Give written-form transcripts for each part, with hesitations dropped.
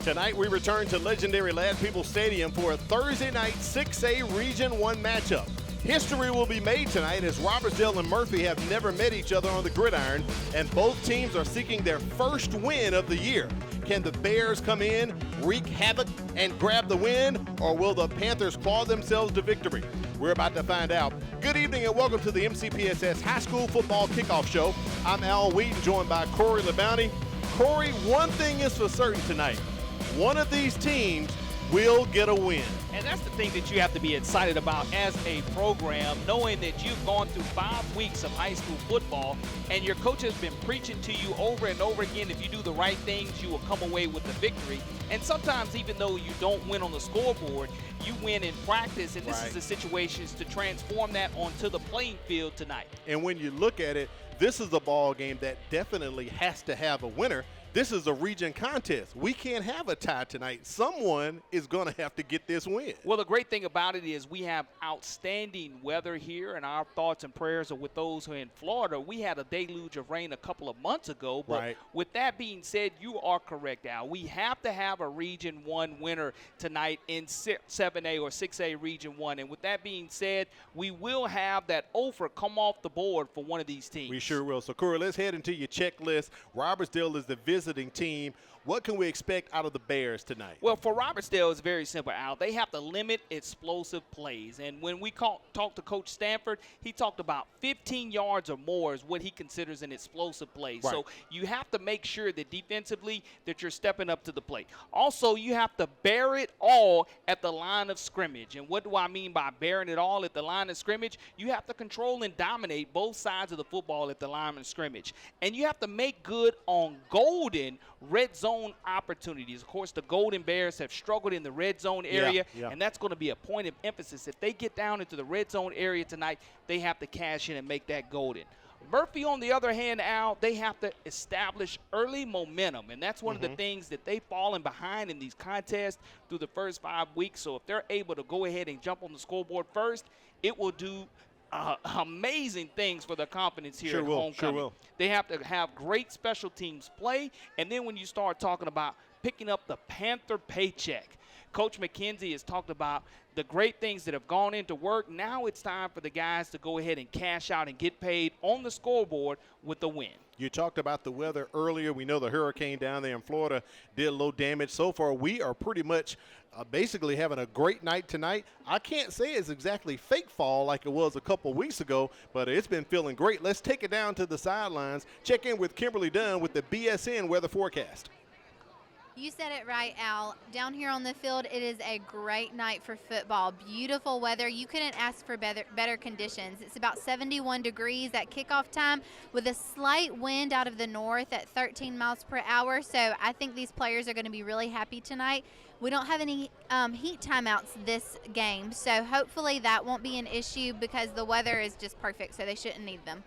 Tonight we return to legendary Ladd People Stadium for a Thursday night 6A Region 1 matchup. History will be made tonight as Robertsdale and Murphy have never met each other on the gridiron, and both teams are seeking their first win of the year. Can the Bears come in, wreak havoc, and grab the win, or will the Panthers claw themselves to victory? We're about to find out. Good evening and welcome to the MCPSS High School Football Kickoff Show. I'm Al Wheaton, joined by Corey LeBounty. Corey, one thing is for certain tonight. One of these teams will get a win. And that's the thing that you have to be excited about as a program, knowing that you've gone through 5 weeks of high school football and your coach has been preaching to you over and over again, if you do the right things, you will come away with the victory. And sometimes even though you don't win on the scoreboard, you win in practice, and this is the situation to transform that onto the playing field tonight. And when you look at it, this is a ball game that definitely has to have a winner. This is a region contest. We can't have a tie tonight. Someone is going to have to get this win. Well, the great thing about it is we have outstanding weather here, and our thoughts and prayers are with those who are in Florida. We had a deluge of rain a couple of months ago, but with that being said, you are correct, Al. We have to have a Region 1 winner tonight in 7A or 6A Region 1. And with that being said, we will have that offer come off the board for one of these teams. We sure will. So, Corey, let's head into your checklist. Robertsdale is the visiting team. What can we expect out of the Bears tonight? Well, for Robertsdale, it's very simple, Al. They have to limit explosive plays. And when we talked to Coach Stanford, he talked about 15 yards or more is what he considers an explosive play. So you have to make sure that defensively that you're stepping up to the plate. Also, you have to bear it all at the line of scrimmage. And what do I mean by bearing it all at the line of scrimmage? You have to control and dominate both sides of the football at the line of scrimmage. And you have to make good on golden red zone opportunities. Of course, the Golden Bears have struggled in the red zone area, and that's going to be a point of emphasis. If they get down into the red zone area tonight, they have to cash in and make that golden. Murphy, on the other hand, Al, they have to establish early momentum, and that's one of the things that they've fallen behind in these contests through the first 5 weeks. So if they're able to go ahead and jump on the scoreboard first, it will do amazing things for their confidence here at homecoming. They have to have great special teams play, and then when you start talking about picking up the Panther paycheck, Coach McKenzie has talked about the great things that have gone into work. Now it's time for the guys to go ahead and cash out and get paid on the scoreboard with the win. You talked about the weather earlier. We know the hurricane down there in Florida did a little damage. So far, we are pretty much basically having a great night tonight. I can't say it's exactly fake fall like it was a couple weeks ago, but it's been feeling great. Let's take it down to the sidelines. Check in with Kimberly Dunn with the BSN weather forecast. You said it right, Al. Down here on the field, it is a great night for football. Beautiful weather. You couldn't ask for better conditions. It's about 71 degrees at kickoff time with a slight wind out of the north at 13 miles per hour. So I think these players are going to be really happy tonight. We don't have any heat timeouts this game, so hopefully that won't be an issue because the weather is just perfect, so they shouldn't need them.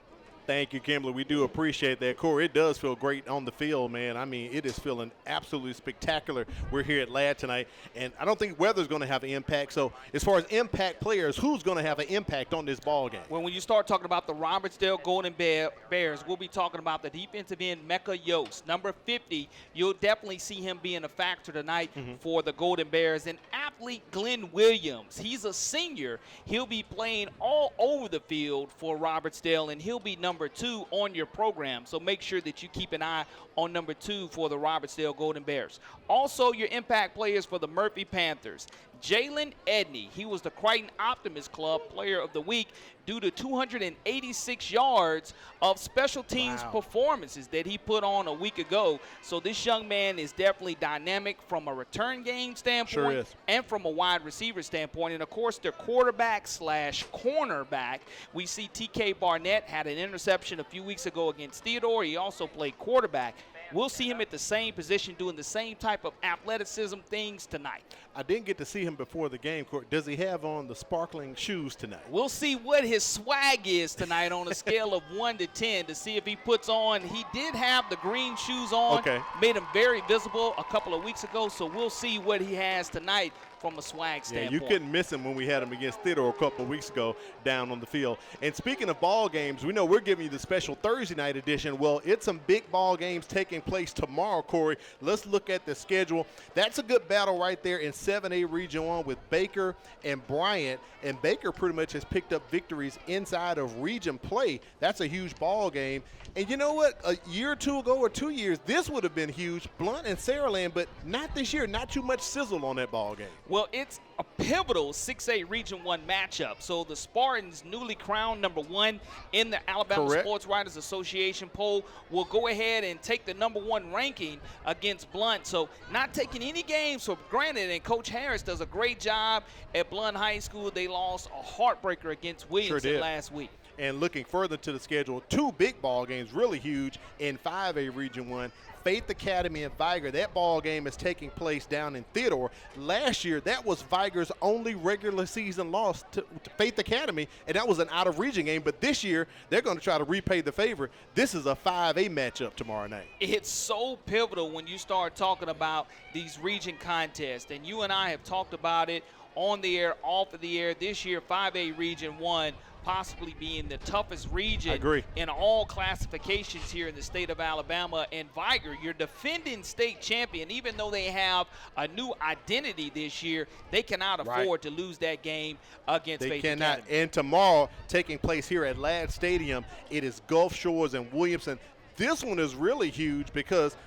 Thank you, Kimberly. We do appreciate that. Corey, it does feel great on the field, man. I mean, it is feeling absolutely spectacular. We're here at Ladd tonight, and I don't think weather's going to have an impact. So as far as impact players, who's going to have an impact on this ball game? Well, when you start talking about the Robertsdale Golden Bears, we'll be talking about the defensive end, Mecca Yost. Number 50, you'll definitely see him being a factor tonight for the Golden Bears. And athlete Glenn Williams, he's a senior. He'll be playing all over the field for Robertsdale, and he'll be number 2 on your program. So make sure that you keep an eye on number 2 for the Robertsdale Golden Bears. Also, your impact players for the Murphy Panthers. Jalen Edney, he was the Crichton Optimist Club Player of the Week due to 286 yards of special teams performances that he put on a week ago. So this young man is definitely dynamic from a return game standpoint and from a wide receiver standpoint. And, of course, their quarterback/cornerback, we see T.K. Barnett had an interception a few weeks ago against Theodore. He also played quarterback. We'll see him at the same position doing the same type of athleticism things tonight. I didn't get to see him before the game. Does he have on the sparkling shoes tonight? We'll see what his swag is tonight on a scale of 1 to 10 to see if he puts on. He did have the green shoes on, made him very visible a couple of weeks ago, so we'll see what he has tonight from a swag standpoint. Yeah, you couldn't miss him when we had him against Theodore a couple of weeks ago down on the field. And speaking of ball games, we know we're giving you the special Thursday night edition. Well, it's some big ball games taking place tomorrow, Corey. Let's look at the schedule. That's a good battle right there in 7A Region 1 with Baker and Bryant. And Baker pretty much has picked up victories inside of region play. That's a huge ball game. And you know what? A year or two ago or 2 years, this would have been huge, Blount and Saraland, but not this year. Not too much sizzle on that ball game. Well, it's a pivotal 6A Region 1 matchup. So the Spartans, newly crowned #1 in the Alabama Correct. Sports Writers Association poll, will go ahead and take the #1 ranking against Blount. So not taking any games for granted, and Coach Harris does a great job at Blount High School. They lost a heartbreaker against Williamson last week. And looking further to the schedule, 2 big ball games, really huge, in 5A Region 1. Faith Academy and Viger. That ball game is taking place down in Theodore. Last year, that was Viger's only regular season loss to Faith Academy, and that was an out-of-region game. But this year, they're going to try to repay the favor. This is a 5A matchup tomorrow night. It's so pivotal when you start talking about these region contests, and you and I have talked about it on the air, off of the air. This year, 5A Region 1 possibly being the toughest region in all classifications here in the state of Alabama. And Viger, your defending state champion, even though they have a new identity this year, they cannot afford to lose that game against Faith Academy. And tomorrow, taking place here at Ladd Stadium, it is Gulf Shores and Williamson. This one is really huge because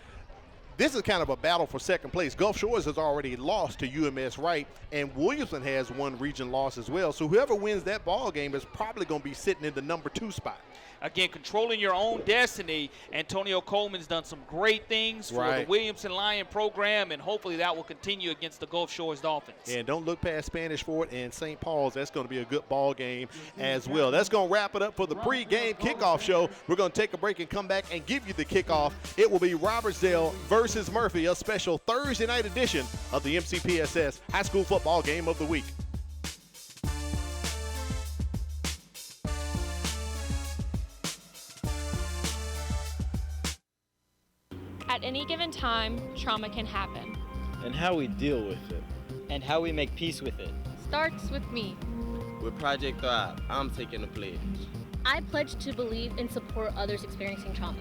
this is kind of a battle for second place. Gulf Shores has already lost to UMS Wright, and Williamson has one region loss as well. So whoever wins that ball game is probably going to be sitting in the #2 spot. Again, controlling your own destiny. Antonio Coleman's done some great things for the Williamson Lion program, and hopefully that will continue against the Gulf Shores Dolphins. And don't look past Spanish Fort and St. Paul's. That's going to be a good ball game as well. That's going to wrap it up for the pregame kickoff show. We're going to take a break and come back and give you the kickoff. It will be Robertsdale versus Murphy, a special Thursday night edition of the MCPSS High School Football Game of the Week. At any given time, trauma can happen. And how we deal with it. And how we make peace with it. Starts with me. With Project Thrive, I'm taking the pledge. I pledge to believe and support others experiencing trauma.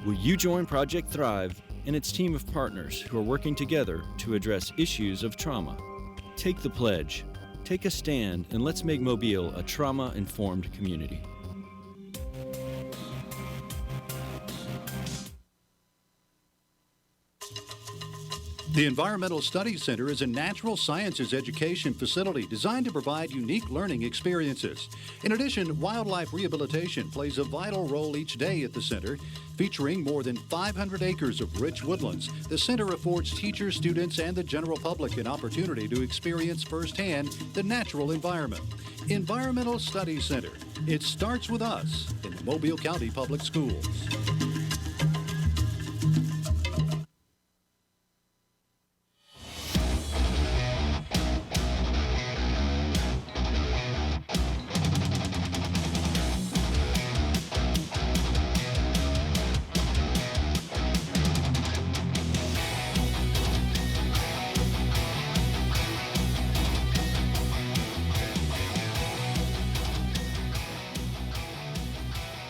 Will you join Project Thrive and its team of partners who are working together to address issues of trauma? Take the pledge, take a stand, and let's make Mobile a trauma-informed community. The Environmental Studies Center is a natural sciences education facility designed to provide unique learning experiences. In addition, wildlife rehabilitation plays a vital role each day at the center. Featuring more than 500 acres of rich woodlands, the center affords teachers, students, and the general public an opportunity to experience firsthand the natural environment. Environmental Studies Center. It starts with us in the Mobile County Public Schools.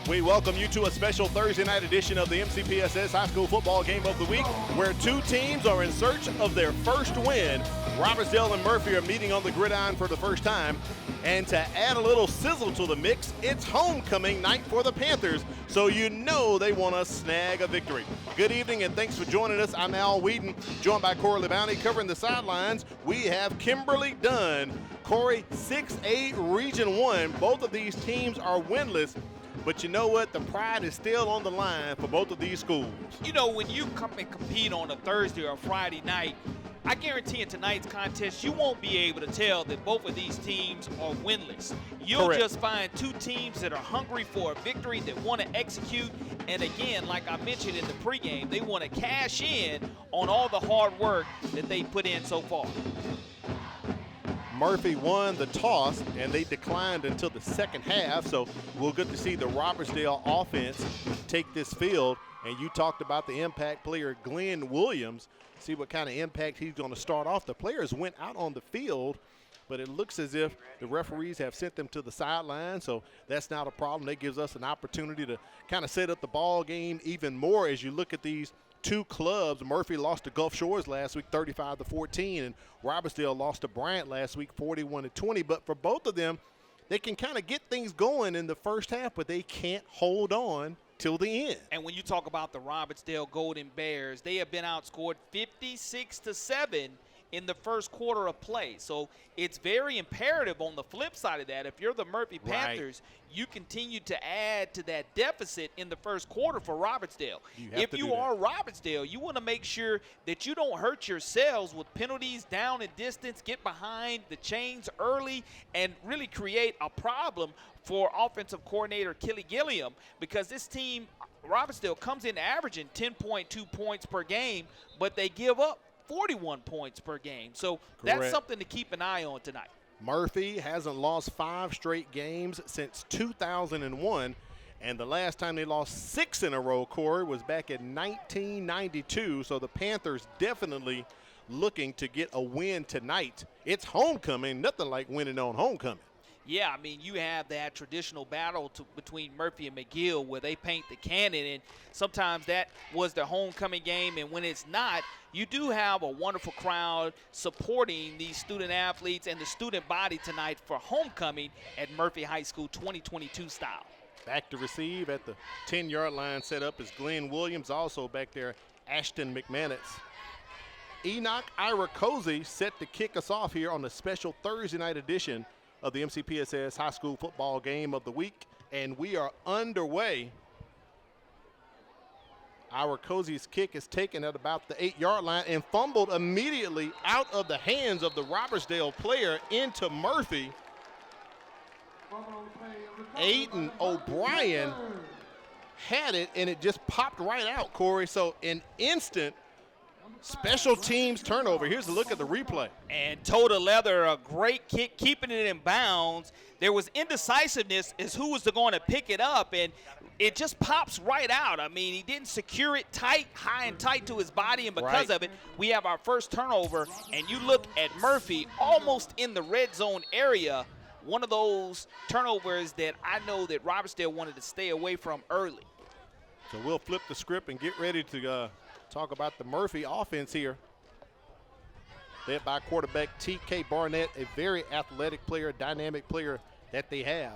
We welcome you to a special Thursday night edition of the MCPSS High School Football Game of the Week, where 2 teams are in search of their first win. Robertsdale and Murphy are meeting on the gridiron for the first time. And to add a little sizzle to the mix, it's homecoming night for the Panthers, so you know they want to snag a victory. Good evening, and thanks for joining us. I'm Al Whedon, joined by Corey LeBounty. Covering the sidelines, we have Kimberly Dunn. Corey, 6A Region 1. Both of these teams are winless. But you know what? The pride is still on the line for both of these schools. You know, when you come and compete on a Thursday or Friday night, I guarantee in tonight's contest, you won't be able to tell that both of these teams are winless. You'll just find 2 teams that are hungry for a victory, that want to execute. And again, like I mentioned in the pregame, they want to cash in on all the hard work that they put in so far. Murphy won the toss, and they declined until the second half, so we'll get to see the Robertsdale offense take this field. And you talked about the impact player, Glenn Williams. See what kind of impact he's going to start off. The players went out on the field, but it looks as if the referees have sent them to the sideline, so that's not a problem. That gives us an opportunity to kind of set up the ball game even more as you look at these two clubs. Murphy lost to Gulf Shores last week 35-14, and Robertsdale lost to Bryant last week 41-20. But for both of them, they can kind of get things going in the first half, but they can't hold on till the end. And when you talk about the Robertsdale Golden Bears, they have been outscored 56-7 in the first quarter of play. So it's very imperative on the flip side of that. If you're the Murphy Panthers, you continue to add to that deficit in the first quarter for Robertsdale. If you are Robertsdale, you want to make sure that you don't hurt yourselves with penalties down and distance, get behind the chains early, and really create a problem for offensive coordinator Kelly Gilliam, because this team, Robertsdale, comes in averaging 10.2 points per game, but they give up 41 points per game. So that's something to keep an eye on tonight. Murphy hasn't lost 5 straight games since 2001, and the last time they lost 6 in a row, Corey, was back in 1992. So the Panthers definitely looking to get a win tonight. It's homecoming, nothing like winning on homecoming. Yeah, I mean, you have that traditional battle between Murphy and McGill where they paint the cannon, and sometimes that was their homecoming game, and when it's not, you do have a wonderful crowd supporting these student athletes and the student body tonight for homecoming at Murphy High School 2022 style. Back to receive at the 10-yard line set up is Glenn Williams, also back there, Ashton McManus. Enoch Iracozy set to kick us off here on the special Thursday night edition of the MCPSS High School Football Game of the Week, and we are underway. Iracozy's kick is taken at about the 8-yard line and fumbled immediately out of the hands of the Robertsdale player into Murphy. Aiden O'Brien had it, and it just popped right out, Corey. So an instant special teams turnover. Here's a look at the replay. And Toda Leather, a great kick, keeping it in bounds. There was indecisiveness as who was going to pick it up, and it just pops right out. I mean, he didn't secure it tight, high and tight to his body, and because of it, we have our first turnover. And you look at Murphy almost in the red zone area, one of those turnovers that I know that Robertsdale wanted to stay away from early. So we'll flip the script and get ready to talk about the Murphy offense here. Led by quarterback T.K. Barnett, a very athletic player, dynamic player that they have.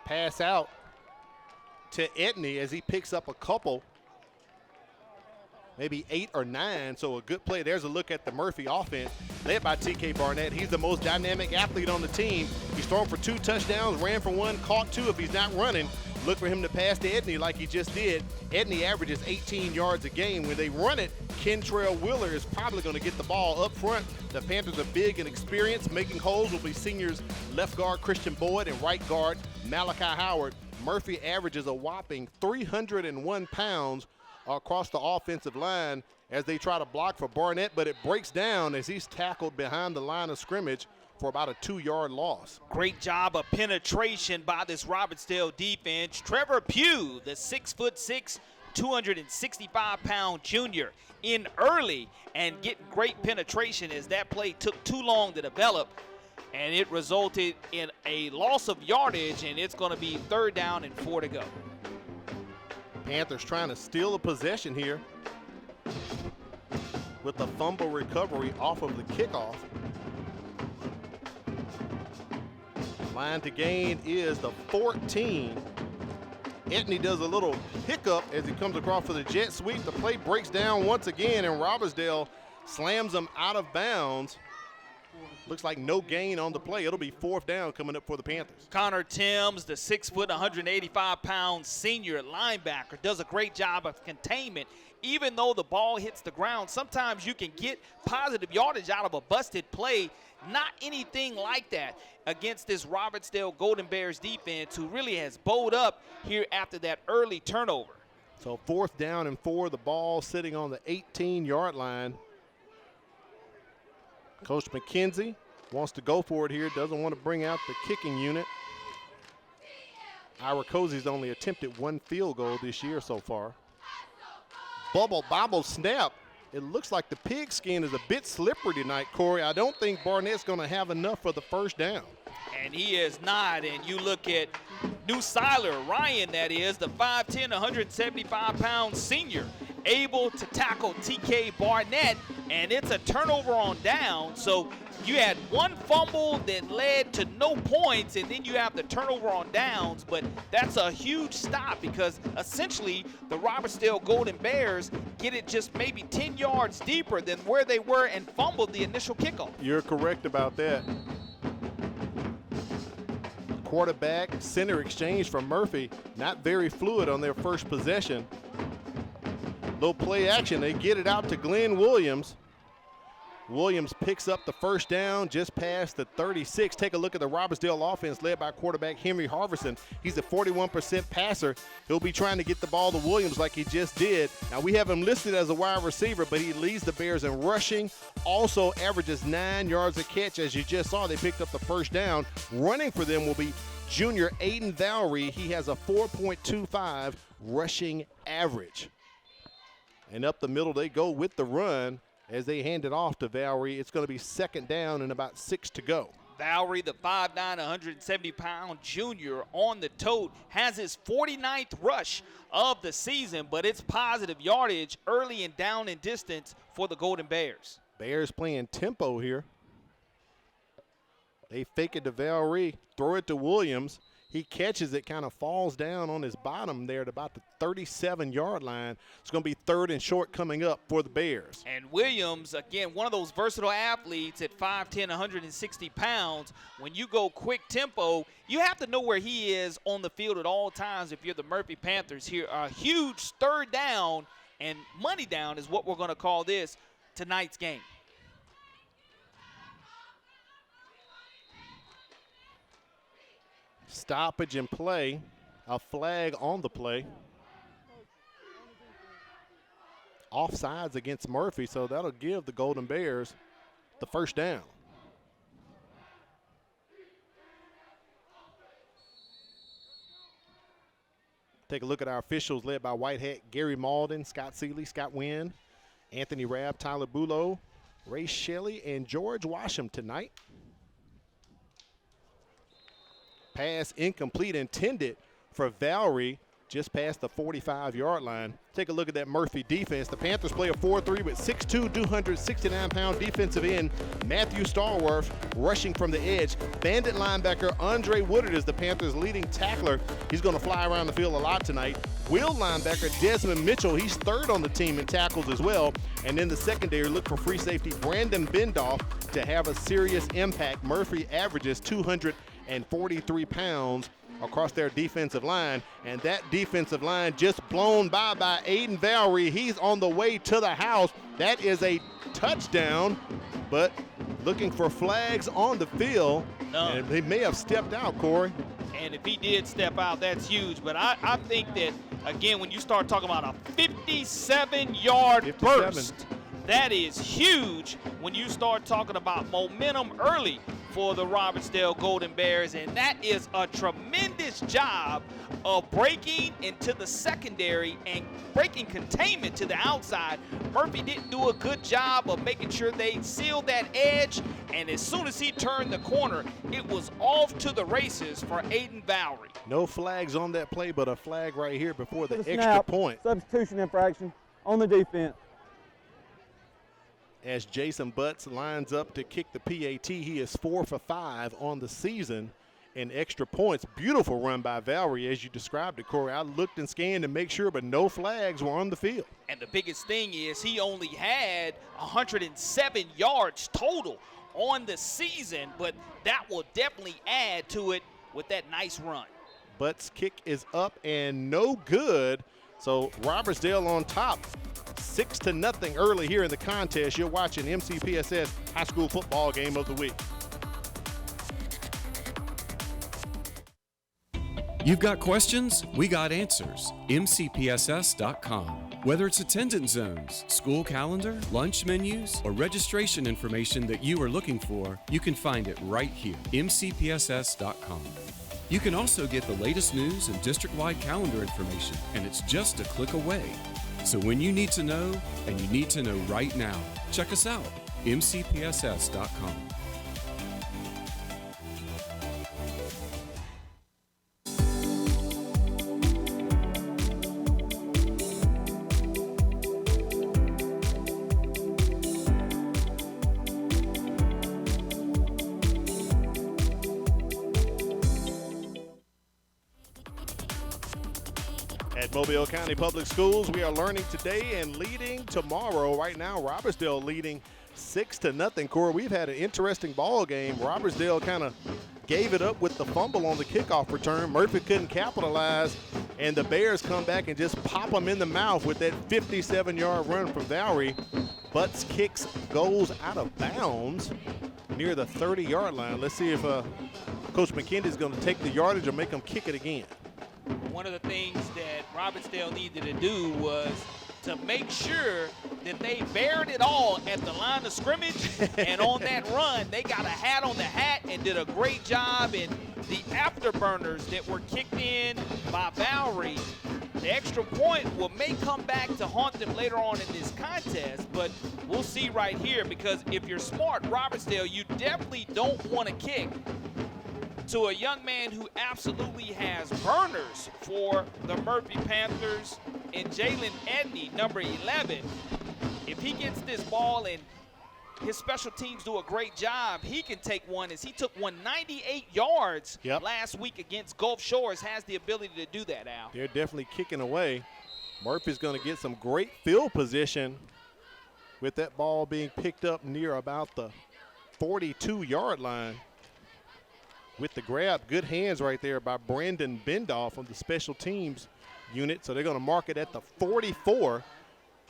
Pass out to Etney as he picks up a couple, maybe 8 or 9, so a good play. There's a look at the Murphy offense, led by T.K. Barnett. He's the most dynamic athlete on the team. He's thrown for 2 touchdowns, ran for 1, caught 2. If he's not running, look for him to pass to Etney like he just did. Etney averages 18 yards a game. When they run it, Kentrell Wheeler is probably going to get the ball up front. The Panthers are big and experienced. Making holes will be seniors left guard Christian Boyd and right guard Malachi Howard. Murphy averages a whopping 301 pounds across the offensive line as they try to block for Barnett, but it breaks down as he's tackled behind the line of scrimmage for about a 2-yard loss. Great job of penetration by this Robertsdale defense. Trevor Pugh, the 6'6", 265-pound junior, in early and getting great penetration as that play took too long to develop, and it resulted in a loss of yardage, and it's going to be 3rd down and 4 to go. Panthers trying to steal a possession here with the fumble recovery off of the kickoff. Line to gain is the 14. Etney does a little hiccup as he comes across for the jet sweep. The play breaks down once again, and Robertsdale slams them out of bounds. Looks like no gain on the play. It'll be 4th down coming up for the Panthers. Connor Timms, the 6', 185-pound senior linebacker, does a great job of containment. Even though the ball hits the ground, sometimes you can get positive yardage out of a busted play. Not anything like that against this Robertsdale Golden Bears defense, who really has bowed up here after that early turnover. So 4th down and 4, the ball sitting on the 18-yard line. Coach McKenzie wants to go for it here, doesn't want to bring out the kicking unit. Ira Cozy's only attempted 1 field goal this year so far. Bubble bobble snap. It looks like the pigskin is a bit slippery tonight, Corey. I don't think Barnett's going to have enough for the first down. And he is not. And you look at New Siler, Ryan, that is, the 5'10", 175-pound senior, able to tackle TK Barnett, and it's a turnover on down. So you had 1 fumble that led to no points, and then you have the turnover on downs, but that's a huge stop because essentially the Robertsdale Golden Bears get it just maybe 10 yards deeper than where they were and fumbled the initial kickoff. You're correct about that. Quarterback center exchange from Murphy, not very fluid on their first possession. Little play action, they get it out to Glenn Williams. Williams picks up the first down just past the 36. Take a look at the Robertsdale offense led by quarterback Henry Harverson. He's a 41% passer. He'll be trying to get the ball to Williams like he just did. Now we have him listed as a wide receiver, but he leads the Bears in rushing. Also averages 9 yards a catch. As you just saw, they picked up the first down. Running for them will be junior Aiden Valerie. He has a 4.25 rushing average. And up the middle they go with the run. As they hand it off to Valerie, it's going to be second down and about 6 to go. Valerie, the 5'9", 170-pound junior on the tote, has his 49th rush of the season, but it's positive yardage early and down in distance for the Golden Bears. Bears playing tempo here. They fake it to Valerie, throw it to Williams. He catches it, kind of falls down on his bottom there at about the 37-yard line. It's going to be 3rd and short coming up for the Bears. And Williams, again, one of those versatile athletes at 5'10", 160 pounds. When you go quick tempo, you have to know where he is on the field at all times if you're the Murphy Panthers here. A huge 3rd down and money down is what we're going to call this tonight's game. Stoppage in play, a flag on the play. Offsides against Murphy, so that'll give the Golden Bears the first down. Take a look at our officials led by white hat Gary Malden, Scott Seeley, Scott Wynn, Anthony Rabb, Tyler Bulow, Ray Shelley, and George Washam tonight. Pass incomplete, intended for Valerie, just past the 45-yard line. Take a look at that Murphy defense. The Panthers play a 4-3 with 6'2", 269-pound defensive end Matthew Starworth rushing from the edge. Bandit linebacker Andre Woodard is the Panthers' leading tackler. He's going to fly around the field a lot tonight. Will linebacker Desmond Mitchell, he's 3rd on the team in tackles as well. And in the secondary, look for free safety Brandon Bendoff to have a serious impact. Murphy averages 243 pounds across their defensive line, and that defensive line just blown by Aiden Valerie. He's on the way to the house. That is a touchdown, but looking for flags on the field. And he may have stepped out, Corey. And if he did step out, that's huge. But I think that, again, when you start talking about a 57-yard burst, that is huge when you start talking about momentum early for the Robertsdale Golden Bears, and that is a tremendous job of breaking into the secondary and breaking containment to the outside. Murphy didn't do a good job of making sure they sealed that edge, and as soon as he turned the corner, it was off to the races for Aiden Valerie. No flags on that play, but a flag right here before the extra point. Substitution infraction on the defense. As Jason Butts lines up to kick the PAT, he is 4 for 5 on the season in extra points. Beautiful run by Valerie, as you described it, Corey. I looked and scanned to make sure, but no flags were on the field. And the biggest thing is he only had 107 yards total on the season, but that will definitely add to it with that nice run. Butts' kick is up and no good. So Robertsdale on top, 6-0 early here in the contest. You're watching MCPSS High School Football Game of the Week. You've got questions? We got answers. MCPSS.com. Whether it's attendance zones, school calendar, lunch menus, or registration information that you are looking for, you can find it right here, mcpss.com. You can also get the latest news and district-wide calendar information, and it's just a click away. So when you need to know, and you need to know right now, check us out, mcpss.com. At Mobile County Public Schools, we are learning today and leading tomorrow. Right now, Robertsdale leading 6-0. Corey, we've had an interesting ball game. Robertsdale kind of gave it up with the fumble on the kickoff return. Murphy couldn't capitalize, and the Bears come back and just pop them in the mouth with that 57-yard run from Valerie. Butts kicks goes out of bounds near the 30-yard line. Let's see if Coach McKinney is going to take the yardage or make them kick it again. One of the things that Robertsdale needed to do was to make sure that they buried it all at the line of scrimmage. And on that run, they got a hat on the hat and did a great job. And the afterburners that were kicked in by Valerie, the extra point may come back to haunt them later on in this contest. But we'll see right here, because if you're smart, Robertsdale, you definitely don't want to kick to a young man who absolutely has burners for the Murphy Panthers and Jalen Edney, number 11. If he gets this ball and his special teams do a great job, he can take one, as he took 198 yards last week against Gulf Shores, has the ability to do that, Al. They're definitely kicking away. Murphy's going to get some great field position with that ball being picked up near about the 42-yard line. With the grab, good hands right there by Brandon Bendoff on the special teams unit. So they're going to mark it at the 44.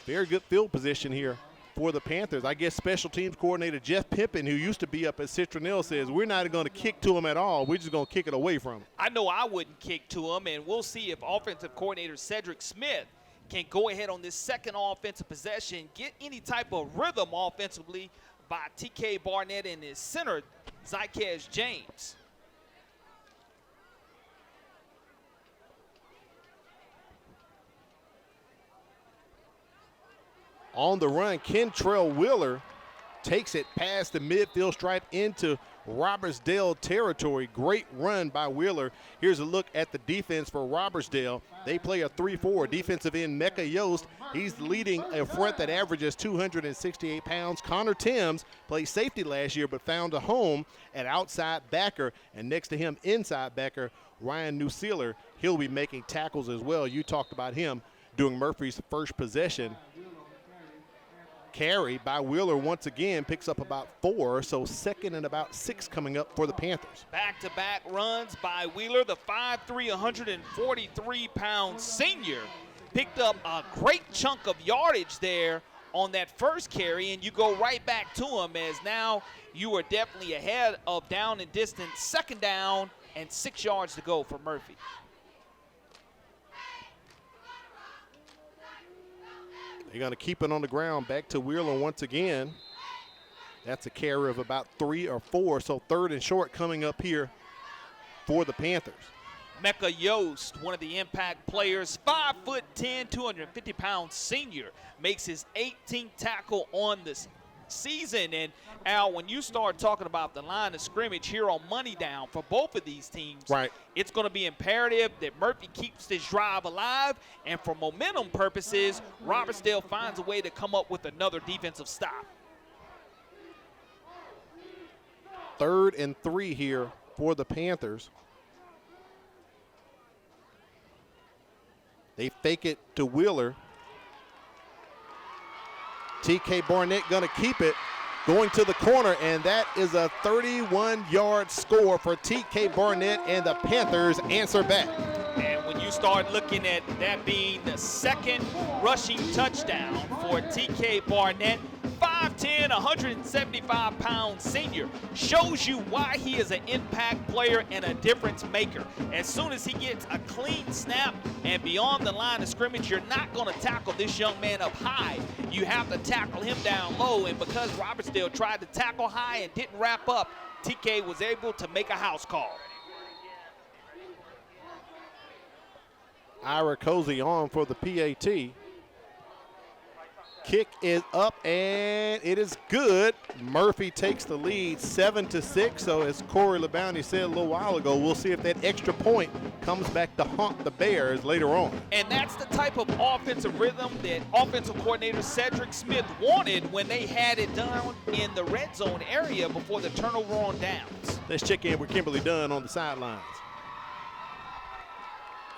Very good field position here for the Panthers. I guess special teams coordinator Jeff Pimpin, who used to be up at Citronelle, says we're not going to kick to them at all. We're just going to kick it away from them. I know I wouldn't kick to them, and we'll see if offensive coordinator Cedric Smith can go ahead on this second offensive possession, get any type of rhythm offensively by TK Barnett and his center, Zyquez James. On the run, Kentrell Wheeler takes it past the midfield stripe into Robertsdale territory. Great run by Wheeler. Here's a look at the defense for Robertsdale. They play a 3-4. Defensive end Mecca Yost. He's leading a front that averages 268 pounds. Connor Timms played safety last year but found a home at outside backer. And next to him, inside backer, Ryan Newsealer. He'll be making tackles as well. You talked about him during Murphy's first possession. Carry by Wheeler once again picks up about 4, so second and about 6 coming up for the Panthers. Back-to-back runs by Wheeler, the 5'3", 143-pound senior. Picked up a great chunk of yardage there on that first carry, and you go right back to him, as now you are definitely ahead of down and distance. Second down and 6 yards to go for Murphy. They're going to keep it on the ground. Back to Wheeler once again. That's a carry of about 3 or 4. So third and short coming up here for the Panthers. Mecca Yost, one of the impact players, 5'10", 250-pound senior, makes his 18th tackle on this season. And Al, when you start talking about the line of scrimmage here on Money Down for both of these teams, it's going to be imperative that Murphy keeps this drive alive, and for momentum purposes, Robertsdale finds a way to come up with another defensive stop. 3rd and 3 here for the Panthers. They fake it to Wheeler. TK Barnett going to keep it, going to the corner, and that is a 31-yard score for TK Barnett, and the Panthers answer back. And when you start looking at that being the second rushing touchdown for TK Barnett, 5'10", 175-pound senior, shows you why he is an impact player and a difference maker. As soon as he gets a clean snap and beyond the line of scrimmage, you're not going to tackle this young man up high. You have to tackle him down low, and because Robertsdale tried to tackle high and didn't wrap up, TK was able to make a house call. Ira Cozy on for the PAT. Kick is up and it is good. Murphy takes the lead 7-6. So as Corey LeBounty said a little while ago, we'll see if that extra point comes back to haunt the Bears later on. And that's the type of offensive rhythm that offensive coordinator Cedric Smith wanted when they had it done in the red zone area before the turnover on downs. Let's check in with Kimberly Dunn on the sidelines.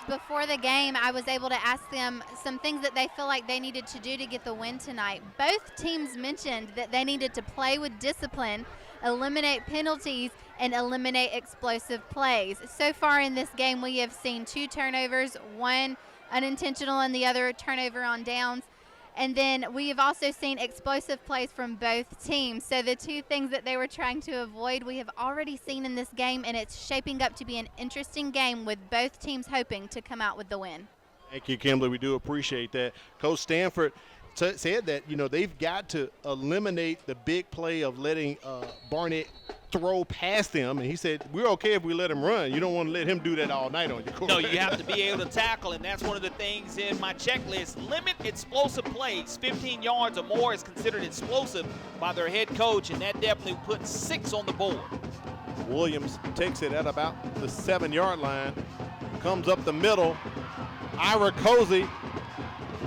Before the game, I was able to ask them some things that they feel like they needed to do to get the win tonight. Both teams mentioned that they needed to play with discipline, eliminate penalties, and eliminate explosive plays. So far in this game, we have seen 2 turnovers, one unintentional and the other turnover on downs. And then we have also seen explosive plays from both teams. So the 2 things that they were trying to avoid, we have already seen in this game, and it's shaping up to be an interesting game with both teams hoping to come out with the win. Thank you, Kimberly. We do appreciate that. Coach Stanford said that, they've got to eliminate the big play of letting Barnett throw past him, and he said, we're okay if we let him run. You don't want to let him do that all night on your court. No, you have to be able to tackle, and that's one of the things in my checklist. Limit explosive plays. 15 yards or more is considered explosive by their head coach, and that definitely puts 6 on the board. Williams takes it at about the 7-yard line, comes up the middle. Ira Cozy,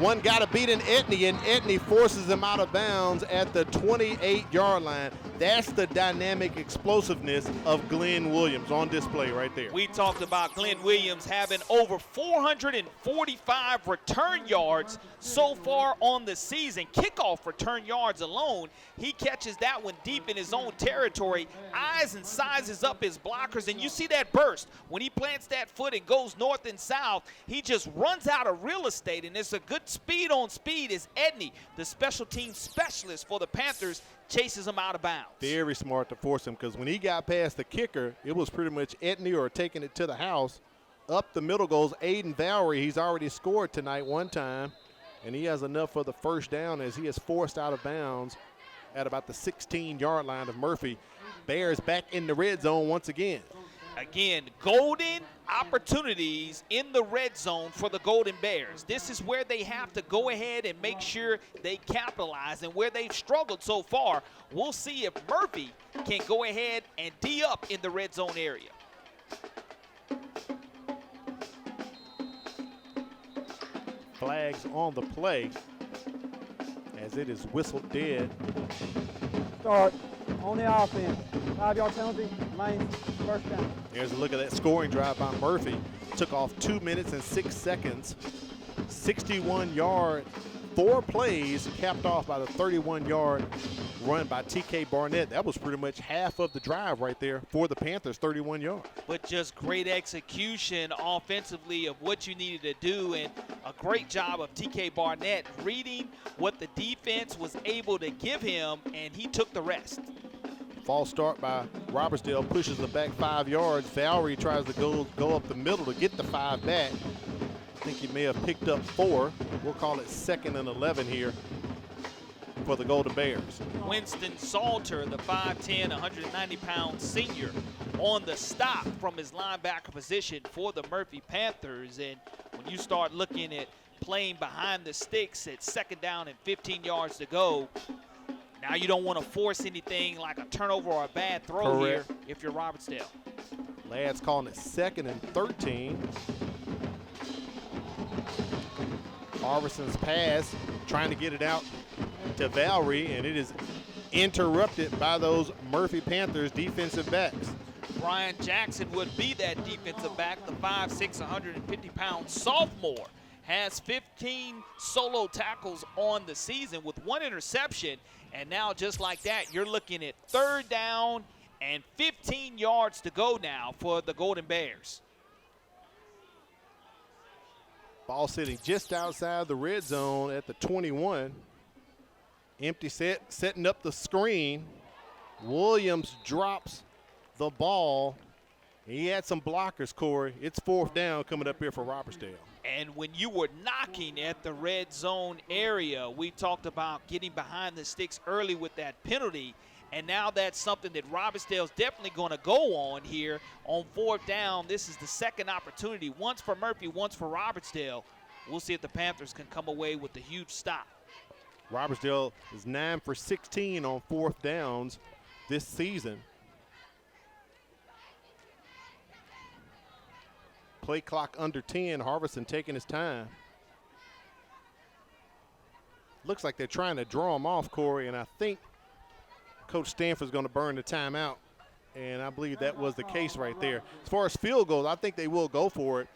one got to beat an Etney, and Etney forces him out of bounds at the 28-yard line. That's the dynamic explosiveness of Glenn Williams on display right there. We talked about Glenn Williams having over 445 return yards so far on the season. Kickoff return yards alone, he catches that one deep in his own territory, eyes and sizes up his blockers, and you see that burst. When he plants that foot and goes north and south, he just runs out of real estate, and it's a good speed on speed as Edney, the special team specialist for the Panthers, chases him out of bounds. Very smart to force him, because when he got past the kicker, it was pretty much Etney or taking it to the house. Up the middle goes Aiden Valerie. He's already scored tonight one time, and he has enough for the first down as he is forced out of bounds at about the 16-yard line of Murphy. Bears back in the red zone once again. Again, golden opportunities in the red zone for the Golden Bears. This is where they have to go ahead and make sure they capitalize, and where they've struggled so far. We'll see if Murphy can go ahead and D up in the red zone area. Flags on the play as it is whistled dead. Start on the offense. 5-yard penalty, remains first down. There's a look at that scoring drive by Murphy. Took off 2 minutes and 6 seconds. 61-yard, 4 plays, capped off by the 31-yard run by TK Barnett. That was pretty much half of the drive right there for the Panthers, 31 yards. But just great execution offensively of what you needed to do, and a great job of TK Barnett reading what the defense was able to give him, and he took the rest. False start by Robertsdale, pushes them back 5 yards. Valerie tries to go up the middle to get the 5 back. I think he may have picked up 4. We'll call it 2nd and 11 here for the Golden Bears. Winston Salter, the 5'10", 190-pound senior, on the stop from his linebacker position for the Murphy Panthers. And when you start looking at playing behind the sticks at 2nd down and 15 yards to go, now you don't want to force anything like a turnover or a bad throw. Correct. Here if you're Robertsdale. Lads calling it 2nd and 13. Harvison's pass, trying to get it out to Valerie, and it is interrupted by those Murphy Panthers defensive backs. Brian Jackson would be that defensive back. The 5'6", 150-pound sophomore has 15 solo tackles on the season with 1 interception. And now just like that, you're looking at 3rd down and 15 yards to go now for the Golden Bears. Ball sitting just outside the red zone at the 21. Empty set, setting up the screen. Williams drops the ball. He had some blockers, Corey. It's 4th down coming up here for Robertsdale. And when you were knocking at the red zone area, we talked about getting behind the sticks early with that penalty. And now that's something that Robertsdale's definitely going to go on here on 4th down. This is the second opportunity, once for Murphy, once for Robertsdale. We'll see if the Panthers can come away with a huge stop. Robertsdale is 9 for 16 on 4th downs this season. Play clock under 10. Harvison taking his time. Looks like they're trying to draw him off, Corey, and I think Coach Stanford's going to burn the timeout, and I believe that was the case right there. As far as field goals, I think they will go for it.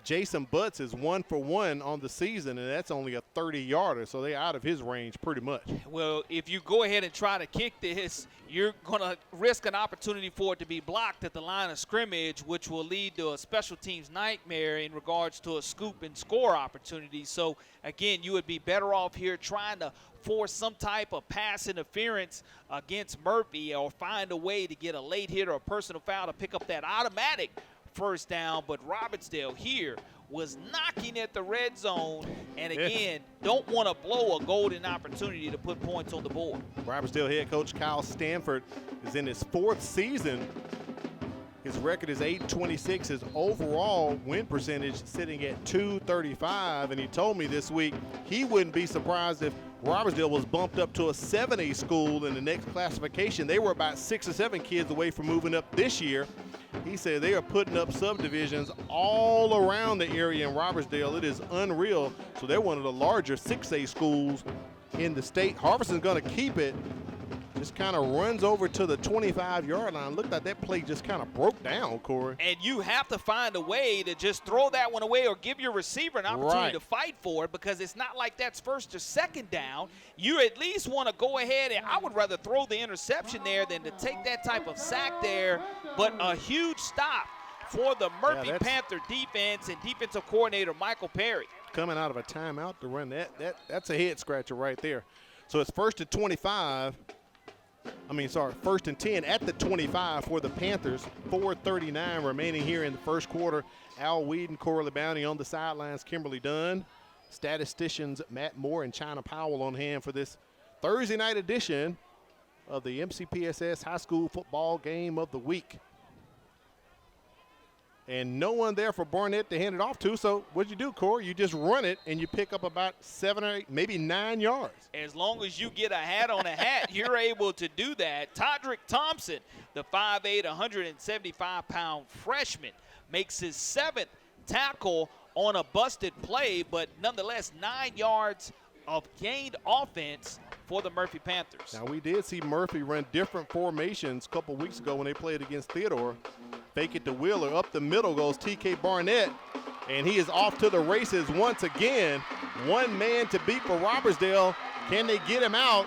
Jason Butts is 1 for 1 on the season, and that's only a 30-yarder, so they're out of his range pretty much. Well, if you go ahead and try to kick this, you're going to risk an opportunity for it to be blocked at the line of scrimmage, which will lead to a special teams nightmare in regards to a scoop and score opportunity. So, again, you would be better off here trying to force some type of pass interference against Murphy or find a way to get a late hit or a personal foul to pick up that automatic first down. But Robertsdale here was knocking at the red zone, and again, don't want to blow a golden opportunity to put points on the board. Robertsdale head coach Kyle Stanford is in his 4th season. His record is 8-26. His overall win percentage sitting at .235, and he told me this week he wouldn't be surprised if Robertsdale was bumped up to a 7A school in the next classification. They were about 6 or 7 kids away from moving up this year. He said they are putting up subdivisions all around the area in Robertsdale. It is unreal. So they're one of the larger 6A schools in the state. Harvison's going to keep it. Just kind of runs over to the 25-yard line. Looked like that play just kind of broke down, Corey. And you have to find a way to just throw that one away or give your receiver an opportunity to fight for it, because it's not like that's 1st or 2nd down. You at least want to go ahead, and I would rather throw the interception there than to take that type of sack there. But a huge stop for the Murphy Panther defense and defensive coordinator Michael Perry. Coming out of a timeout to run that's a head scratcher right there. So it's 1st and 25. 1st and 10 at the 25 for the Panthers. 4:39 remaining here in the first quarter. Al Whedon, Corley Bounty on the sidelines, Kimberly Dunn. Statisticians Matt Moore and China Powell on hand for this Thursday night edition of the MCPSS High School Football Game of the Week. And no one there for Barnett to hand it off to, so what'd you do, Corey? You just run it, and you pick up about 7 or 8, maybe 9 yards. As long as you get a hat on a hat, you're able to do that. Todrick Thompson, the 5'8", 175-pound freshman, makes his 7th tackle on a busted play, but nonetheless 9 yards of gained offense for the Murphy Panthers. Now, we did see Murphy run different formations a couple weeks ago when they played against Theodore. Fake it to Wheeler. Up the middle goes TK Barnett, and he is off to the races once again. One man to beat for Robertsdale. Can they get him out?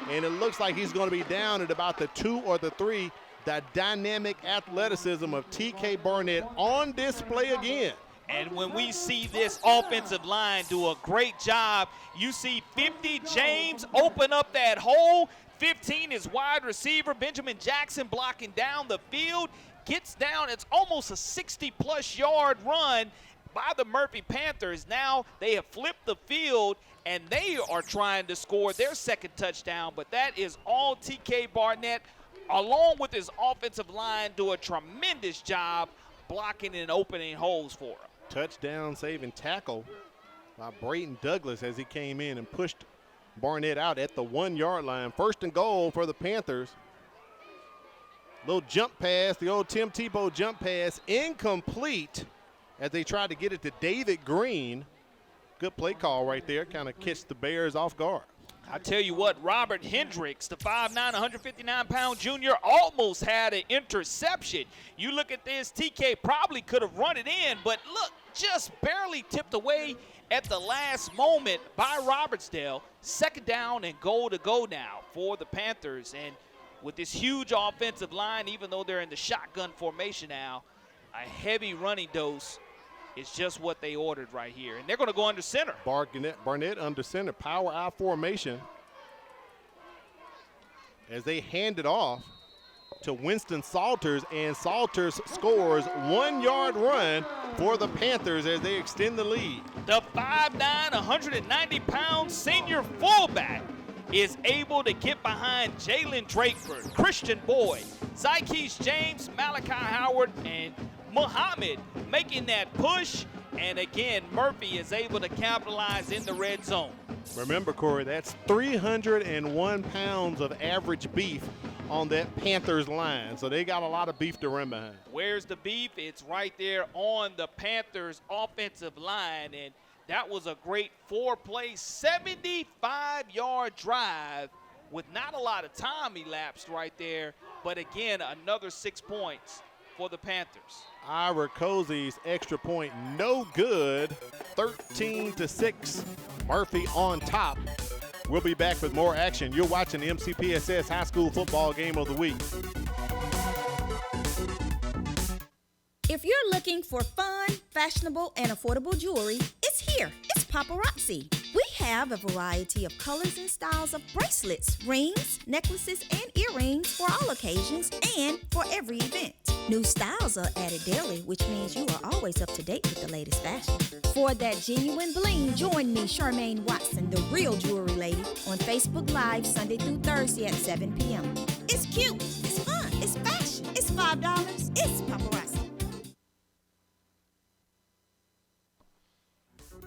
And it looks like he's going to be down at about the 2 or the 3. The dynamic athleticism of TK Barnett on display again. And when we see this offensive line do a great job, you see 50 James open up that hole. 15 is wide receiver Benjamin Jackson blocking down the field. Gets down, it's almost a 60-plus yard run by the Murphy Panthers. Now they have flipped the field, and they are trying to score their 2nd touchdown. But that is all TK Barnett, along with his offensive line, do a tremendous job blocking and opening holes for him. Touchdown saving tackle by Brayton Douglas as he came in and pushed Barnett out at the 1-yard line. 1st and goal for the Panthers. Little jump pass, the old Tim Tebow jump pass, incomplete as they tried to get it to David Green. Good play call right there, kind of catch the Bears off guard. I tell you what, Robert Hendricks, the 5'9", 159-pound junior, almost had an interception. You look at this, TK probably could have run it in, but look, just barely tipped away at the last moment by Robertsdale. 2nd down and goal to go now for the Panthers. And with this huge offensive line, even though they're in the shotgun formation now, a heavy running dose is just what they ordered right here. And they're going to go under center. Barnett under center, power I formation. as they hand it off to Winston Salters, and Salters scores 1-yard run for the Panthers as they extend the lead. The 5'9", 190-pound senior fullback is able to get behind Jalen Drakeford, Christian Boyd, Zykees James, Malachi Howard, and Muhammad making that push. And again, Murphy is able to capitalize in the red zone. Remember, Corey, that's 301 pounds of average beef on that Panthers line. So they got a lot of beef to run behind. Where's the beef? It's right there on the Panthers offensive line. And that was a great 4-play, 75-yard drive with not a lot of time elapsed right there. But again, another 6 points for the Panthers. Ira Cozy's extra point, no good. 13-6. Murphy on top. We'll be back with more action. You're watching the MCPSS High School Football Game of the Week. If you're looking for fun, fashionable, and affordable jewelry, it's here. It's Paparazzi. We have a variety of colors and styles of bracelets, rings, necklaces, and earrings for all occasions and for every event. New styles are added daily, which means you are always up to date with the latest fashion. For that genuine bling, join me, Charmaine Watson, the real jewelry lady, on Facebook Live Sunday through Thursday at 7 p.m. It's cute, it's fun, it's fashion, it's $5, it's Paparazzi.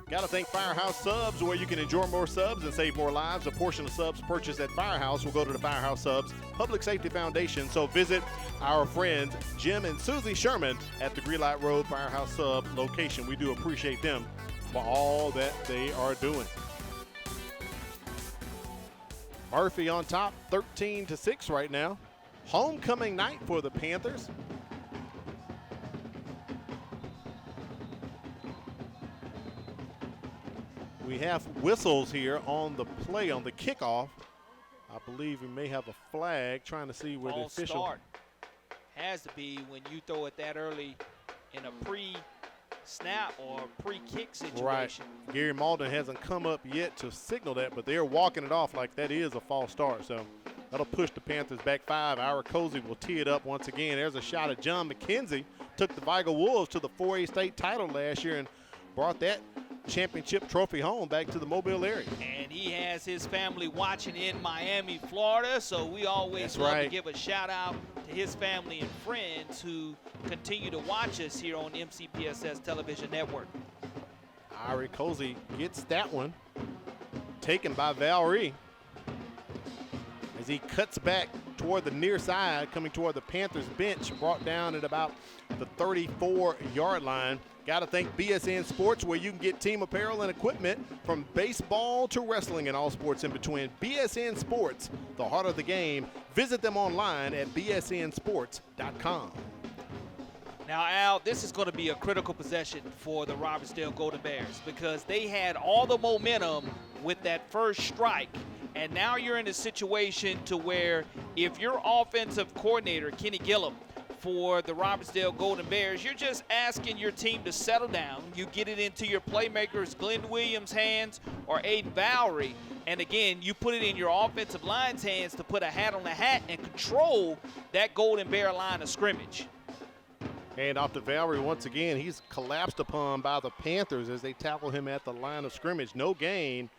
Got to thank Firehouse Subs, where you can enjoy more subs and save more lives. A portion of subs purchased at Firehouse will go to the Firehouse Subs Public Safety Foundation. So visit our friends Jim and Susie Sherman at the Greenlight Road Firehouse Sub location. We do appreciate them for all that they are doing. Murphy on top, 13-6 right now. Homecoming night for the Panthers. We have whistles here on the play, on the kickoff. I believe we may have a flag, trying to see where the official. Start has to be when you throw it that early in a pre-snap or pre-kick situation. Right. Gary Malden hasn't come up yet to signal that, but they're walking it off like that is a false start. So that'll push the Panthers back 5. Ira Cozy will tee it up once again. There's a shot at John McKenzie. Took the Vigo Wolves to the 4A state title last year and brought that championship trophy home back to the Mobile area. And he has his family watching in Miami, Florida, so we always love to give a shout out to his family and friends who continue to watch us here on MCPSS Television Network. Ira Cozy gets that one, taken by Valerie as he cuts back toward the near side, coming toward the Panthers bench, brought down at about the 34-yard line. Got to thank BSN Sports, where you can get team apparel and equipment from baseball to wrestling and all sports in between. BSN Sports, the heart of the game. Visit them online at bsnsports.com. Now, Al, this is going to be a critical possession for the Robertsdale Golden Bears because they had all the momentum with that first strike. And now you're in a situation to where if your offensive coordinator, Kenny Gillum, for the Robertsdale Golden Bears, you're just asking your team to settle down. You get it into your playmakers, Glenn Williams' hands or Aiden Valerie. And again, you put it in your offensive line's hands to put a hat on the hat and control that Golden Bear line of scrimmage. And off to Valerie once again. He's collapsed upon by the Panthers as they tackle him at the line of scrimmage. No gain.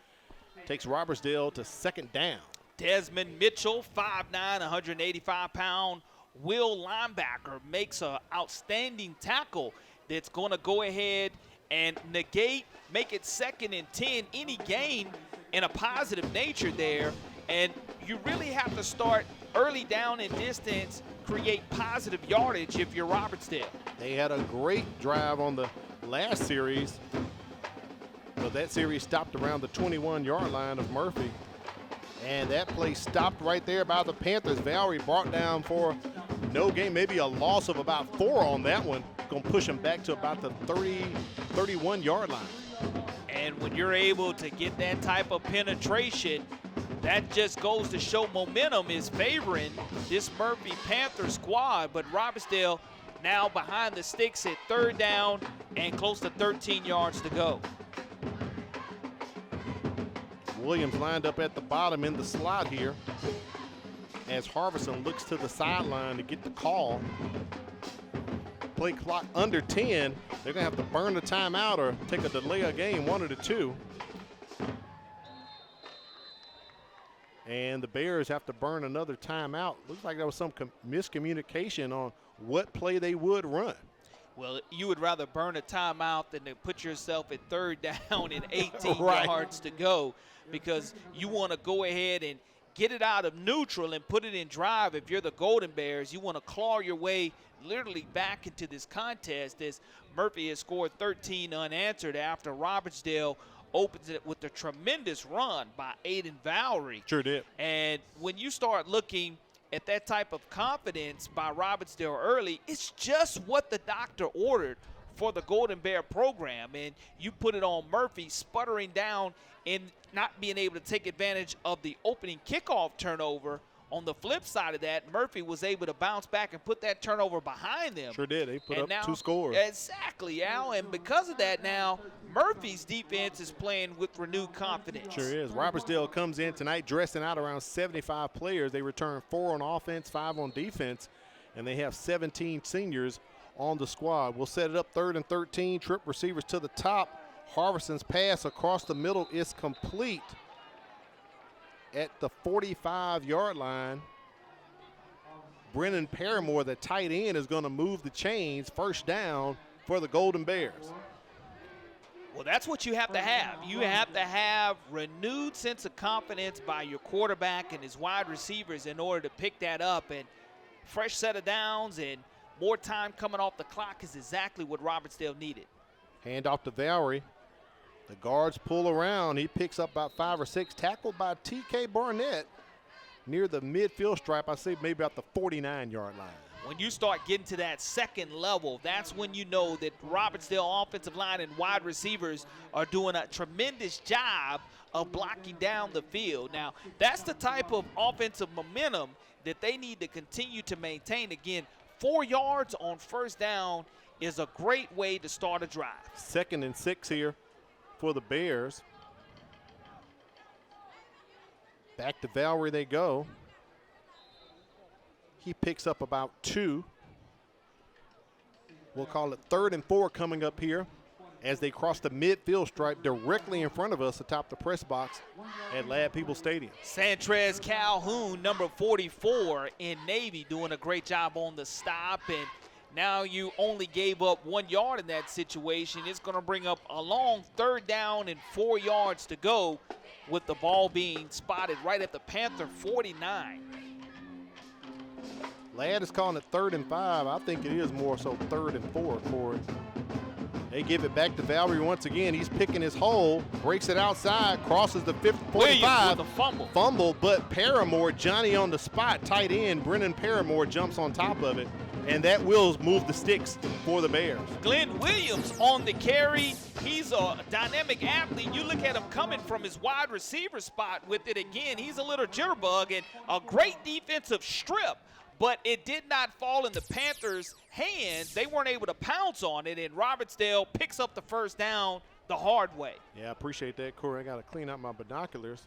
Takes Robertsdale to second down. Desmond Mitchell, 5'9", 185-pound will linebacker, makes an outstanding tackle that's going to go ahead and negate, make it 2nd and 10, any gain in a positive nature there. And you really have to start early down in distance, create positive yardage if you're Robertsdale. They had a great drive on the last series, but that series stopped around the 21-yard line of Murphy. And that play stopped right there by the Panthers. Valerie brought down for no gain, maybe a loss of about 4 on that one. Going to push him back to about the 31-yard line. And when you're able to get that type of penetration, that just goes to show momentum is favoring this Murphy Panther squad. But Robertsdale now behind the sticks at 3rd down and close to 13 yards to go. Williams lined up at the bottom in the slot here. as Harvison looks to the sideline to get the call. Play clock under 10. They're going to have to burn the timeout or take a delay of game, one of the two. And the Bears have to burn another timeout. Looks like there was some miscommunication on what play they would run. Well, you would rather burn a timeout than to put yourself at third down and 18 Right. yards to go, because you want to go ahead and get it out of neutral and put it in drive. If you're the Golden Bears, you want to claw your way literally back into this contest, as Murphy has scored 13 unanswered after Robertsdale opens it with a tremendous run by Aiden Valerie. Sure did. And when you start looking at that type of confidence by Robertsdale early, it's just what the doctor ordered for the Golden Bear program. And you put it on Murphy sputtering down and not being able to take advantage of the opening kickoff turnover. On the flip side of that, Murphy was able to bounce back and put that turnover behind them. Sure did. They put And up now, 2 scores. Exactly, Al. And because of that now, Murphy's defense is playing with renewed confidence. Sure is. Robertsdale comes in tonight dressing out around 75 players. They return 4 on offense, 5 on defense, and they have 17 seniors on the squad. We'll set it up 3rd and 13. Trip receivers to the top. Harvison's pass across the middle is complete at the 45-yard line. Brennan Paramore, the tight end, is going to move the chains. First down for the Golden Bears. Well, that's what you have to have. You have to have renewed sense of confidence by your quarterback and his wide receivers in order to pick that up. And fresh set of downs and more time coming off the clock is exactly what Robertsdale needed. Hand off to Valerie. The guards pull around. He picks up about 5 or 6. Tackled by T.K. Barnett near the midfield stripe. I say maybe about the 49-yard line. When you start getting to that second level, that's when you know that Robertsdale offensive line and wide receivers are doing a tremendous job of blocking down the field. Now, that's the type of offensive momentum that they need to continue to maintain. Again, 4 yards on first down is a great way to start a drive. 2nd and 6 here for the Bears. Back to Valerie they go. He picks up about 2. We'll call it 3rd and 4 coming up here as they cross the midfield stripe directly in front of us atop the press box at Ladd People Stadium. Santrez Calhoun, number 44 in Navy, doing a great job on the stop. And now you only gave up 1 yard in that situation. It's going to bring up a long 3rd down and 4 yards to go, with the ball being spotted right at the Panther 49. Ladd is calling it 3rd and 5. I think it is more so 3rd and 4, Corey. They give it back to Valerie once again. He's picking his hole, breaks it outside, crosses the 45. With a fumble. Fumble, but Paramore, Johnny on the spot, tight end, Brennan Paramore jumps on top of it, and that will move the sticks for the Bears. Glenn Williams on the carry. He's a dynamic athlete. You look at him coming from his wide receiver spot with it again. He's a little jitterbug and a great defensive strip, but it did not fall in the Panthers' hands. They weren't able to pounce on it, and Robertsdale picks up the first down the hard way. Yeah, I appreciate that, Corey. I got to clean out my binoculars.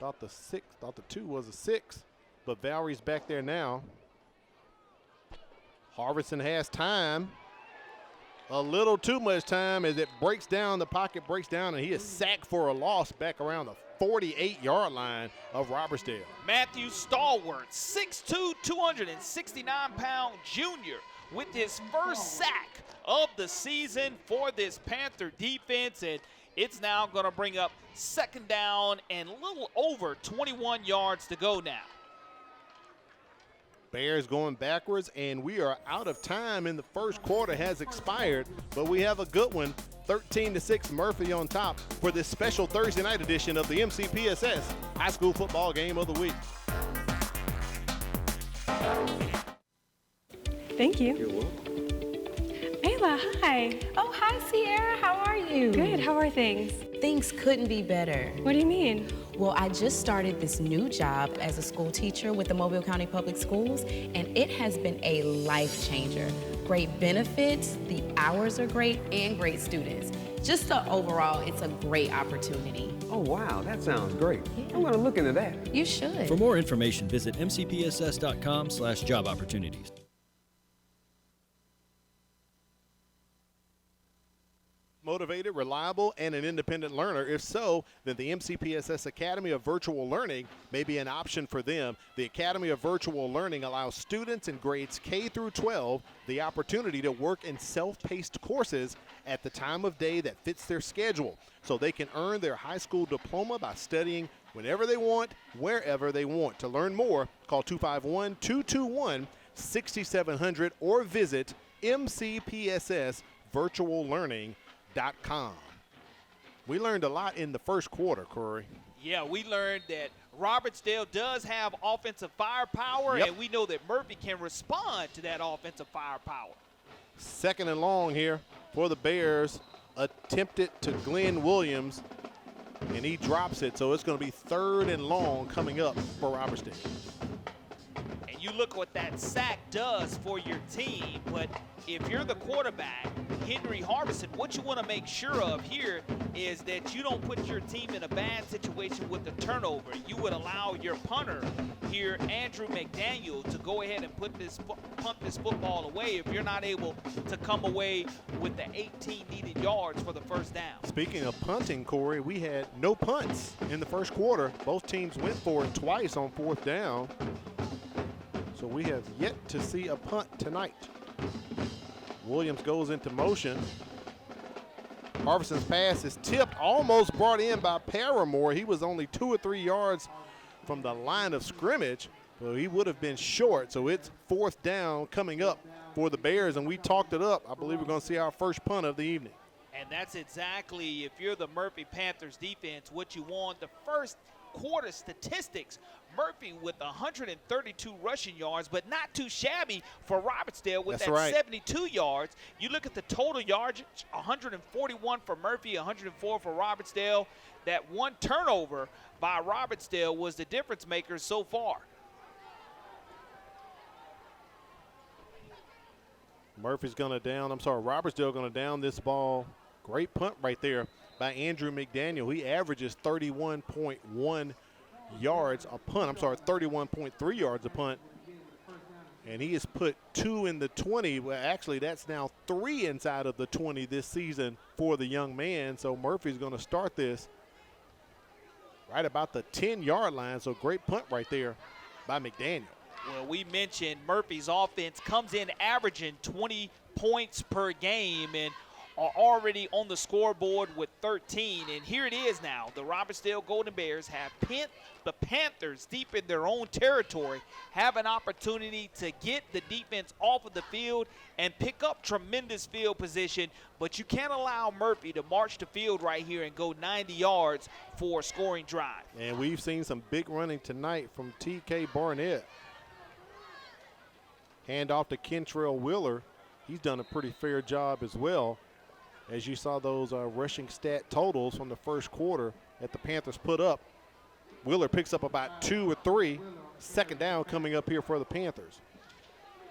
Thought the 2 was a 6, but Valerie's back there now. Harvison has time. A little too much time as it breaks down, the pocket breaks down, and he is sacked for a loss back around the 48-yard line of Robertsdale. Matthew Stallworth, 6'2", 269-pound junior, with his first sack of the season for this Panther defense, and it's now going to bring up 2nd down and a little over 21 yards to go now. Bears going backwards, and we are out of time in the first quarter has expired, but we have a good one. 13-6 Murphy on top for this special Thursday night edition of the MCPSS High School Football Game of the Week. Thank you. You're welcome. Ayla, hi. Oh, hi, Sierra. How are you? Good. How are things? Things couldn't be better. What do you mean? Well, I just started this new job as a school teacher with the Mobile County Public Schools, and it has been a life changer. great benefits, the hours are great, and great students. Just overall, it's a great opportunity. Oh, wow, that sounds great. I'm going to look into that. You should. For more information, visit mcpss.com/job opportunities. Motivated, reliable, and an independent learner? If so, then the MCPSS Academy of Virtual Learning may be an option for them. The Academy of Virtual Learning allows students in grades K through 12 the opportunity to work in self-paced courses at the time of day that fits their schedule, so they can earn their high school diploma by studying whenever they want, wherever they want. To learn more, call 251-221-6700 or visit mcpssvirtuallearning.com. We learned a lot in the first quarter, Corey. Yeah, we learned that Robertsdale does have offensive firepower, and we know that Murphy can respond to that offensive firepower. Second and long here for the Bears. Attempted to Glenn Williams, and he drops it, so it's going to be third and long coming up for Robertsdale. And you look what that sack does for your team, but if you're the quarterback, Henry Harbison, what you want to make sure of here is that you don't put your team in a bad situation with the turnover. You would allow your punter here, Andrew McDaniel, to go ahead and punt this football away if you're not able to come away with the 18 needed yards for the first down. Speaking of punting, Corey, we had no punts in the first quarter. Both teams went for it twice on fourth down. So we have yet to see a punt tonight. Williams goes into motion. Harbison's pass is tipped, almost brought in by Paramore. He was only 2 or 3 yards from the line of scrimmage, so he would have been short. So it's fourth down coming up for the Bears, and we talked it up. I believe we're going to see our first punt of the evening. And that's exactly, if you're the Murphy Panthers defense, what you want. The first quarter statistics, Murphy with 132 rushing yards, but not too shabby for Robertsdale with 72 yards. You look at the total yardage, 141 for Murphy, 104 for Robertsdale. That one turnover by Robertsdale was the difference maker so far. Robertsdale going to down this ball. Great punt right there by Andrew McDaniel. He averages 31.1 yards a punt. 31.3 yards a punt. And he has put 2 in the 20. Well, actually, that's now 3 inside of the 20 this season for the young man. So Murphy's going to start this right about the 10-yard line. So great punt right there by McDaniel. Well, we mentioned Murphy's offense comes in averaging 20 points per game and are already on the scoreboard with 13. And here it is now. The Robertsdale Golden Bears have pinned the Panthers deep in their own territory, have an opportunity to get the defense off of the field and pick up tremendous field position, but you can't allow Murphy to march the field right here and go 90 yards for a scoring drive. And we've seen some big running tonight from T.K. Barnett. Hand off to Kentrell Wheeler. He's done a pretty fair job as well. As you saw those rushing stat totals from the first quarter that the Panthers put up, Wheeler picks up about 2 or 3. Second down coming up here for the Panthers.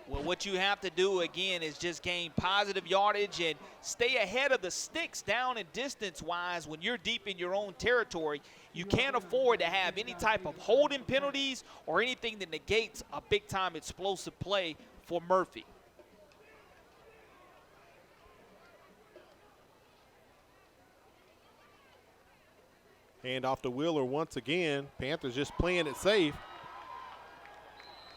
Well, what you have to do, again, is just gain positive yardage and stay ahead of the sticks down and distance-wise when you're deep in your own territory. You can't afford to have any type of holding penalties or anything that negates a big-time explosive play for Murphy. Hand off to Wheeler once again. Panthers just playing it safe.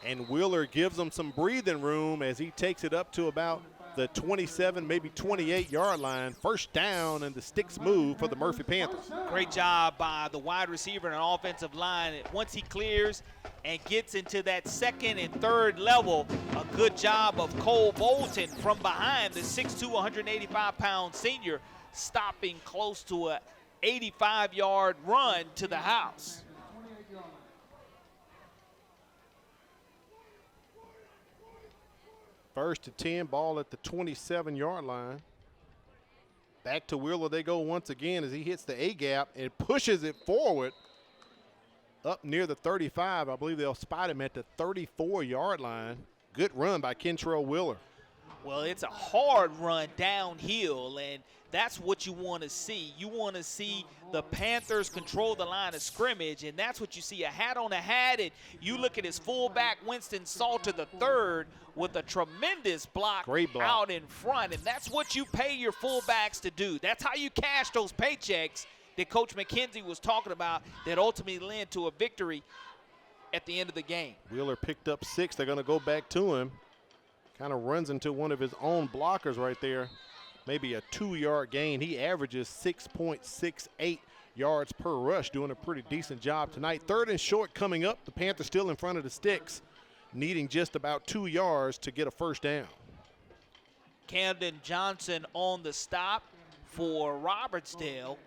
And Wheeler gives them some breathing room as he takes it up to about the 27, maybe 28-yard line. First down, and the sticks move for the Murphy Panthers. Great job by the wide receiver and offensive line. Once he clears and gets into that second and third level, a good job of Cole Bolton from behind, the 6'2", 185-pound senior, stopping close to a 85-yard run to the house. First to 10, ball at the 27-yard line. Back to Wheeler they go once again as he hits the A-gap and pushes it forward up near the 35. I believe they'll spot him at the 34-yard line. Good run by Kentrell Wheeler. Well, it's a hard run downhill, and that's what you want to see. You want to see the Panthers control the line of scrimmage, and that's what you see, a hat on a hat. And you look at his fullback, Winston Salter III, with a tremendous block, Great block out in front, and that's what you pay your fullbacks to do. That's how you cash those paychecks that Coach McKenzie was talking about that ultimately led to a victory at the end of the game. Wheeler picked up 6. They're going to go back to him. Kind of runs into one of his own blockers right there. Maybe a 2-yard gain. He averages 6.68 yards per rush, doing a pretty decent job tonight. 3rd and short coming up. The Panthers still in front of the sticks, needing just about 2 yards to get a first down. Camden Johnson on the stop for Robertsdale.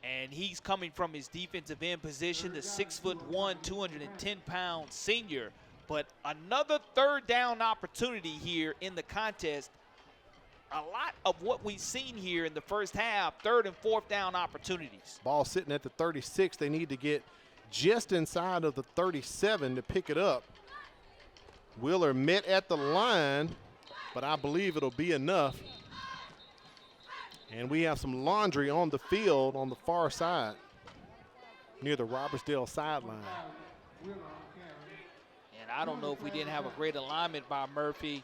And he's coming from his defensive end position, the 6'1", 210-pound senior. But another 3rd down opportunity here in the contest. A lot of what we've seen here in the first half, 3rd and 4th down opportunities. Ball sitting at the 36. They need to get just inside of the 37 to pick it up. Wheeler met at the line, but I believe it'll be enough. And we have some laundry on the field on the far side near the Robertsdale sideline. And I don't know if we didn't have a great alignment by Murphy.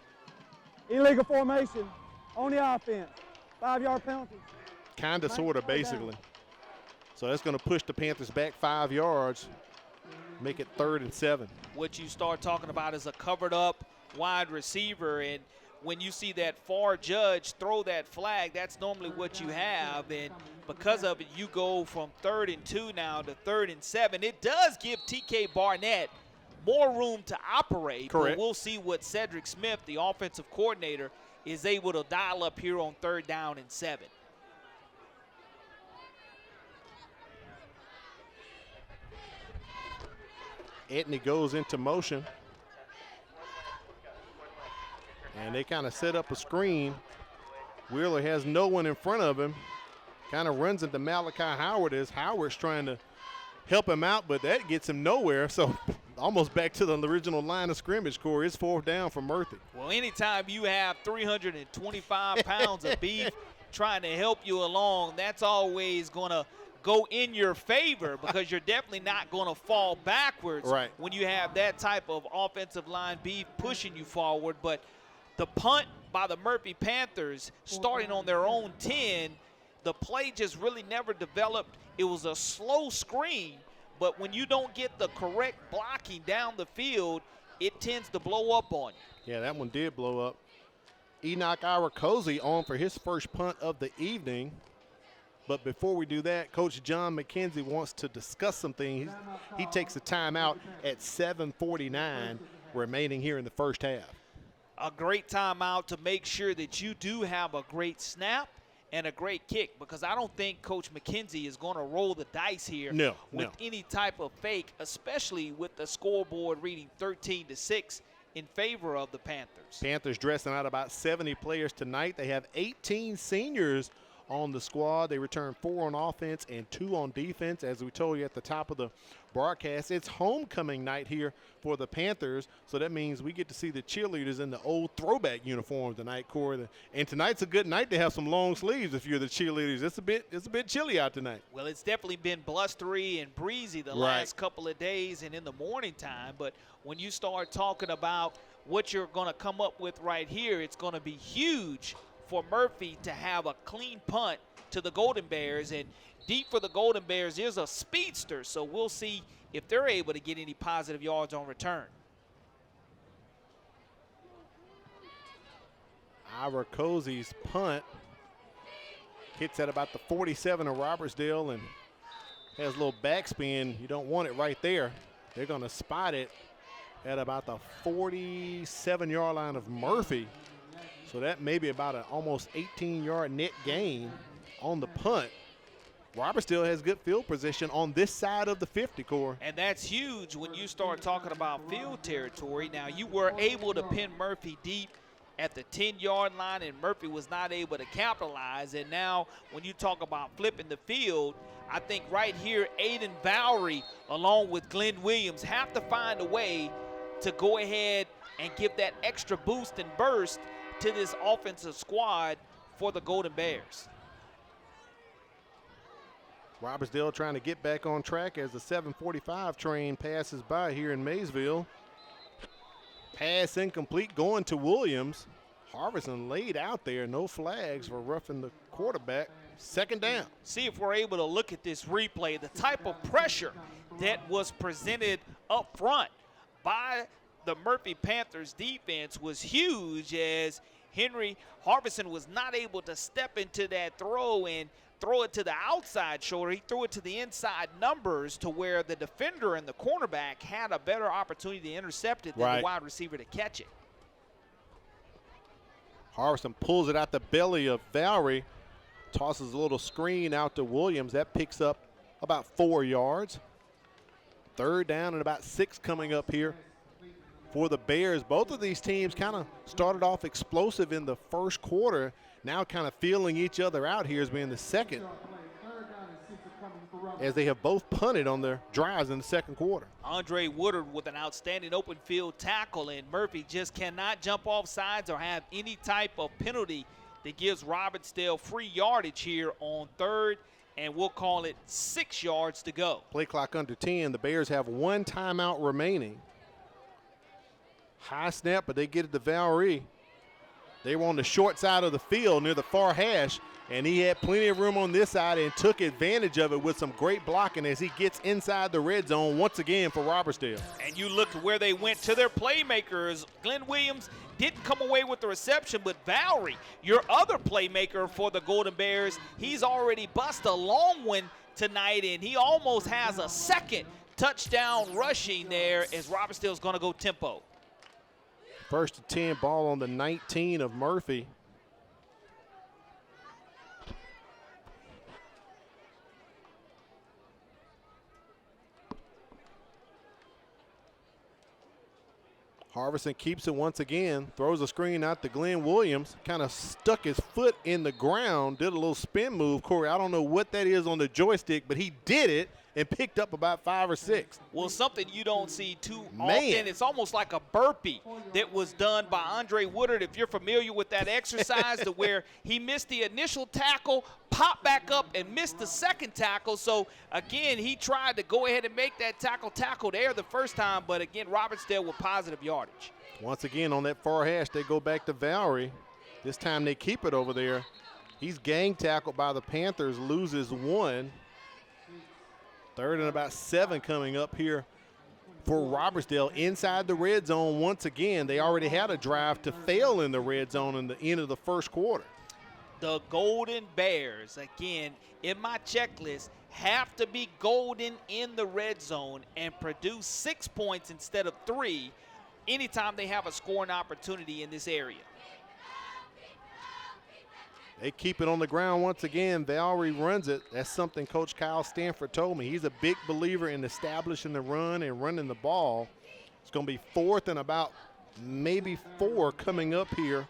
Illegal formation on the offense. 5-yard penalty. Kind of, sort of, basically. So that's going to push the Panthers back 5 yards, make it 3rd and 7. What you start talking about is a covered up wide receiver, and when you see that far judge throw that flag, that's normally what you have, and because of it, you go from 3rd and 2 now to 3rd and 7. It does give TK Barnett more room to operate. Correct. But we'll see what Cedric Smith, the offensive coordinator, is able to dial up here on 3rd down and 7. Etney goes into motion. And they kind of set up a screen. Wheeler has no one in front of him. Kind of runs into Malachi Howard as Howard's trying to help him out, but that gets him nowhere. So almost back to the original line of scrimmage, Corey. It's 4th down for Murphy. Well, anytime you have 325 pounds of beef trying to help you along, that's always going to go in your favor because you're definitely not going to fall backwards when you have that type of offensive line beef pushing you forward. But the punt by the Murphy Panthers starting on their own 10, the play just really never developed. It was a slow screen, but when you don't get the correct blocking down the field, it tends to blow up on you. Yeah, that one did blow up. Enoch Irakosi on for his first punt of the evening. But before we do that, Coach John McKenzie wants to discuss some things. He takes a timeout at 7:49 remaining here in the first half. A great timeout to make sure that you do have a great snap and a great kick, because I don't think Coach McKenzie is going to roll the dice here with any type of fake, especially with the scoreboard reading 13-6 in favor of the Panthers. Panthers dressing out about 70 players tonight. They have 18 seniors on the squad. They return 4 on offense and 2 on defense. As we told you at the top of the broadcast, it's homecoming night here for the Panthers, so that means we get to see the cheerleaders in the old throwback uniform tonight, Corey. And tonight's a good night to have some long sleeves if you're the cheerleaders. It's a bit chilly out tonight. Well, it's definitely been blustery and breezy the last couple of days and in the morning time, but when you start talking about what you're going to come up with right here, it's going to be huge for Murphy to have a clean punt to the Golden Bears. And deep for the Golden Bears is a speedster, so we'll see if they're able to get any positive yards on return. Irakosi's punt hits at about the 47 of Robertsdale and has a little backspin. You don't want it right there. They're going to spot it at about the 47-yard line of Murphy. So that may be about an almost 18-yard net gain on the punt. Robertsdale has good field position on this side of the 50, Corey. And that's huge when you start talking about field territory. Now, you were able to pin Murphy deep at the 10-yard line, and Murphy was not able to capitalize. And now when you talk about flipping the field, I think right here Aiden Vowry along with Glenn Williams have to find a way to go ahead and give that extra boost and burst to this offensive squad for the Golden Bears. Robertsdale trying to get back on track as the 745 train passes by here in Maysville. Pass incomplete going to Williams. Harvison laid out there, no flags for roughing the quarterback. Second down. See if we're able to look at this replay. The type of pressure that was presented up front by the Murphy Panthers defense was huge, as Henry Harvison was not able to step into that throw and throw it to the outside shoulder. He threw it to the inside numbers to where the defender and the cornerback had a better opportunity to intercept it than the wide receiver to catch it. Harvison pulls it out the belly of Valerie, tosses a little screen out to Williams. That picks up about 4 yards. Third down and about 6 coming up here for the Bears. Both of these teams kind of started off explosive in the first quarter, now kind of feeling each other out here as being the second, as they have both punted on their drives in the second quarter. Andre Woodard with an outstanding open field tackle, and Murphy just cannot jump off sides or have any type of penalty that gives Robertsdale free yardage here on third, and we'll call it 6 yards to go. Play clock under 10. The Bears have 1 timeout remaining. High snap, but they get it to Valerie. They were on the short side of the field near the far hash, and he had plenty of room on this side and took advantage of it with some great blocking as he gets inside the red zone once again for Robertsdale. And you look at where they went to their playmakers. Glenn Williams didn't come away with the reception, but Valerie, your other playmaker for the Golden Bears, he's already busted a long one tonight, and he almost has a second touchdown rushing there as Robertsdale's going to go tempo. First and 10, ball on the 19 of Murphy. Harvison keeps it once again, throws a screen out to Glenn Williams, kind of stuck his foot in the ground, did a little spin move. Corey, I don't know what that is on the joystick, but he did it and picked up about 5 or 6. Well, something you don't see too often. It's almost like a burpee that was done by Andre Woodard, if you're familiar with that exercise, to where he missed the initial tackle, popped back up and missed the second tackle. So, again, he tried to go ahead and make that tackle there the first time, but, again, Robertsdale with positive yardage. Once again, on that far hash, they go back to Valerie. This time they keep it over there. He's gang tackled by the Panthers, loses 1. Third and about 7 coming up here for Robertsdale inside the red zone once again. They already had a drive to fail in the red zone in the end of the first quarter. The Golden Bears, again, in my checklist, have to be golden in the red zone and produce 6 points instead of 3 anytime they have a scoring opportunity in this area. They keep it on the ground once again. Valerie runs it. That's something Coach Kyle Stanford told me. He's a big believer in establishing the run and running the ball. It's going to be 4th and about maybe 4 coming up here.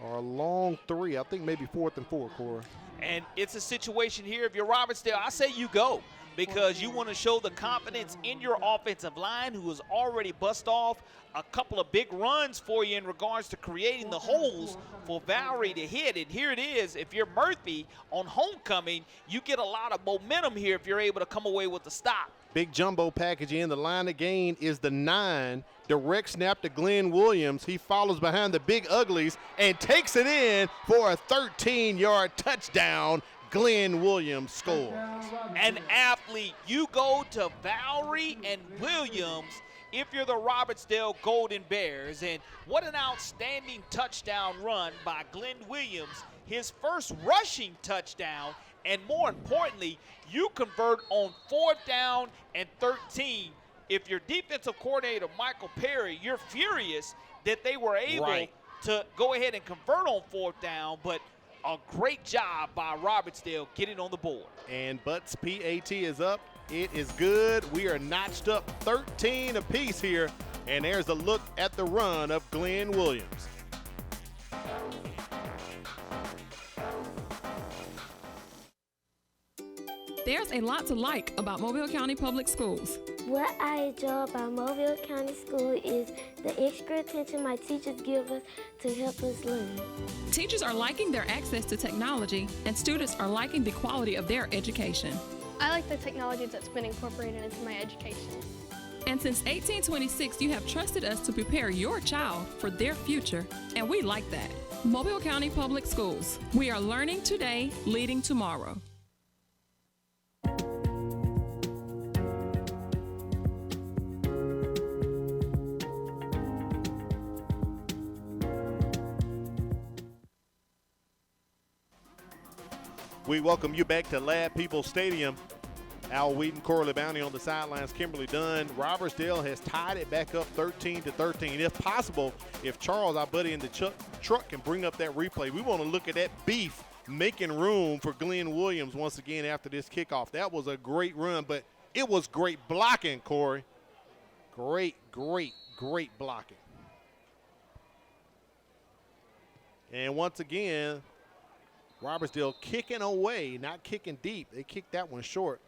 Or a long 3. I think maybe 4th and 4, Cora. And it's a situation here, if you're Robertsdale, I say you go, because you want to show the confidence in your offensive line, who has already bust off a couple of big runs for you in regards to creating the holes for Valerie to hit. And here it is. If you're Murphy on homecoming, you get a lot of momentum here if you're able to come away with the stop. Big jumbo package in. The line of gain is the 9. Direct snap to Glenn Williams. He follows behind the big uglies and takes it in for a 13-yard touchdown. Glenn Williams scores. An athlete. You go to Valerie and Williams if you're the Robertsdale Golden Bears. And what an outstanding touchdown run by Glenn Williams. His first rushing touchdown. And more importantly, you convert on 4th down and 13. If your defensive coordinator, Michael Perry, you're furious that they were able to go ahead and convert on 4th down, but a great job by Robertsdale getting on the board. And Butts PAT is up. It is good. We are notched up 13 apiece here. And there's a look at the run of Glenn Williams. There's a lot to like about Mobile County Public Schools. What I enjoy about Mobile County School is the extra attention my teachers give us to help us learn. Teachers are liking their access to technology, and students are liking the quality of their education. I like the technology that's been incorporated into my education. And since 1826, you have trusted us to prepare your child for their future, and we like that. Mobile County Public Schools. We are learning today, leading tomorrow. We welcome you back to Lab People Stadium. Al Wheaton, Corley Bounty on the sidelines, Kimberly Dunn. Robertsdale has tied it back up 13-13. If possible, if Charles, our buddy in the truck, can bring up that replay, we want to look at that beef making room for Glenn Williams once again after this kickoff. That was a great run, but it was great blocking, Corey. Great blocking. And once again, Robertsdale kicking away, not kicking deep. They kicked that one short.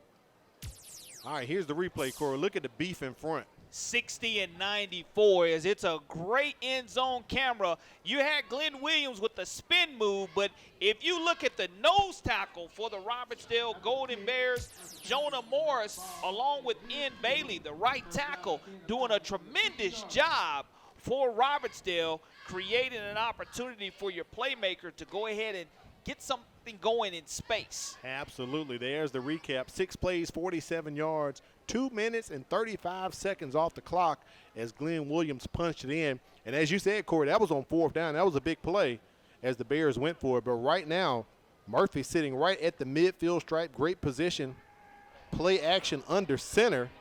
All right, here's the replay, Corey. Look at the beef in front. 60-94 as it's a great end zone camera. You had Glenn Williams with the spin move, but if you look at the nose tackle for the Robertsdale Golden Bears, Jonah Morris, along with Ian Bailey, the right tackle, doing a tremendous job for Robertsdale, creating an opportunity for your playmaker to go ahead and get something going in space. Absolutely. There's the recap. 6 plays, 47 yards, 2 minutes and 35 seconds off the clock as Glenn Williams punched it in. And as you said, Corey, that was on 4th down. That was a big play as the Bears went for it. But right now, Murphy sitting right at the midfield stripe. Great position. Play action under center.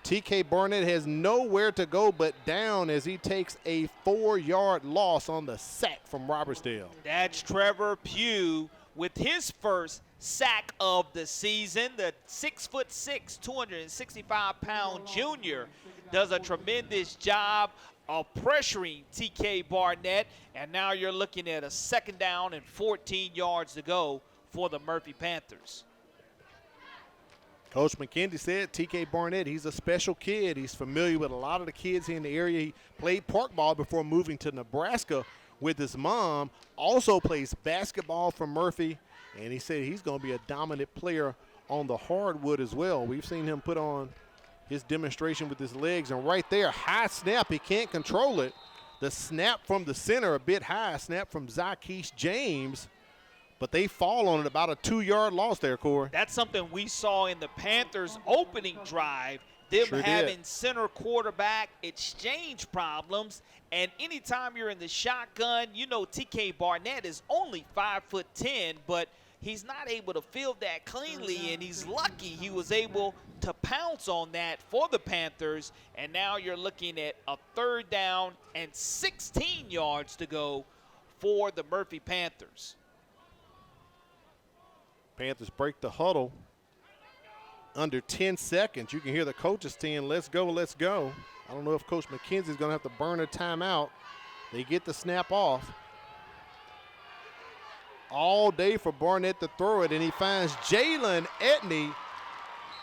TK Barnett has nowhere to go but down as he takes a 4-yard loss on the sack from Robertsdale. That's Trevor Pugh with his first sack of the season. The 6'6", 265-pound junior does a tremendous job of pressuring TK Barnett. And now you're looking at a 2nd down and 14 yards to go for the Murphy Panthers. Coach McKenzie said TK Barnett, he's a special kid. He's familiar with a lot of the kids here in the area. He played park ball before moving to Nebraska with his mom. Also plays basketball for Murphy. And he said he's going to be a dominant player on the hardwood as well. We've seen him put on his demonstration with his legs. And right there, high snap. He can't control it. The snap from the center, a bit high. Snap from Zykees James. But they fall on it, about a 2-yard loss there, Corey. That's something we saw in the Panthers' opening drive. Them Sure having did. center quarterback exchange problems. And anytime you're in the shotgun, you know TK Barnett is only 5'10", but he's not able to field that cleanly, and he's lucky he was able to pounce on that for the Panthers. And now you're looking at a 3rd down and 16 yards to go for the Murphy Panthers. Panthers break the huddle under 10 seconds. You can hear the coaches saying, let's go, let's go. I don't know if Coach McKenzie's going to have to burn a timeout. They get the snap off. All day for Barnett to throw it, and he finds Jalen Etney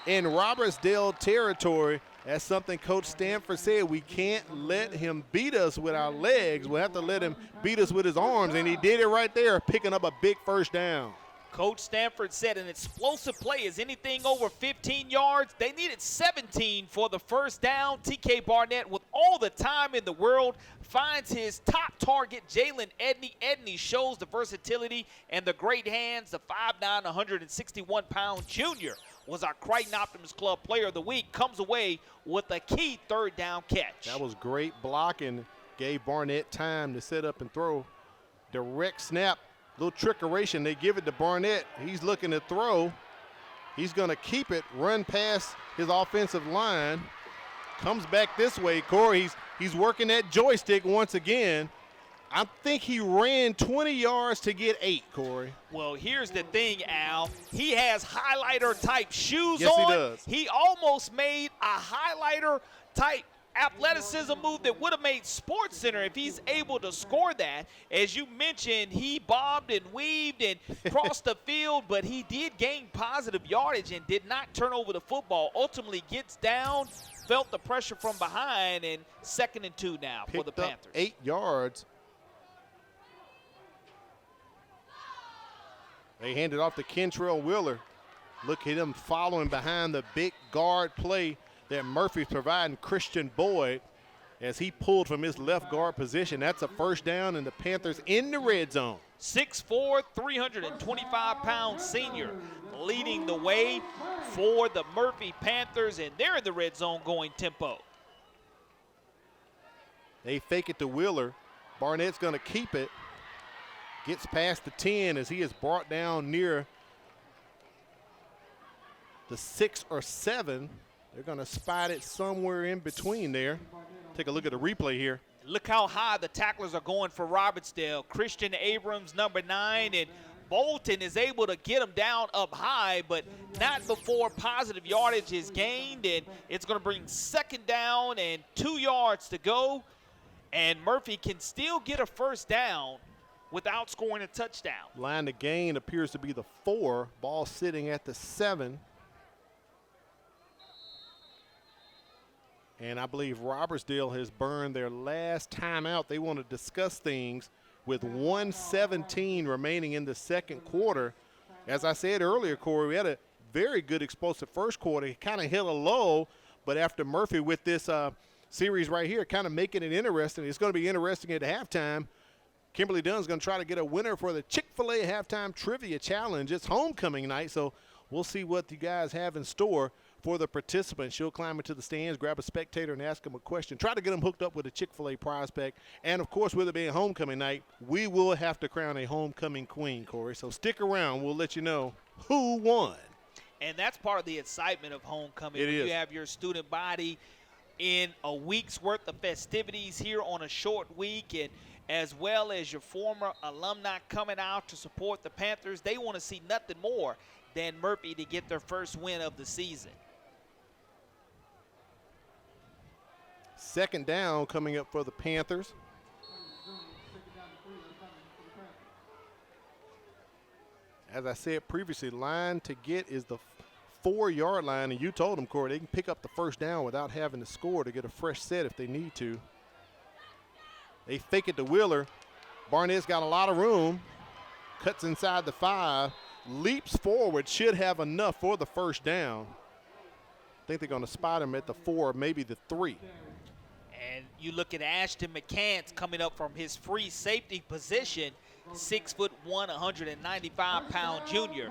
in Robertsdale territory. That's something Coach Stanford said. We can't let him beat us with our legs. We'll have to let him beat us with his arms, and he did it right there, picking up a big 1st down. Coach Stanford said an explosive play is anything over 15 yards. They needed 17 for the 1st down. TK Barnett, with all the time in the world, finds his top target, Jalen Edney. Edney shows the versatility and the great hands. The 5'9", 161-pound junior was our Crichton Optimist Club Player of the Week. Comes away with a key 3rd down catch. That was great blocking. Gave Barnett time to set up and throw. Direct snap. Little trickeration. They give it to Barnett. He's looking to throw. He's going to keep it, run past his offensive line. Comes back this way, Corey. He's working that joystick once again. I think he ran 20 yards to get 8, Corey. Well, here's the thing, Al. He has highlighter-type shoes Yes, on. he does. He almost made a highlighter-type athleticism move that would have made SportsCenter if he's able to score that. As you mentioned, he bobbed and weaved and crossed the field, but he did gain positive yardage and did not turn over the football. Ultimately gets down, felt the pressure from behind, and 2nd and 2 now for the Panthers. Up 8 yards. They hand it off to Kentrell Wheeler. Look at him following behind the big guard play that Murphy's providing Christian Boyd as he pulled from his left guard position. That's a first down, and the Panthers in the red zone. 6'4", 325-pound senior leading the way for the Murphy Panthers, and they're in the red zone going tempo. They fake it to Wheeler. Barnett's going to keep it. Gets past the 10 as he is brought down near the 6 or 7. They're going to spot it somewhere in between there. Take a look at the replay here. Look how high the tacklers are going for Robertsdale. Christian Abrams, number 9, and Bolton is able to get him down up high, but not before positive yardage is gained, and it's going to bring 2nd down and 2 yards to go, and Murphy can still get a first down without scoring a touchdown. Line to gain appears to be the 4. Ball sitting at the 7. And I believe Robertsdale has burned their last timeout. They want to discuss things with 1:17 remaining in the second quarter. As I said earlier, Corey, we had a very good explosive first quarter. He kind of hit a low, but after Murphy with this series right here, kind of making it interesting. It's going to be interesting at halftime. Kimberly Dunn's going to try to get a winner for the Chick-fil-A Halftime Trivia Challenge. It's homecoming night, so we'll see what you guys have in store for the participants. She'll climb into the stands, grab a spectator, and ask them a question. Try to get them hooked up with a Chick-fil-A prize pack. And, of course, with it being homecoming night, we will have to crown a homecoming queen, Corey. So stick around. We'll let you know who won. And that's part of the excitement of homecoming. It is. You have your student body in a week's worth of festivities here on a short week, and as well as your former alumni coming out to support the Panthers. They want to see nothing more than Murphy to get their first win of the season. 2nd down coming up for the Panthers. As I said previously, line to get is the 4-yard line, and you told them, Corey, they can pick up the first down without having to score to get a fresh set if they need to. They fake it to Wheeler. Barnett's got a lot of room. Cuts inside the 5. Leaps forward. Should have enough for the first down. I think they're going to spot him at the 4, maybe the 3. And you look at Ashton McCants coming up from his free safety position. 6'1", 195-pound junior.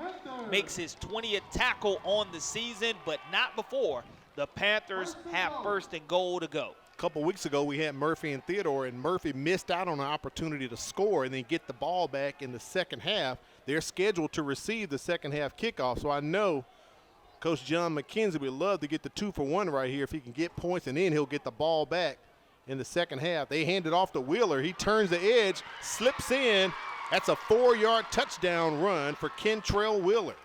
Makes his 20th tackle on the season, but not before the Panthers have 1st and goal to go. A couple weeks ago, we had Murphy and Theodore, and Murphy missed out on an opportunity to score and then get the ball back in the second half. They're scheduled to receive the second half kickoff, so I know Coach John McKenzie would love to get the 2-for-1 right here if he can get points, and then he'll get the ball back in the second half. They hand it off to Wheeler. He turns the edge, slips in. That's a 4-yard touchdown run for Kentrell Wheeler.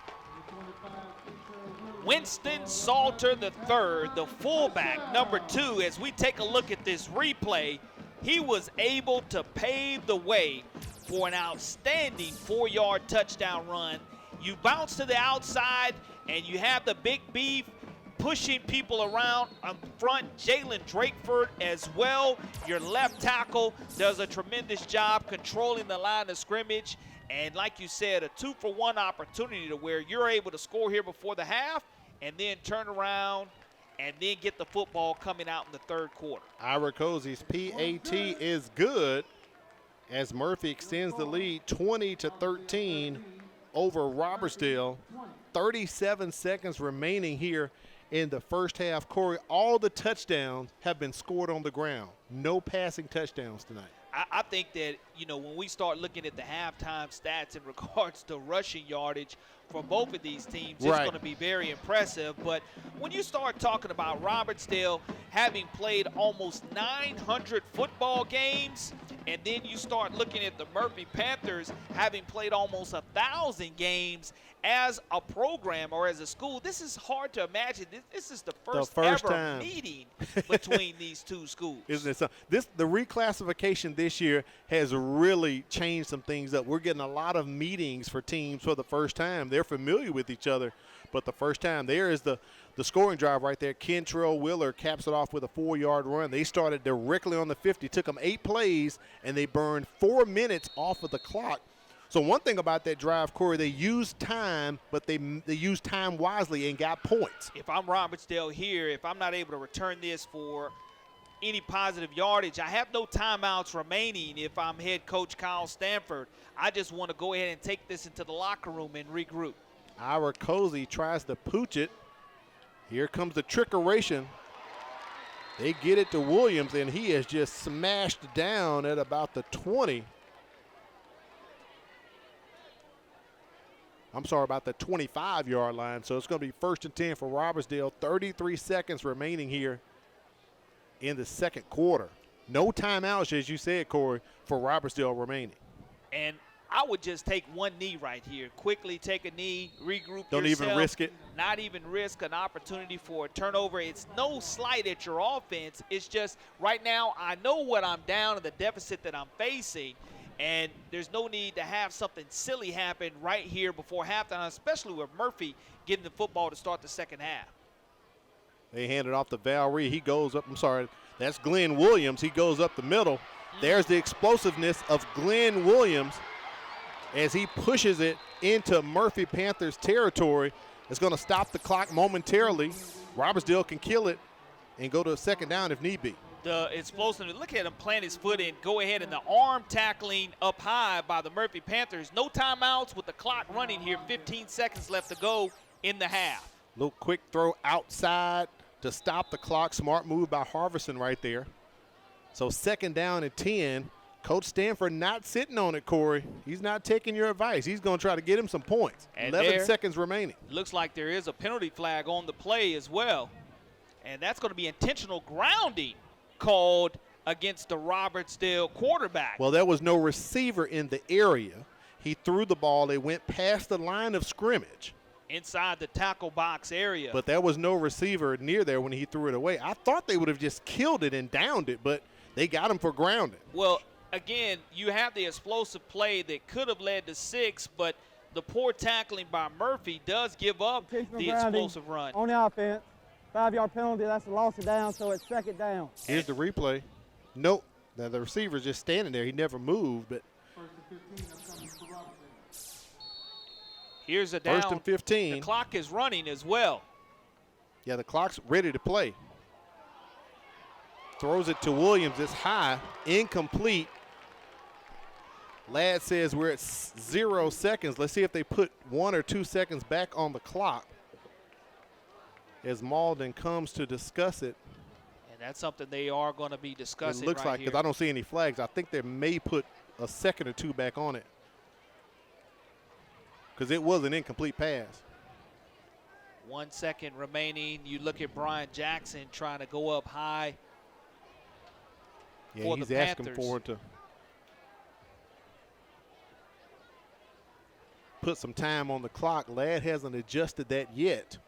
Winston Salter III, the fullback, number 2, as we take a look at this replay, he was able to pave the way for an outstanding 4-yard touchdown run. You bounce to the outside, and you have the big beef pushing people around on front. Jalen Drakeford as well, your left tackle, does a tremendous job controlling the line of scrimmage. And like you said, a 2-for-1 opportunity to where you're able to score here before the half and then turn around and then get the football coming out in the third quarter. Ira Cozy's PAT is good as Murphy extends the lead 20-13 over Robertsdale. 37 seconds remaining here in the first half. Corey, all the touchdowns have been scored on the ground. No passing touchdowns tonight. I think that, when we start looking at the halftime stats in regards to rushing yardage for both of these teams, it's going to be very impressive. But when you start talking about Robertsdale having played almost 900 football games, and then you start looking at the Murphy Panthers having played almost 1,000 games as a program or as a school, this is hard to imagine. This is the first ever time meeting between these two schools. Isn't it so? The reclassification this year has really changed some things up. We're getting a lot of meetings for teams for the first time. They're familiar with each other, but the first time. There is the scoring drive right there. Kentrell Willer caps it off with a 4-yard run. They started directly on the 50. Took them 8 plays, and they burned 4 minutes off of the clock. So one thing about that drive, Corey, they used time, but they used time wisely and got points. If I'm Robertsdale here, if I'm not able to return this for any positive yardage, I have no timeouts remaining. If I'm head coach Kyle Stanford, I just want to go ahead and take this into the locker room and regroup. Ira Cozy tries to pooch it. Here comes the trickeration. They get it to Williams, and he is just smashed down at about the 20. I'm sorry, about the 25-yard line. So it's going to be 1st and 10 for Robertsdale. 33 seconds remaining here in the second quarter. No timeouts, as you said, Corey, for Robertsdale remaining. And I would just take one knee right here. Quickly take a knee, regroup Don't yourself. even risk it. Not even risk an opportunity for a turnover. It's no slight at your offense. It's just right now I know what I'm down and the deficit that I'm facing. And there's no need to have something silly happen right here before halftime, especially with Murphy getting the football to start the second half. They hand it off to Valerie. He goes up. I'm sorry. That's Glenn Williams. He goes up the middle. There's the explosiveness of Glenn Williams as he pushes it into Murphy Panthers territory. It's going to stop the clock momentarily. Robertsdale can kill it and go to a second down if need be. The explosiveness, look at him plant his foot in, go ahead, and the arm tackling up high by the Murphy Panthers. No timeouts with the clock running here. 15 seconds left to go in the half. Little quick throw outside to stop the clock. Smart move by Harvison right there. So second down and 10. Coach Stanford not sitting on it, Corey. He's not taking your advice. He's going to try to get him some points. And 11 seconds remaining. Looks like there is a penalty flag on the play as well. And that's going to be intentional grounding called against the Robertsdale quarterback. Well, there was no receiver in the area. He threw the ball. It went past the line of scrimmage. Inside the tackle box area. But there was no receiver near there when he threw it away. I thought they would have just killed it and downed it, but they got him for grounding. Well, again, you have the explosive play that could have led to 6, but the poor tackling by Murphy does give up the explosive run. On the offense, 5-yard penalty, that's a loss of down, so it's second down. Here's the replay. Nope, the receiver's just standing there. He never moved, but here's a down. 1st and 15. The clock is running as well. Yeah, the clock's ready to play. Throws it to Williams. It's high, incomplete. Ladd says we're at 0 seconds. Let's see if they put 1 or 2 seconds back on the clock as Malden comes to discuss it. And that's something they are going to be discussing. It looks right like, here. because I don't see any flags. I think they may put a second or 2 back on it because it was an incomplete pass. 1 second remaining. You look at Brian Jackson trying to go up high. Yeah, he's asking for it to put some time on the clock. Ladd hasn't adjusted that yet.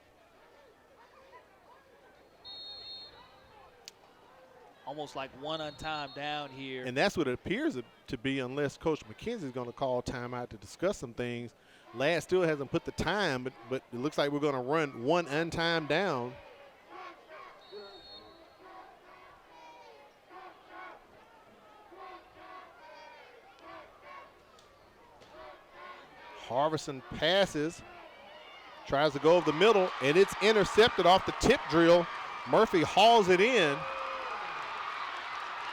Almost like one untimed down here. And that's what it appears to be unless Coach McKenzie is going to call timeout to discuss some things. Ladd still hasn't put the time, but it looks like we're going to run one untimed down. Harvison passes, tries to go over the middle, and it's intercepted off the tip drill. Murphy hauls it in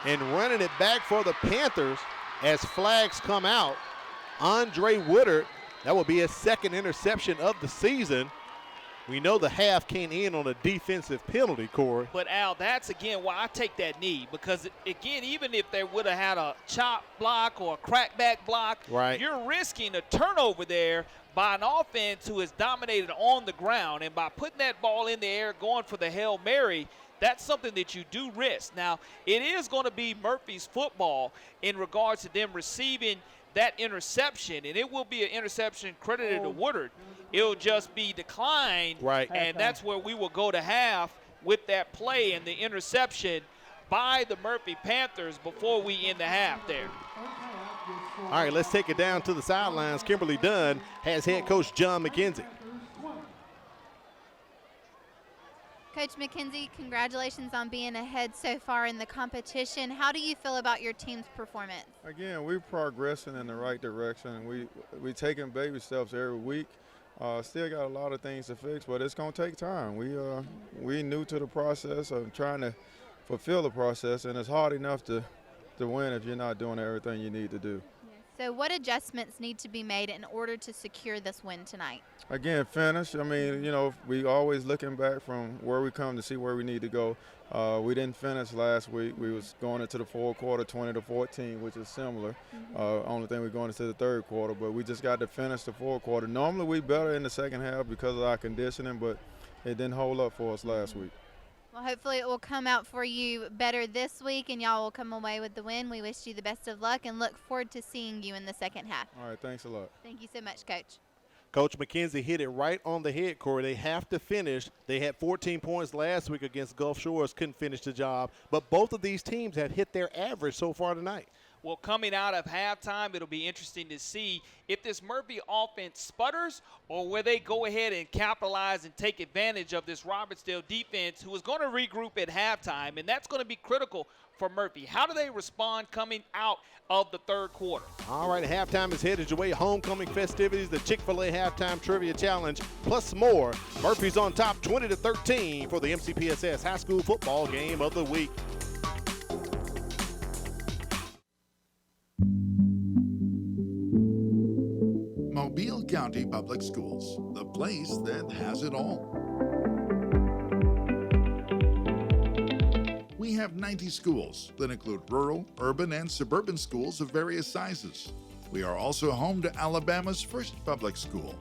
and running it back for the Panthers as flags come out. Andre Woodard, that will be his second interception of the season. We know the half can't end on a defensive penalty, Corey. But, Al, that's, again, why I take that knee. Because, again, even if they would have had a chop block or a crackback block, right, you're risking a turnover there by an offense who is dominated on the ground. And by putting that ball in the air, going for the Hail Mary, that's something that you do risk. Now, it is going to be Murphy's football in regards to them receiving that interception, and it will be an interception credited to Woodard. It'll just be declined, right, and that's where we will go to half with that play and the interception by the Murphy Panthers before we end the half there. All right, let's take it down to the sidelines. Kimberly Dunn has head coach John McKenzie. Coach McKenzie, congratulations on being ahead so far in the competition. How do you feel about your team's performance? Again, we're progressing in the right direction. We taking baby steps every week. Still got a lot of things to fix, but it's going to take time. We new to the process of trying to fulfill the process, and it's hard enough to win if you're not doing everything you need to do. So what adjustments need to be made in order to secure this win tonight? Again, finish. I mean, you know, we always looking back from where we come to see where we need to go. We didn't finish last week. We was going into the fourth quarter 20-14, which is similar. Only thing we're going into the third quarter, but we just got to finish the fourth quarter. Normally we better in the second half because of our conditioning, but it didn't hold up for us last week. Well, hopefully it will come out for you better this week, and y'all will come away with the win. We wish you the best of luck and look forward to seeing you in the second half. All right, thanks a lot. Thank you so much, Coach. Coach McKenzie hit it right on the head, Corey. They have to finish. They had 14 points last week against Gulf Shores, couldn't finish the job. But both of these teams have hit their average so far tonight. Well, coming out of halftime, it'll be interesting to see if this Murphy offense sputters or where they go ahead and capitalize and take advantage of this Robertsdale defense, who is going to regroup at halftime, and that's going to be critical for Murphy. How do they respond coming out of the third quarter? All right, halftime is headed your way. Homecoming festivities, the Chick-fil-A Halftime Trivia Challenge, plus more. Murphy's on top 20-13 for the MCPSS High School Football Game of the Week. Mobile County Public Schools, the place that has it all. We have 90 schools that include rural, urban, and suburban schools of various sizes. We are also home to Alabama's first public school.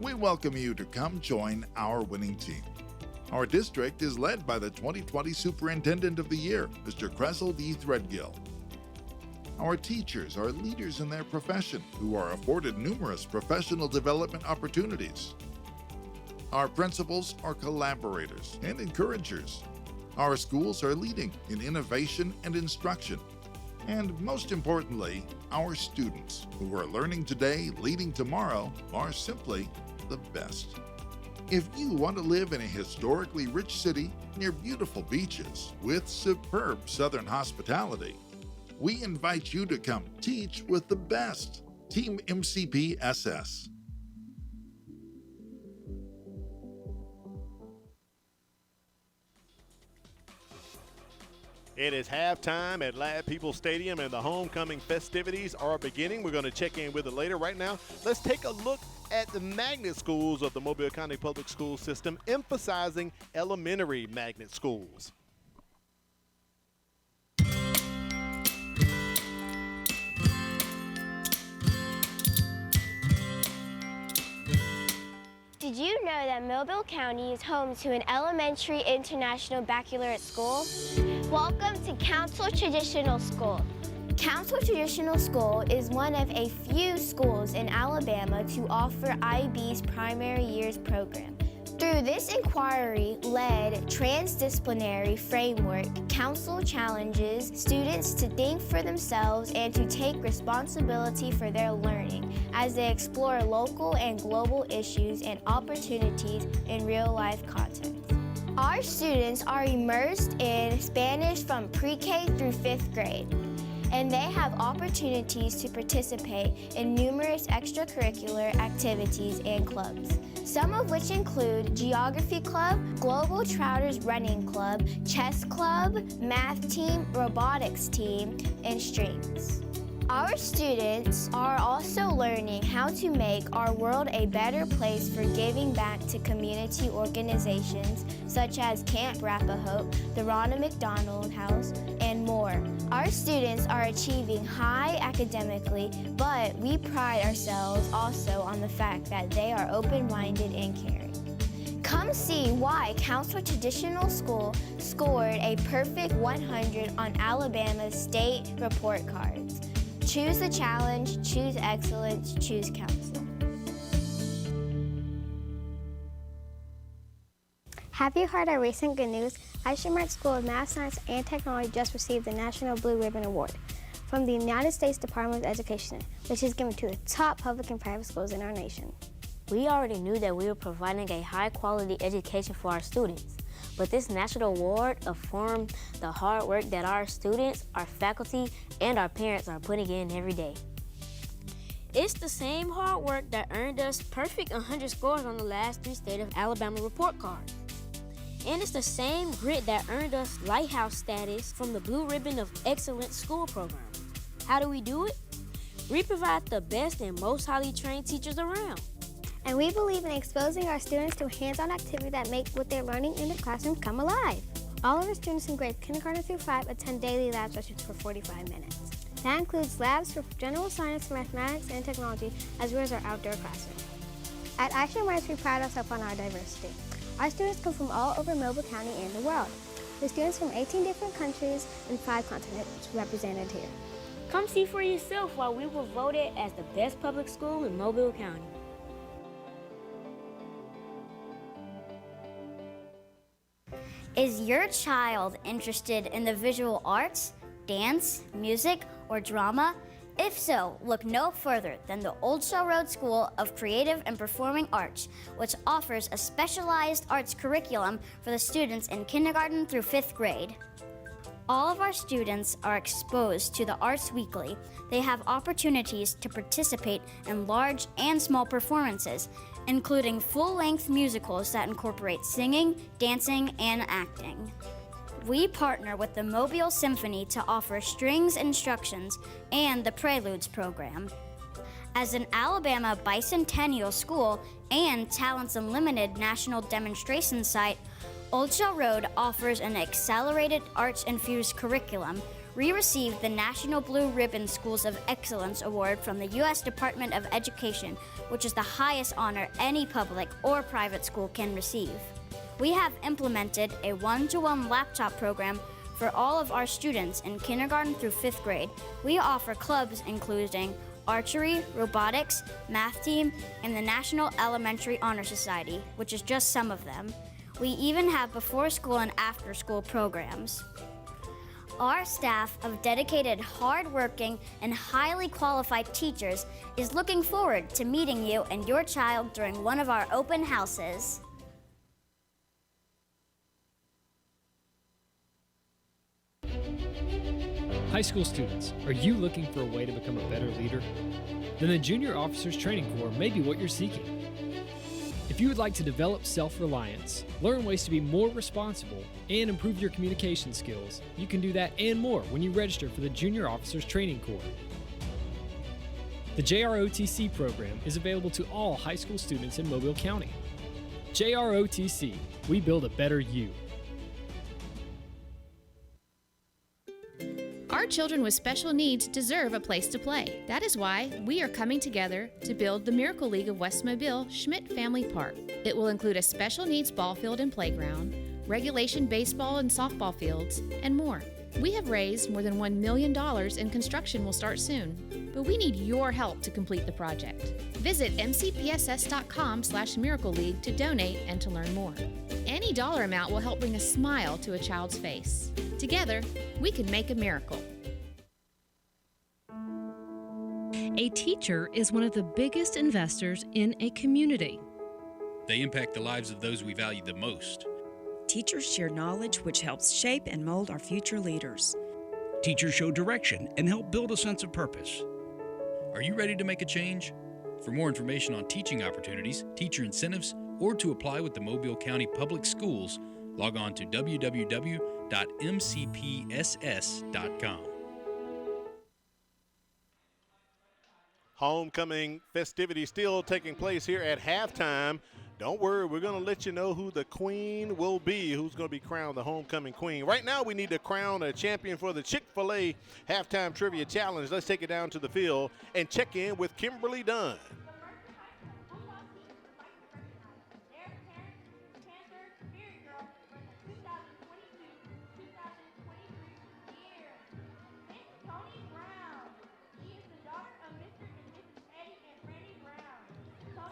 We welcome you to come join our winning team. Our district is led by the 2020 Superintendent of the Year, Mr. Kressel D. Threadgill. Our teachers are leaders in their profession who are afforded numerous professional development opportunities. Our principals are collaborators and encouragers. Our schools are leading in innovation and instruction. And most importantly, our students, who are learning today, leading tomorrow, are simply the best. If you want to live in a historically rich city near beautiful beaches with superb southern hospitality, we invite you to come teach with the best. Team MCPSS. It is halftime at Lad People Stadium, and the homecoming festivities are beginning. We're going to check in with it later. Right now, let's take a look at the magnet schools of the Mobile County Public School System, emphasizing elementary magnet schools. Did you know that Mobile County is home to an elementary international baccalaureate school? Welcome to Council Traditional School. Council Traditional School is one of a few schools in Alabama to offer IB's primary years program. Through this inquiry-led transdisciplinary framework, Council challenges students to think for themselves and to take responsibility for their learning as they explore local and global issues and opportunities in real-life context. Our students are immersed in Spanish from pre-K through 5th grade, and they have opportunities to participate in numerous extracurricular activities and clubs, some of which include Geography Club, Global Trouters Running Club, Chess Club, Math Team, Robotics Team, and Strings. Our students are also learning how to make our world a better place for giving back to community organizations such as Camp Rappahoe, the Ronald McDonald House, and more. Our students are achieving high academically, but we pride ourselves also on the fact that they are open-minded and caring. Come see why Counselor Traditional School scored a perfect 100 on Alabama's state report cards. Choose the challenge, choose excellence, choose counsel. Have you heard our recent good news? Eisenberg School of Math, Science, and Technology just received the National Blue Ribbon Award from the United States Department of Education, which is given to the top public and private schools in our nation. We already knew that we were providing a high-quality education for our students, but this national award affirmed the hard work that our students, our faculty, and our parents are putting in every day. It's the same hard work that earned us perfect 100 scores on the last 3 State of Alabama report cards. And it's the same grit that earned us Lighthouse status from the Blue Ribbon of Excellence School program. How do we do it? We provide the best and most highly trained teachers around. And we believe in exposing our students to hands-on activities that make what they're learning in the classroom come alive. All of our students in grades kindergarten through 5 attend daily lab sessions for 45 minutes. That includes labs for general science, mathematics, and technology, as well as our outdoor classroom. At Action Rise, we pride ourselves on our diversity. Our students come from all over Mobile County and the world, with students from 18 different countries and 5 continents represented here. Come see for yourself why we were voted as the best public school in Mobile County. Is your child interested in the visual arts, dance, music, or drama? If so, look no further than the Old Shell Road School of Creative and Performing Arts, which offers a specialized arts curriculum for the students in kindergarten through 5th grade. All of our students are exposed to the Arts Weekly. They have opportunities to participate in large and small performances, including full-length musicals that incorporate singing, dancing, and acting. We partner with the Mobile Symphony to offer strings instructions and the Preludes program. As an Alabama bicentennial school and Talents Unlimited national demonstration site, Old Shell Road offers an accelerated arts-infused curriculum. We received the National Blue Ribbon Schools of Excellence Award from the U.S. Department of Education, which is the highest honor any public or private school can receive. We have implemented a 1-to-1 laptop program for all of our students in kindergarten through 5th grade. We offer clubs including archery, robotics, math team, and the National Elementary Honor Society, which is just some of them. We even have before-school and after-school programs. Our staff of dedicated, hard-working, and highly qualified teachers is looking forward to meeting you and your child during one of our open houses. High school students, are you looking for a way to become a better leader? Then the Junior Officers Training Corps may be what you're seeking. If you would like to develop self-reliance, learn ways to be more responsible, and improve your communication skills, you can do that and more when you register for the Junior Officers Training Corps. The JROTC program is available to all high school students in Mobile County. JROTC, we build a better you. Our children with special needs deserve a place to play. That is why we are coming together to build the Miracle League of West Mobile Schmidt Family Park. It will include a special needs ball field and playground, regulation baseball and softball fields, and more. We have raised more than $1 million and construction will start soon. But we need your help to complete the project. Visit mcpss.com/Miracle League to donate and to learn more. Any dollar amount will help bring a smile to a child's face. Together, we can make a miracle. A teacher is one of the biggest investors in a community. They impact the lives of those we value the most. Teachers share knowledge which helps shape and mold our future leaders. Teachers show direction and help build a sense of purpose. Are you ready to make a change? For more information on teaching opportunities, teacher incentives, or to apply with the Mobile County Public Schools, log on to www.mcpss.com. Homecoming festivities still taking place here at halftime. Don't worry, we're going to let you know who the queen will be, who's going to be crowned the homecoming queen. Right now, we need to crown a champion for the Chick-fil-A Halftime Trivia Challenge. Let's take it down to the field and check in with Kimberly Dunn.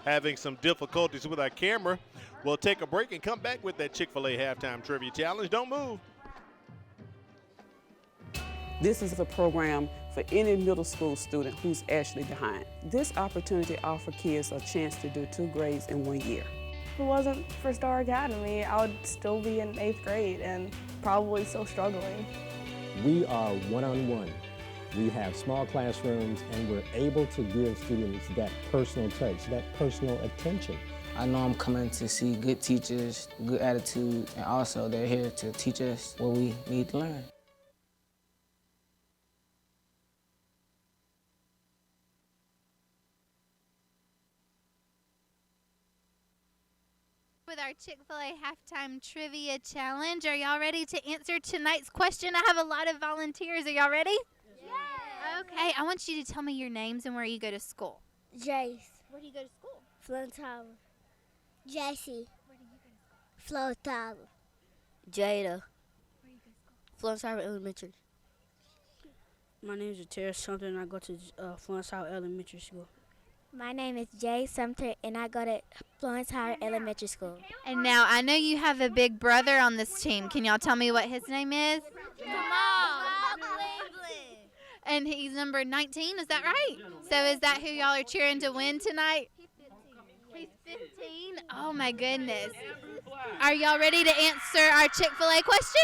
Having some difficulties with our camera. We'll take a break and come back with that Chick-fil-A Halftime Trivia Challenge. Don't move. This is a program for any middle school student who's actually behind. This opportunity offers kids a chance to do 2 grades in 1 year. If it wasn't for Star Academy, I would still be in 8th grade and probably still struggling. We are one-on-one. We have small classrooms, and we're able to give students that personal touch, that personal attention. I know I'm coming to see good teachers, good attitude, and also they're here to teach us what we need to learn. With our Chick-fil-A Halftime Trivia Challenge, are y'all ready to answer tonight's question? I have a lot of volunteers. Are y'all ready? Okay, I want you to tell me your names and where you go to school. Jace. Where do you go to school? Flint Tower. Jesse. Where do you go to school? Flo Tower. Jada. Where do you go to school? Florence Howard Elementary. My name is Jatera Sumter, and I go to Florence Howard Elementary School. My name is Jay Sumter, and I go to Florence Howard Elementary School. And now, I know you have a big brother on this team. Can y'all tell me what his name is? And he's number 19, is that right? So is that who y'all are cheering to win tonight? He's 15. Oh, my goodness. Are y'all ready to answer our Chick-fil-A question?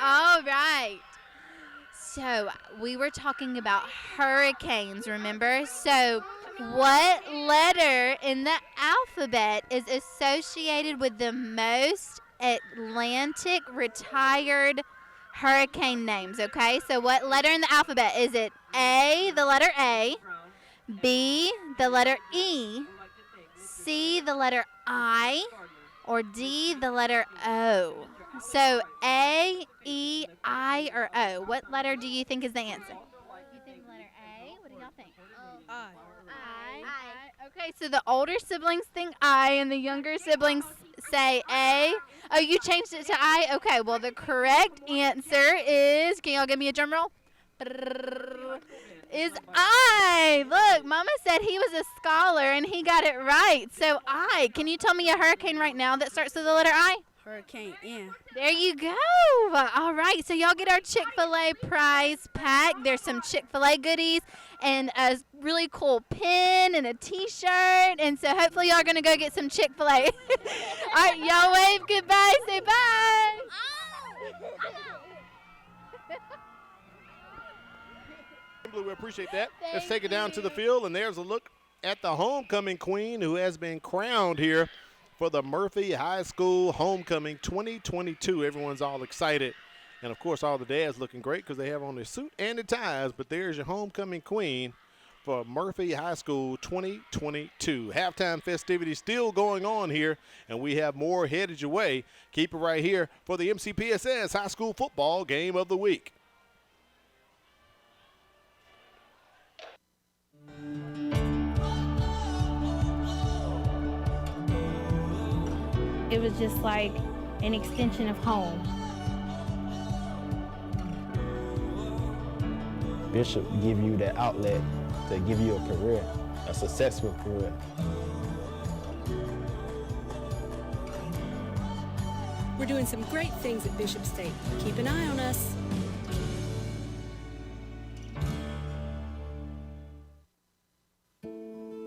All right. So we were talking about hurricanes, remember? So what letter in the alphabet is associated with the most Atlantic retired hurricane names, okay? So what letter in the alphabet? Is it A, the letter A, B, the letter E, C, the letter I, or D, the letter O? So A, E, I, or O. What letter do you think is the answer? You think the letter A? What do y'all think? I. Okay, so the older siblings think I and the younger siblings say A. Oh, you changed it to I? Okay, well, the correct answer is, can y'all give me a drum roll? Is I. Look, Mama said he was a scholar and he got it right. So I. Can you tell me a hurricane right now that starts with the letter I? Hurricane N. There you go. All right, so y'all get our Chick-fil-A prize pack. There's some Chick-fil-A goodies and a really cool pin and a T-shirt. And so hopefully y'all going to go get some Chick-fil-A. All right, y'all wave goodbye. Say bye. We appreciate that. Let's take it down to the field, and there's a look at the homecoming queen who has been crowned here for the Murphy High School Homecoming 2022. Everyone's all excited. And, of course, all the dads looking great because they have on their suit and their ties. But there's your homecoming queen for Murphy High School 2022. Halftime festivities still going on here, and we have more headed your way. Keep it right here for the MCPSS High School Football Game of the Week. It was just like an extension of home. Bishop give you that outlet to give you a career, a successful career. We're doing some great things at Bishop State. Keep an eye on us.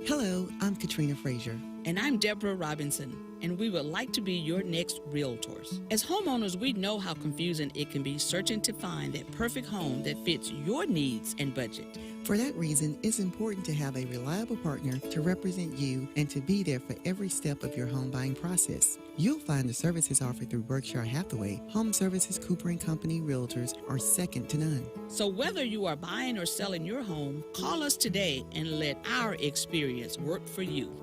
Hello, I'm Katrina Frazier. And I'm Deborah Robinson, and we would like to be your next realtors. As homeowners, we know how confusing it can be searching to find that perfect home that fits your needs and budget. For that reason, it's important to have a reliable partner to represent you and to be there for every step of your home buying process. You'll find the services offered through Berkshire Hathaway, Home Services Cooper & Company Realtors are second to none. So whether you are buying or selling your home, call us today and let our experience work for you.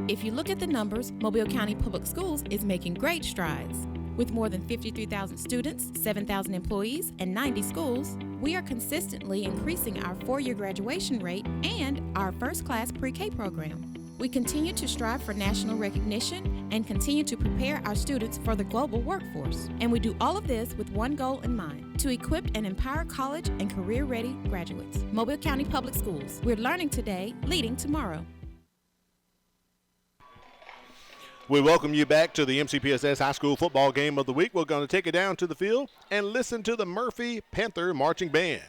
If you look at the numbers, Mobile County Public Schools is making great strides. With more than 53,000 students, 7,000 employees, and 90 schools, we are consistently increasing our four-year graduation rate and our first-class pre-K program. We continue to strive for national recognition and continue to prepare our students for the global workforce. And we do all of this with one goal in mind, to equip and empower college and career-ready graduates. Mobile County Public Schools. We're learning today, leading tomorrow. We welcome you back to the MCPSS High School Football Game of the Week. We're going to take it down to the field and listen to the Murphy Panther Marching Band.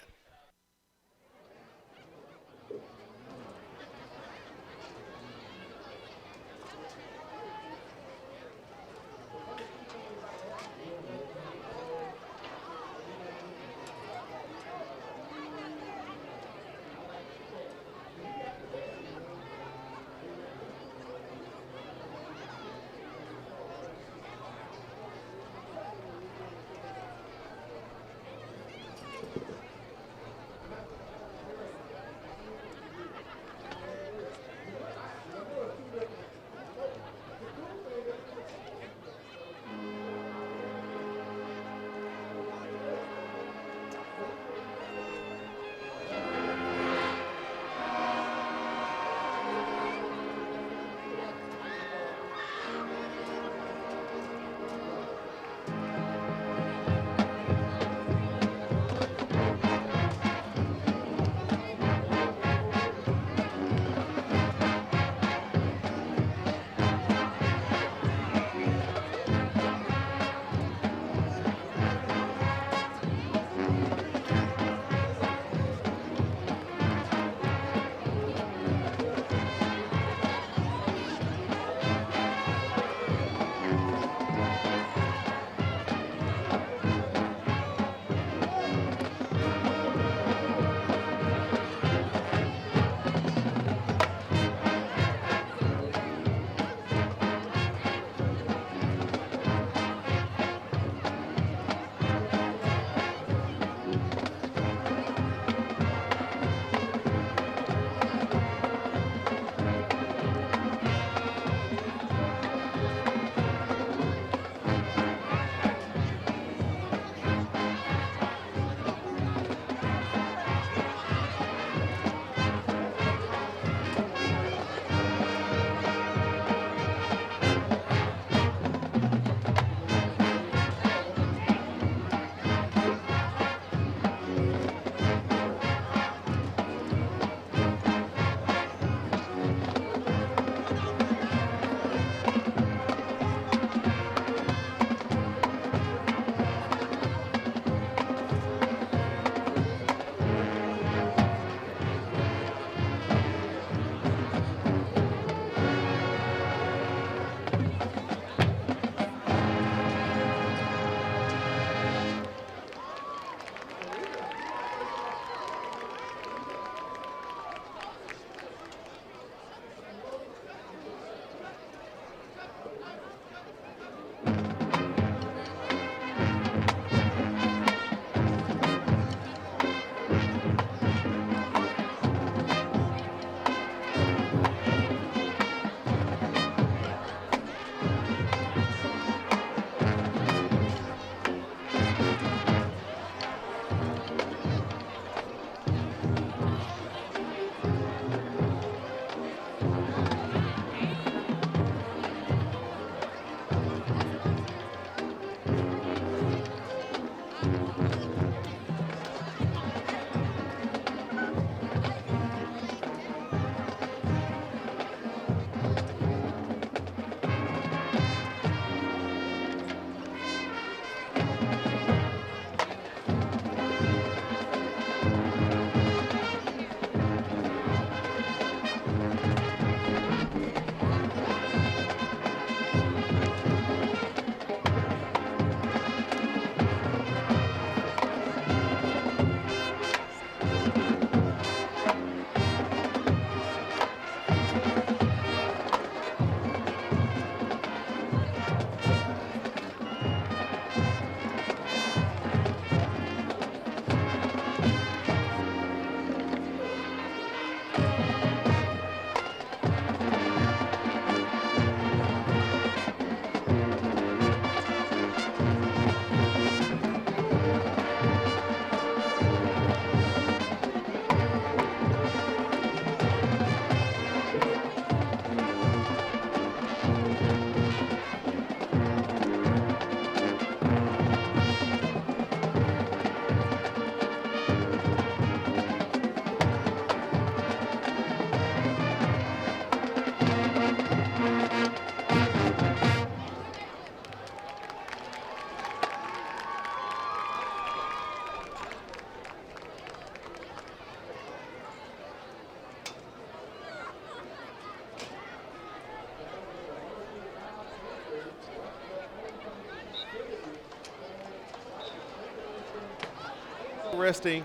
Resting.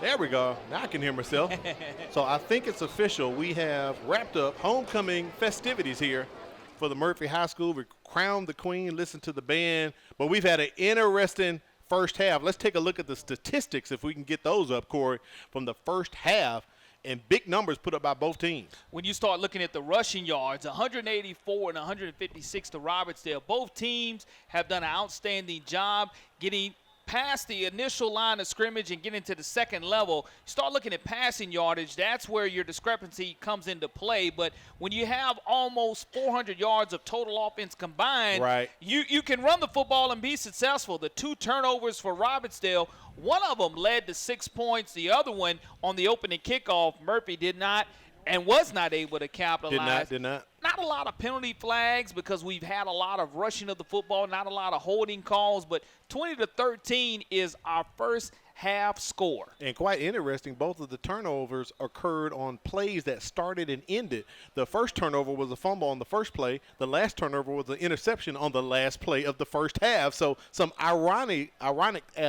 There we go. Now I can hear myself. So I think it's official. We have wrapped up homecoming festivities here for the Murphy High School. We crowned the queen, listened to the band, but we've had an interesting first half. Let's take a look at the statistics, if we can get those up, Corey, from the first half, and big numbers put up by both teams. When you start looking at the rushing yards, 184 and 156 to Robertsdale. Both teams have done an outstanding job getting past the initial line of scrimmage and getting to the second level. Start looking at passing yardage, that's where your discrepancy comes into play. But when you have almost 400 yards of total offense combined, right, you can run the football and be successful. The 2 turnovers for Robertsdale, one of them led to 6 points. The other one on the opening kickoff, Murphy did not and was not able to capitalize. Did not. Not a lot of penalty flags because we've had a lot of rushing of the football, not a lot of holding calls, but 20-13 is our first half score. And quite interesting, both of the turnovers occurred on plays that started and ended. The first turnover was a fumble on the first play. The last turnover was an interception on the last play of the first half. So some ironic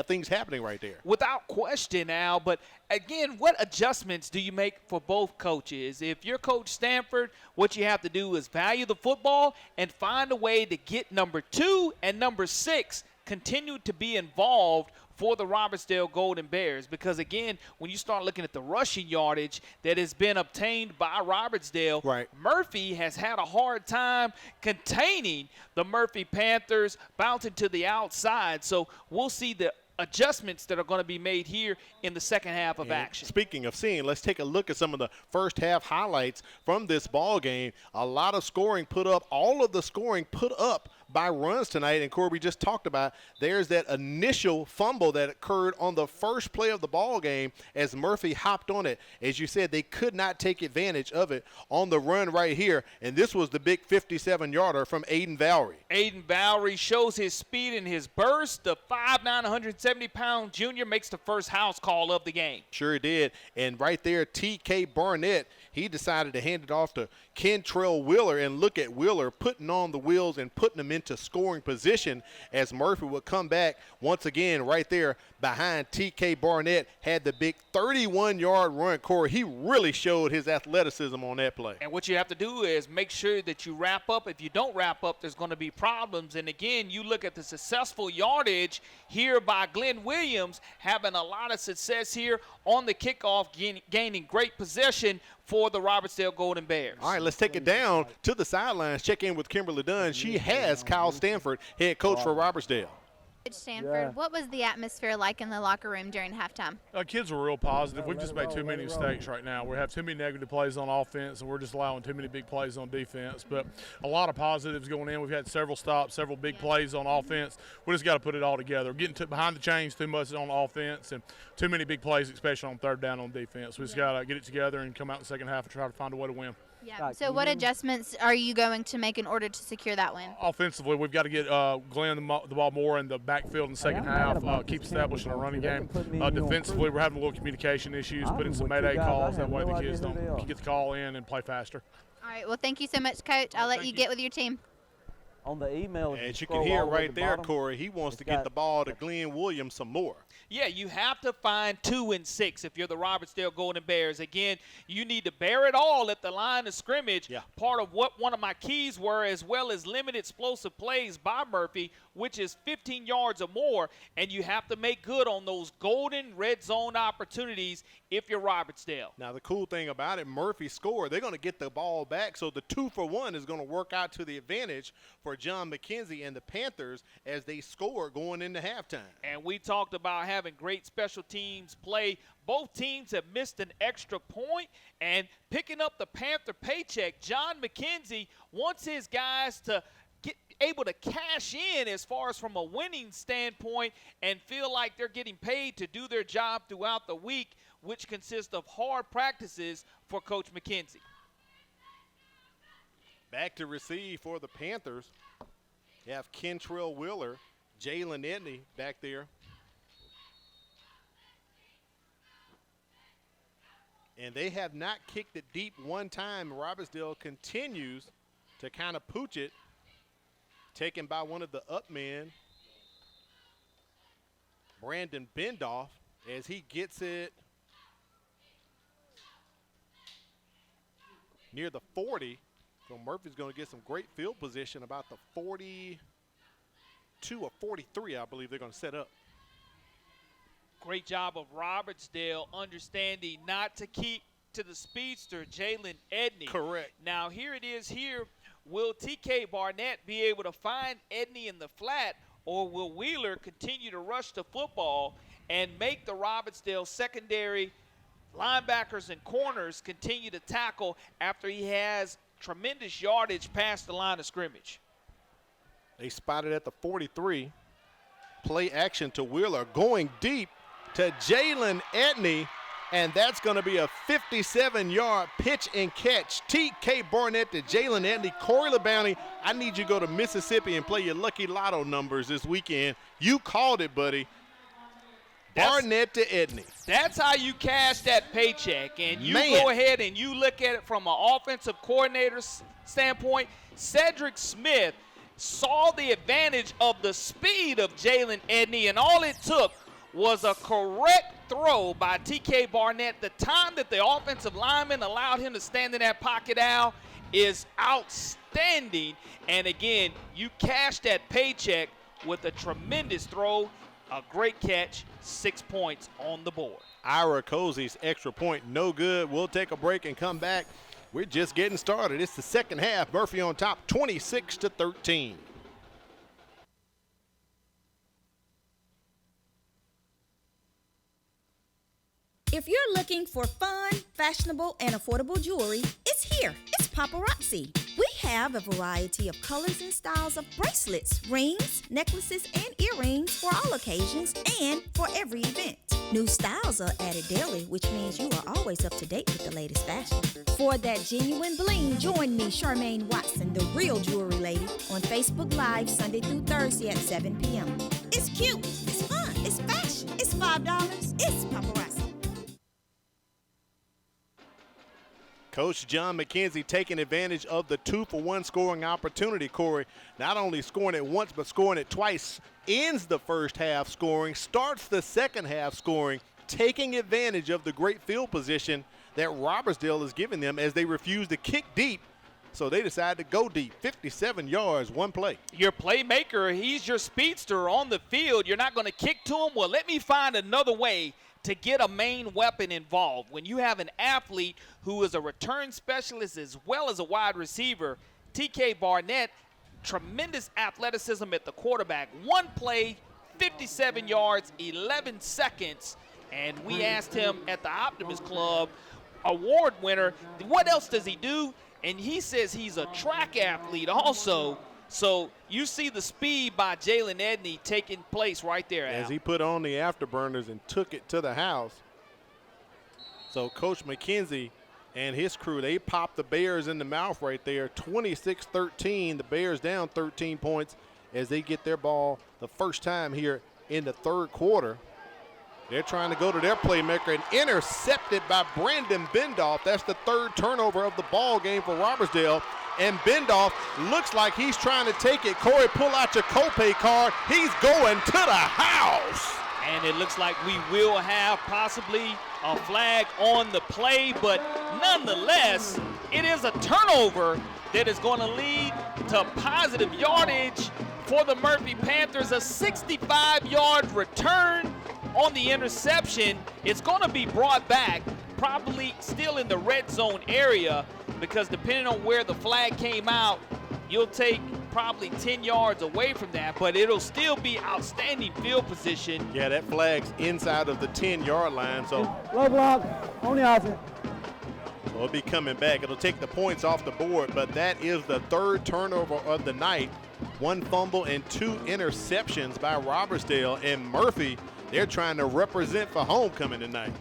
things happening right there. Without question, Al, but again, what adjustments do you make for both coaches? If you're Coach Stanford, what you have to do is value the football and find a way to get number 2 and number 6 continue to be involved for the Robertsdale Golden Bears, because again, when you start looking at the rushing yardage that has been obtained by Robertsdale, right, Murphy has had a hard time containing the Murphy Panthers, bouncing to the outside. So we'll see the adjustments that are going to be made here in the second half of action. Speaking of seeing, let's take a look at some of the first half highlights from this ball game. A lot of scoring put up, all of the scoring put up by runs tonight, and Corby just talked about there's that initial fumble that occurred on the first play of the ball game as Murphy hopped on it. As you said, they could not take advantage of it on the run right here, and this was the big 57-yarder from Aiden Valerie. Aiden Valerie shows his speed and his burst. The 5'9", 170-pound junior makes the first house call of the game. Sure did, and right there, T.K. Barnett, he decided to hand it off to Kentrell Wheeler, and look at Wheeler putting on the wheels and putting them into scoring position as Murphy would come back once again right there behind T.K. Barnett, had the big 31-yard run. Corey, he really showed his athleticism on that play. And what you have to do is make sure that you wrap up. If you don't wrap up, there's going to be problems. And again, you look at the successful yardage here by Glenn Williams, having a lot of success here on the kickoff, gaining great possession for the Robertsdale Golden Bears. All right, let's take it down to the sidelines. Check in with Kimberly Dunn. She has Kyle Stanford, head coach for Robertsdale. Coach Stanford, what was the atmosphere like in the locker room during halftime? Kids were real positive. We've just made too many mistakes right now. We have too many negative plays on offense, and we're just allowing too many big plays on defense. But a lot of positives going in. We've had several stops, several big plays on offense. We just got to put it all together. We're getting behind the chains too much on offense and too many big plays, especially on third down on defense. We just got to get it together and come out in the second half and try to find a way to win. Yeah. So what adjustments are you going to make in order to secure that win? Offensively, we've got to get Glenn the ball more in the backfield in the second half, keep establishing a running game. Defensively, we're having a little communication issues, putting some Mayday calls. That way the kids don't get the call in and play faster. All right. Well, thank you so much, Coach. I'll let you get with your team. On the email, and you can hear right there, Corey, he wants to get the ball to Glenn Williams some more. Yeah, you have to find 2 and 6 if you're the Robertsdale Golden Bears. Again, you need to bear it all at the line of scrimmage. Yeah. Part of what one of my keys were, as well as limited explosive plays by Murphy, which is 15 yards or more, and you have to make good on those golden red zone opportunities if you're Robertsdale. Now, the cool thing about it, Murphy scored. They're going to get the ball back, so the 2-for-1 is going to work out to the advantage for John McKenzie and the Panthers as they score going into halftime. And we talked about having great special teams play. Both teams have missed an extra point, and picking up the Panther paycheck, John McKenzie wants his guys to get able to cash in as far as from a winning standpoint and feel like they're getting paid to do their job throughout the week, which consists of hard practices for Coach McKenzie. Back to receive for the Panthers. You have Kentrell Wheeler, Jalen Edney back there. And they have not kicked it deep one time. Robertsdale continues to kind of pooch it. Taken by one of the up men, Brandon Bendoff. as he gets it near the 40. So Murphy's going to get some great field position about the 42 or 43, I believe they're going to set up. Great job of Robertsdale understanding not to keep to the speedster, Jalen Edney. Correct. Now here it is here. Will TK Barnett be able to find Edney in the flat, or will Wheeler continue to rush the football and make the Robertsdale secondary linebackers and corners continue to tackle after he has tremendous yardage past the line of scrimmage? They spotted at the 43. Play action to Wheeler, going deep to Jalen Edney, and that's going to be a 57-yard pitch and catch. TK Barnett to Jalen Edney. Corey LeBounty, I need you to go to Mississippi and play your Lucky Lotto numbers this weekend. You called it, buddy. Barnett to Edney. That's how you cash that paycheck. And you go ahead and you look at it from an offensive coordinator's standpoint. Cedric Smith saw the advantage of the speed of Jalen Edney, and all it took was a correct throw by TK Barnett. The time that the offensive lineman allowed him to stand in that pocket, Al, is outstanding. And again, you cash that paycheck with a tremendous throw, a great catch, 6 points on the board. Ira Cozy's extra point, no good. We'll take a break and come back. We're just getting started. It's the second half. Murphy on top, 26-13. If you're looking for fun, fashionable, and affordable jewelry, it's here. It's Paparazzi. We have a variety of colors and styles of bracelets, rings, necklaces, and earrings for all occasions and for every event. New styles are added daily, which means you are always up to date with the latest fashion. For that genuine bling, join me, Charmaine Watson, the real jewelry lady, on Facebook Live Sunday through Thursday at 7 p.m. It's cute, it's fun, it's fashion, it's $5, it's Paparazzi. Coach John McKenzie taking advantage of the 2-for-1 scoring opportunity, Corey. Not only scoring it once, but scoring it twice. Ends the first half scoring, starts the second half scoring, taking advantage of the great field position that Robertsdale is giving them as they refuse to kick deep. So they decide to go deep. 57 yards, one play. Your playmaker, he's your speedster on the field. You're not going to kick to him? Well, let me find another way to get a main weapon involved. When you have an athlete who is a return specialist as well as a wide receiver, TK Barnett, tremendous athleticism at the quarterback. One play, 57 yards, 11 seconds. And we asked him at the Optimist Club, award winner, what else does he do? And he says he's a track athlete also. So you see the speed by Jalen Edney taking place right there, Al. As he put on the afterburners and took it to the house. So Coach McKenzie and his crew, they popped the Bears in the mouth right there. 26-13, the Bears down 13 points as they get their ball the first time here in the third quarter. They're trying to go to their playmaker and intercepted by Brandon Bendoff. That's the third turnover of the ball game for Robertsdale. And Bendoff looks like he's trying to take it. Corey, pull out your copay card. He's going to the house. And it looks like we will have possibly a flag on the play, but nonetheless, it is a turnover that is going to lead to positive yardage for the Murphy Panthers. A 65-yard return on the interception. It's going to be brought back, probably still in the red zone area, because depending on where the flag came out, you'll take probably 10 yards away from that, but it'll still be outstanding field position. Yeah, that flag's inside of the 10-yard line, so Low block, on the offense. it'll be coming back. It'll take the points off the board, but that is the third turnover of the night. One fumble and two interceptions by Robertsdale, and Murphy, they're trying to represent for homecoming tonight.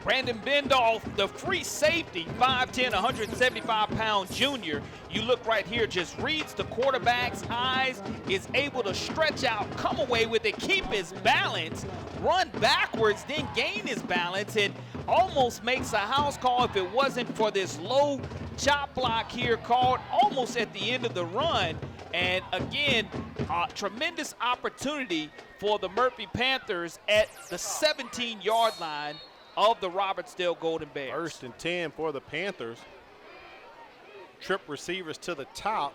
Brandon Bendoff, the free safety, 5'10", 175-pound junior. You look right here, just reads the quarterback's eyes, is able to stretch out, come away with it, keep his balance, run backwards, then gain his balance, and almost makes a house call if it wasn't for this low chop block here called almost at the end of the run. And again, tremendous opportunity for the Murphy Panthers at the 17-yard line of the Robertsdale Golden Bears. 1st and 10 for the Panthers. Trip receivers to the top.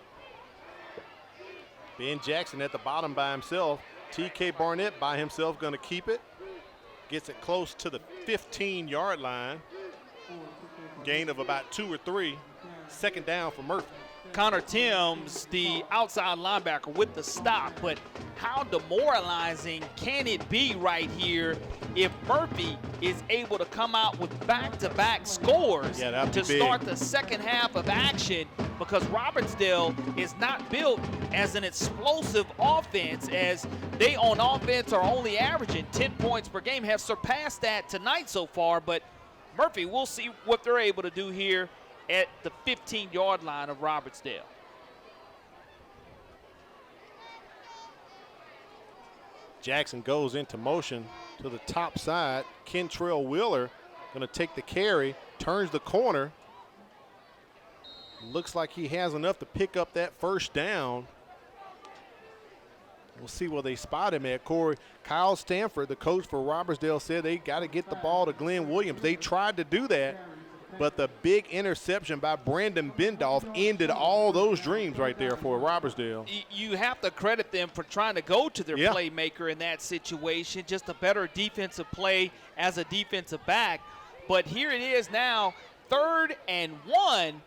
Ben Jackson at the bottom by himself. TK Barnett by himself going to keep it. Gets it close to the 15-yard line. Gain of about 2 or 3. 2nd down for Murphy. Connor Timms, the outside linebacker, with the stop, but how demoralizing can it be right here if Murphy is able to come out with back-to-back scores to start the second half of action, because Robertsdale is not built as an explosive offense, as they on offense are only averaging 10 points per game, have surpassed that tonight so far, but Murphy, we'll see what they're able to do here at the 15-yard line of Robertsdale. Jackson goes into motion to the top side. Kentrell Wheeler going to take the carry, turns the corner. Looks like he has enough to pick up that 1st down. We'll see where they spot him at, Corey. Kyle Stanford, the coach for Robertsdale, said they got to get the ball to Glenn Williams. They tried to do that, but the big interception by Brandon Bendolph ended all those dreams right there for Robertsdale. You have to credit them for trying to go to their playmaker in that situation, just a better defensive play as a defensive back. But here it is now, 3rd and 1.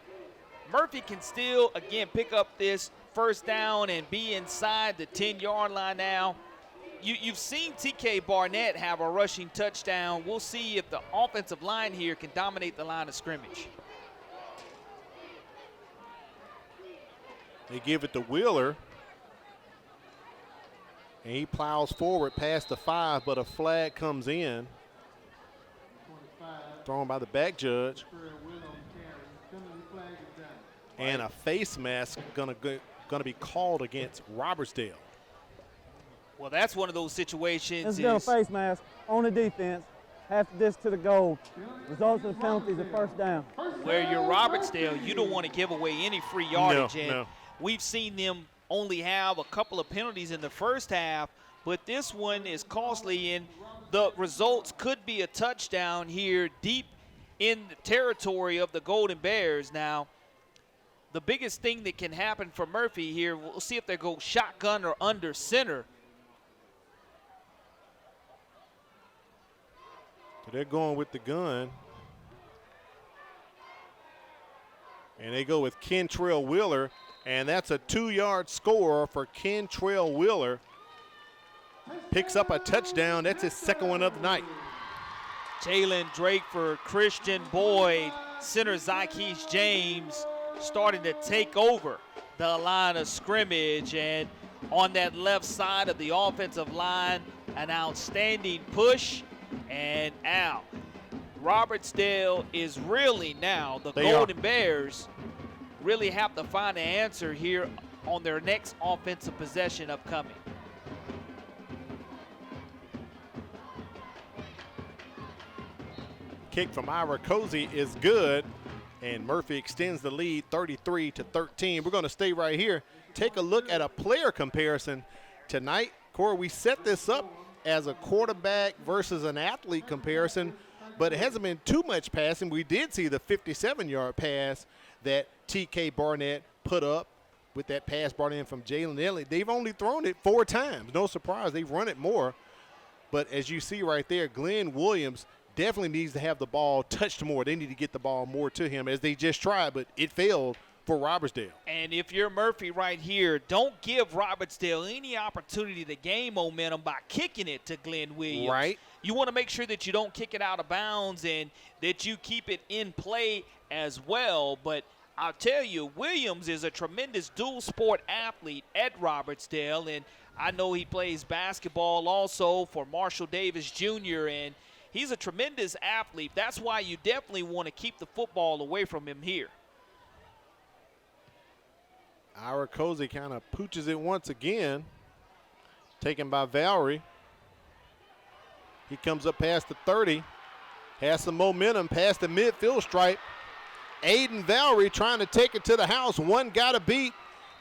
Murphy can still, again, pick up this 1st down and be inside the 10-yard line now. You've seen TK Barnett have a rushing touchdown. We'll see if the offensive line here can dominate the line of scrimmage. They give it to Wheeler. And he plows forward past the 5, but a flag comes in. Thrown by the back judge. And a face mask going to be called against Robertsdale. Well, that's one of those situations. Let's get a face mask on the defense. Half this to the goal. Results of the penalties are 1st down. Where you're Robertsdale, you don't want to give away any free yardage. No. We've seen them only have a couple of penalties in the 1st half, but this one is costly, and the results could be a touchdown here deep in the territory of the Golden Bears. Now, the biggest thing that can happen for Murphy here, we'll see if they go shotgun or under center. So they're going with the gun. And they go with Kentrell Wheeler, and that's a 2-yard score for Kentrell Wheeler. Picks up a touchdown. That's his 2nd one of the night. Jalen Drake for Christian Boyd. Center Zykees James starting to take over the line of scrimmage, and on that left side of the offensive line, an outstanding push and out. Robertsdale is really now, the Golden Bears really have to find an answer here on their next offensive possession upcoming. Kick from Ira Cozy is good, and Murphy extends the lead 33-13. We're going to stay right here. Take a look at a player comparison tonight. Corey, we set this up as a quarterback versus an athlete comparison, but it hasn't been too much passing. We did see the 57-yard pass that TK Barnett put up with that pass brought in from Jalen Elliott. They've only thrown it 4 times. No surprise, they've run it more. But as you see right there, Glenn Williams definitely needs to have the ball touched more. They need to get the ball more to him, as they just tried, but it failed for Robertsdale. And if you're Murphy right here, don't give Robertsdale any opportunity to gain momentum by kicking it to Glenn Williams. Right. You want to make sure that you don't kick it out of bounds and that you keep it in play as well. But I'll tell you, Williams is a tremendous dual sport athlete at Robertsdale, and I know he plays basketball also for Marshall Davis Jr., and he's a tremendous athlete. That's why you definitely want to keep the football away from him here. Ira Cozy kind of pooches it once again. Taken by Valerie. He comes up past the 30. Has some momentum past the midfield stripe. Aiden Valerie trying to take it to the house. One got a beat,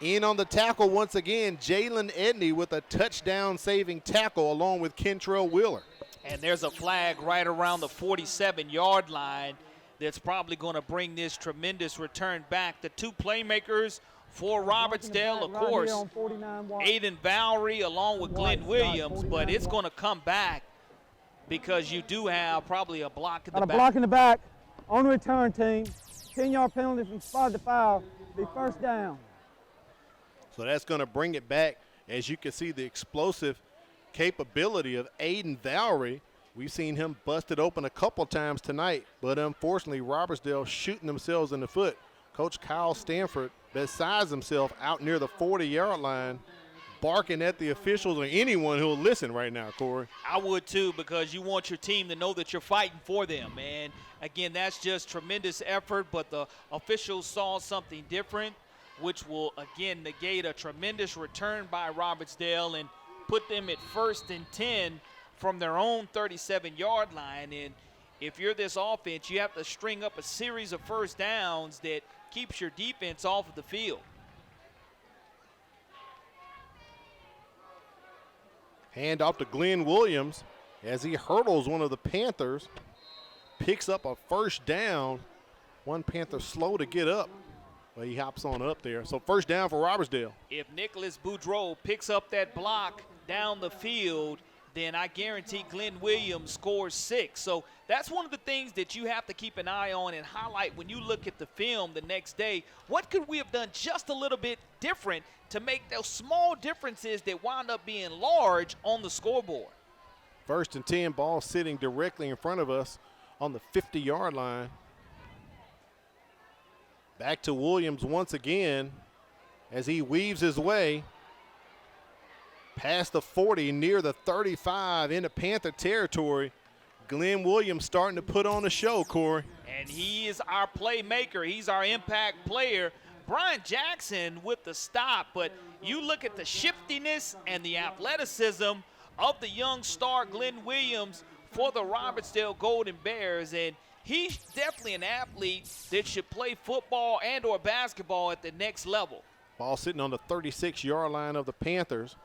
In on the tackle once again, Jalen Edney with a touchdown-saving tackle along with Kentrell Wheeler. And there's a flag right around the 47-yard line that's probably going to bring this tremendous return back. The two playmakers for Robertsdale, of course, Aiden Valerie along with Glenn Williams, but it's going to come back because you do have probably a block in the back. Got a block in the back on the return team. 10-yard penalty from spot to foul. Be first down. So that's going to bring it back. As you can see, the explosive capability of Aiden Valerie. We've seen him busted open a couple times tonight, but unfortunately, Robertsdale shooting themselves in the foot. Coach Kyle Stanford, besides himself, out near the 40-yard line, barking at the officials or anyone who will listen right now, Corey. I would too, because you want your team to know that you're fighting for them. And again, that's just tremendous effort, but the officials saw something different, which will again negate a tremendous return by Robertsdale and put them at 1st and 10 from their own 37-yard line. And if you're this offense, you have to string up a series of first downs that keeps your defense off of the field. Hand off to Glenn Williams as he hurdles one of the Panthers, picks up a first down. One Panther slow to get up, but he hops on up there. So first down for Robertsdale. If Nicholas Boudreau picks up that block down the field, then I guarantee Glenn Williams scores 6. So that's one of the things that you have to keep an eye on and highlight when you look at the film the next day. What could we have done just a little bit different to make those small differences that wind up being large on the scoreboard? 1st and 10, ball sitting directly in front of us on the 50-yard line. Back to Williams once again as he weaves his way past the 40, near the 35, into Panther territory. Glenn Williams starting to put on a show, Corey. And he is our playmaker. He's our impact player. Brian Jackson with the stop, but you look at the shiftiness and the athleticism of the young star Glenn Williams for the Robertsdale Golden Bears, and he's definitely an athlete that should play football and or basketball at the next level. Ball sitting on the 36-yard line of the Panthers.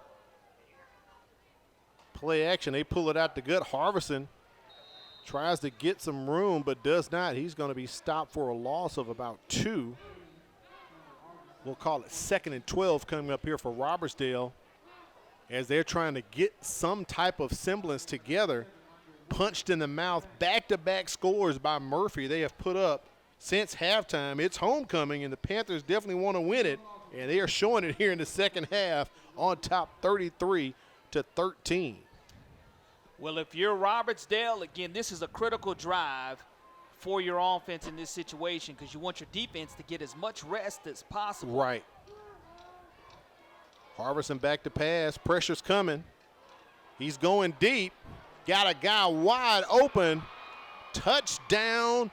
Play action, they pull it out to gut. Harvison tries to get some room but does not. He's going to be stopped for a loss of about 2. We'll call it 2nd and 12 coming up here for Robertsdale as they're trying to get some type of semblance together. Punched in the mouth, back-to-back scores by Murphy they have put up since halftime. It's homecoming, and the Panthers definitely want to win it, and they are showing it here in the second half on top 33-13. Well, if you're Robertsdale, again, this is a critical drive for your offense in this situation because you want your defense to get as much rest as possible. Right. Harvison back to pass. Pressure's coming. He's going deep. Got a guy wide open. Touchdown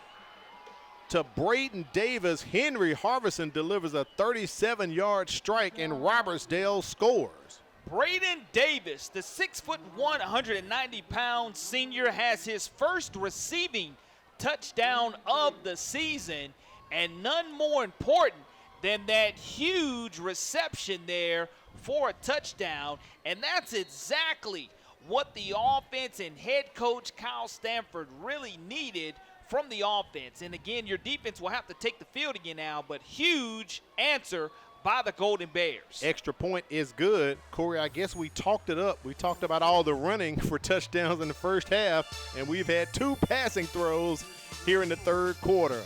to Braden Davis. Henry Harvison delivers a 37-yard strike, and Robertsdale scores. Braden Davis, the 6'1", 190-pound senior, has his first receiving touchdown of the season, and none more important than that huge reception there for a touchdown, and that's exactly what the offense and head coach Kyle Stanford really needed from the offense. And again, your defense will have to take the field again now, but huge answer by the Golden Bears. Extra point is good. Corey, I guess we talked it up. We talked about all the running for touchdowns in the first half, and we've had 2 passing throws here in the third quarter.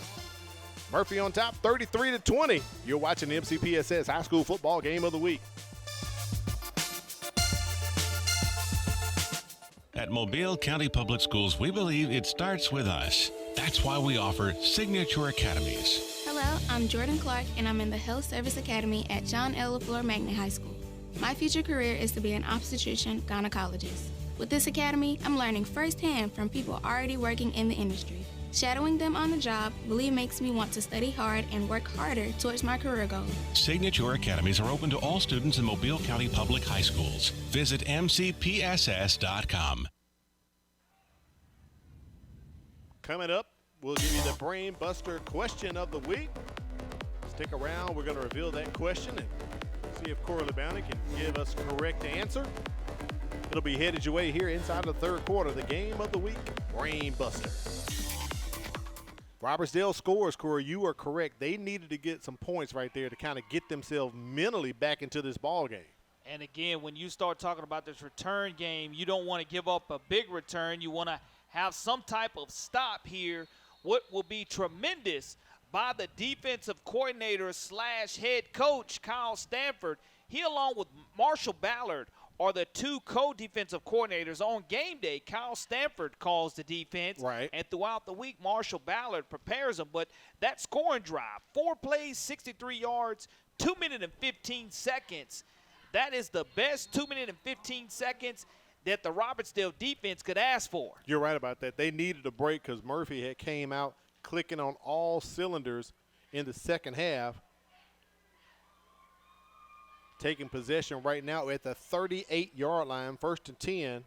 Murphy on top, 33-20. You're watching the MCPSS High School Football Game of the Week. At Mobile County Public Schools, we believe it starts with us. That's why we offer Signature Academies. Hello, I'm Jordan Clark, and I'm in the Health Service Academy at John L. LaFleur Magnet High School. My future career is to be an obstetrician gynecologist. With this academy, I'm learning firsthand from people already working in the industry. Shadowing them on the job really makes me want to study hard and work harder towards my career goal. Signature Academies are open to all students in Mobile County Public High Schools. Visit mcpss.com. Coming up, we'll give you the Brain Buster question of the week. Stick around. We're going to reveal that question and See if Corley Bounty can give us correct answer. It'll be headed your way here inside the third quarter. The game of the week, Brain Buster. Robertsdale scores, Corey. You are correct. They needed to get some points right there to kind of get themselves mentally back into this ball game. And again, when you start talking about this return game, you don't want to give up a big return. You want to have some type of stop here. What will be tremendous by the defensive coordinator / head coach, Kyle Stanford. He, along with Marshall Ballard, are the two co-defensive coordinators. On game day, Kyle Stanford calls the defense. Right. And throughout the week, Marshall Ballard prepares them. But that scoring drive, 4 plays, 63 yards, 2 minutes and 15 seconds. That is the best 2 minutes and 15 seconds that the Robertsdale defense could ask for. You're right about that. They needed a break because Murphy had came out clicking on all cylinders in the second half. Taking possession right now at the 38-yard line, 1st and 10.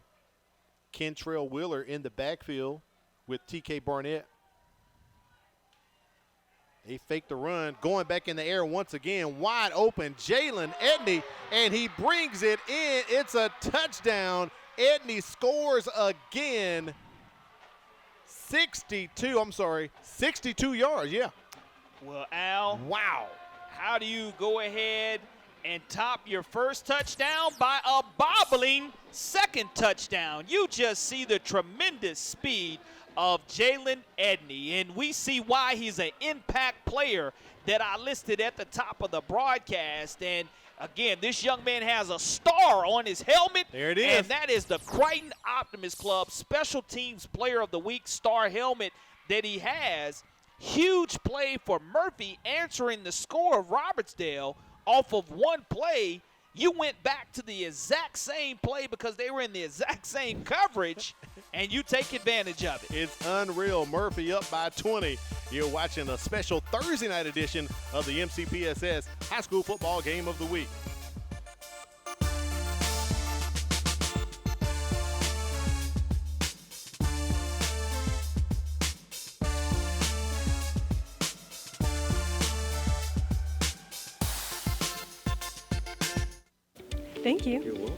Kentrell Wheeler in the backfield with T.K. Barnett. They fake the run, going back in the air once again, wide open, Jalen Edney, and he brings it in. It's a touchdown. Edney scores again. 62 yards, yeah. Well, Al. Wow. How do you go ahead and top your first touchdown by a bobbling second touchdown? You just see the tremendous speed of Jalen Edney, and we see why he's an impact player that I listed at the top of the broadcast. And again, this young man has a star on his helmet. There it is. And that is the Crichton Optimist Club Special Teams Player of the Week star helmet that he has. Huge play for Murphy, answering the score of Robertsdale off of one play. You went back to the exact same play because they were in the exact same coverage, and you take advantage of it. It's unreal. Murphy up by 20. You're watching a special Thursday night edition of the MCPSS High School Football Game of the Week. Thank you. You're welcome.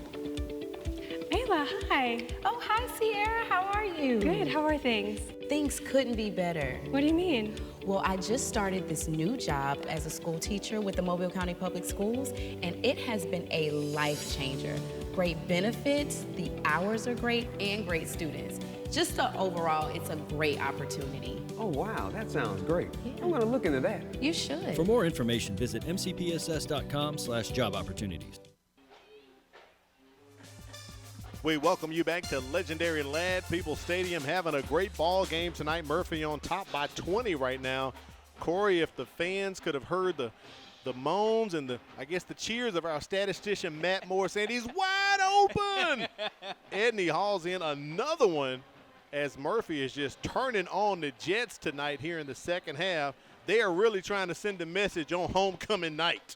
Ayla, hi. Oh, hi, Sierra. How are you? Good. How are things? Things couldn't be better. What do you mean? Well, I just started this new job as a school teacher with the Mobile County Public Schools, and it has been a life changer. Great benefits, the hours are great, and great students. Just overall, it's a great opportunity. Oh, wow, that sounds great. Yeah. I'm going to look into that. You should. For more information, visit mcpss.com/job opportunities. We welcome you back to legendary Lad People Stadium, having a great ball game tonight. Murphy on top by 20 right now. Corey, if the fans could have heard the moans and the cheers of our statistician Matt Moore saying he's wide open. Edney hauls in another one as Murphy is just turning on the Jets tonight here in the second half. They are really trying to send a message on homecoming night.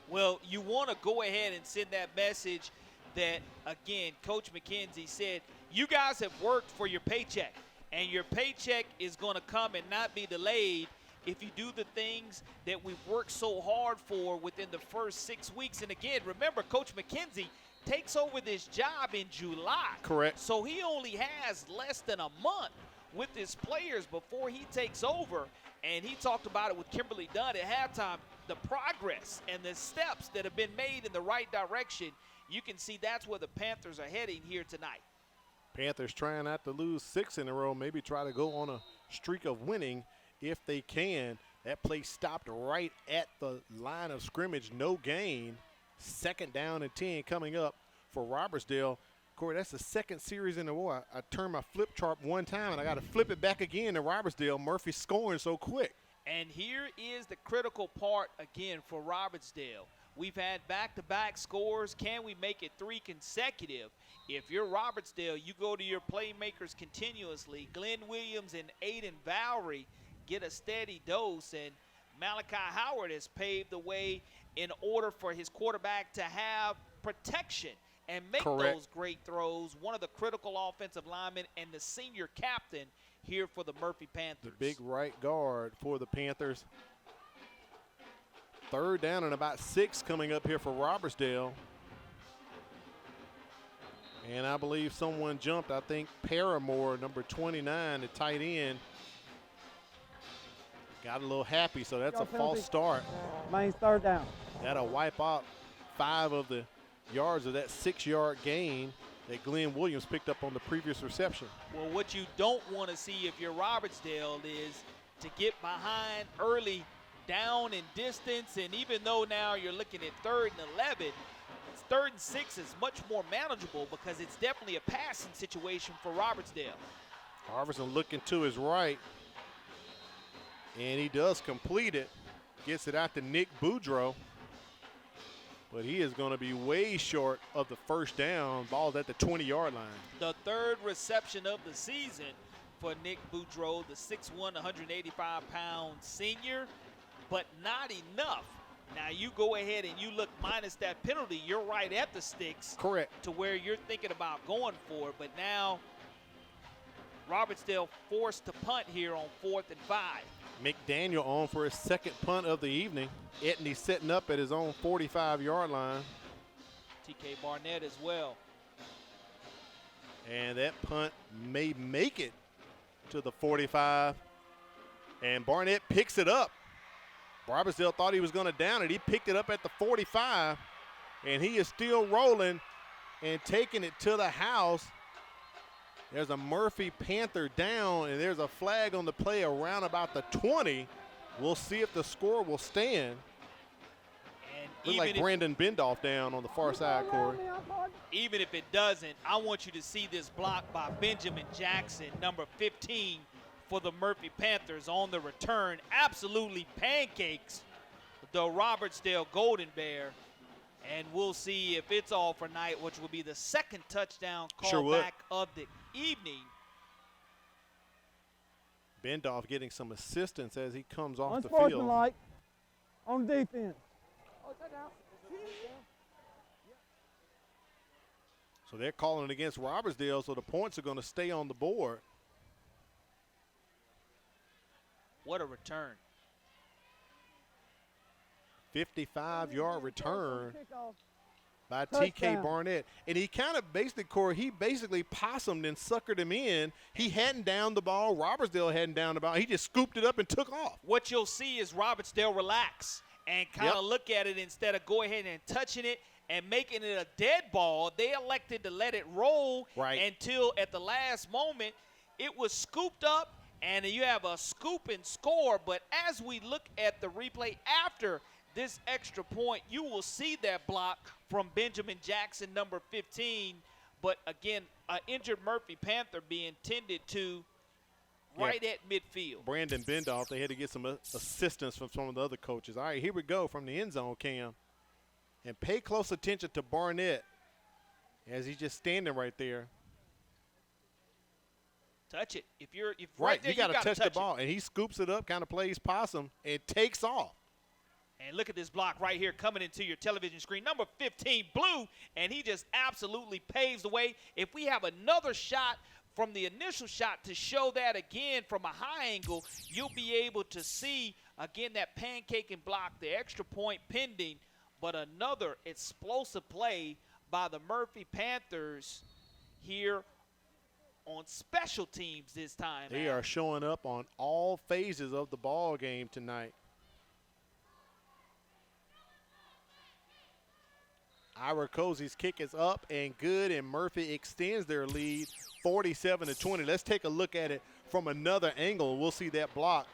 Well, you want to go ahead and send that message that, again, Coach McKenzie said, you guys have worked for your paycheck, and your paycheck is going to come and not be delayed if you do the things that we've worked so hard for within the first 6 weeks. And again, remember, Coach McKenzie takes over this job in July. Correct. So he only has less than a month with his players before he takes over. And he talked about it with Kimberly Dunn at halftime, the progress and the steps that have been made in the right direction. You can see that's where the Panthers are heading here tonight. Panthers trying not to lose 6 in a row, maybe try to go on a streak of winning if they can. That play stopped right at the line of scrimmage, no gain. 2nd down and 10 coming up for Robertsdale. Corey, that's the second series in a row. I turned my flip chart one time, and I got to flip it back again to Robertsdale. Murphy scoring so quick. And here is the critical part again for Robertsdale. We've had back-to-back scores. Can we make it 3 consecutive? If you're Robertsdale, you go to your playmakers continuously. Glenn Williams and Aiden Valerie get a steady dose, and Malachi Howard has paved the way in order for his quarterback to have protection and make those great throws. One of the critical offensive linemen and the senior captain here for the Murphy Panthers. The big right guard for the Panthers. Third down and about 6 coming up here for Robertsdale. And I believe someone jumped. I think Paramore, number 29, the tight end, got a little happy, so that's a false start. Main third down. That'll wipe out 5 of the yards of that 6-yard gain that Glenn Williams picked up on the previous reception. Well, what you don't want to see if you're Robertsdale is to get behind early, down in distance, and even though now you're looking at 3rd and 11, 3rd and 6 is much more manageable because it's definitely a passing situation for Robertsdale. Harvison looking to his right, and he does complete it. Gets it out to Nick Boudreau, but he is going to be way short of the first down. Ball's at the 20-yard line. The 3rd reception of the season for Nick Boudreau, the 6'1", 185-pound senior, but not enough. Now you go ahead and you look minus that penalty, you're right at the sticks. Correct. To where you're thinking about going for it, but now Robertsdale forced to punt here on 4th and 5. McDaniel on for his 2nd punt of the evening. Etney setting up at his own 45-yard line. TK Barnett as well. And that punt may make it to the 45. And Barnett picks it up. Robertsdale thought he was going to down it. He picked it up at the 45, and he is still rolling and taking it to the house. There's a Murphy Panther down, and there's a flag on the play around about the 20. We'll see if the score will stand. And Look like Brandon Bendoff down on the far side, Corey. Even if it doesn't, I want you to see this block by Benjamin Jackson, number 15, for the Murphy Panthers on the return. Absolutely pancakes the Robertsdale Golden Bear. And we'll see if it's all for night, which will be the 2nd touchdown callback of the evening. Bendoff getting some assistance as he comes off the field. Unsportsmanlike on defense. So they're calling it against Robertsdale, so the points are going to stay on the board. What a return. 55-yard return by Touchdown. TK Barnett. And he kind of basically, Corey, he basically possummed and suckered him in. He hadn't downed the ball. Robertsdale hadn't downed the ball. He just scooped it up and took off. What you'll see is Robertsdale relax and kind of look at it instead of go ahead and touching it and making it a dead ball. They elected to let it roll until at the last moment it was scooped up, and you have a scoop and score. But as we look at the replay after this extra point, you will see that block from Benjamin Jackson, number 15. But again, an injured Murphy Panther being tended to right at midfield. Brandon Bendoff, they had to get some assistance from some of the other coaches. All right, here we go from the end zone, Cam. And pay close attention to Barnett as he's just standing right there. Touch it. If Right, right there, you got to touch the ball. And he scoops it up, kind of plays possum, and takes off. And look at this block right here coming into your television screen. Number 15, Blue, and he just absolutely paves the way. If we have another shot from the initial shot to show that again from a high angle, you'll be able to see, again, that pancake and block, the extra point pending, but another explosive play by the Murphy Panthers here on special teams this time. They are showing up on all phases of the ball game tonight. Ira Cozy's kick is up and good, and Murphy extends their lead 47-20. Let's take a look at it from another angle. We'll see that block.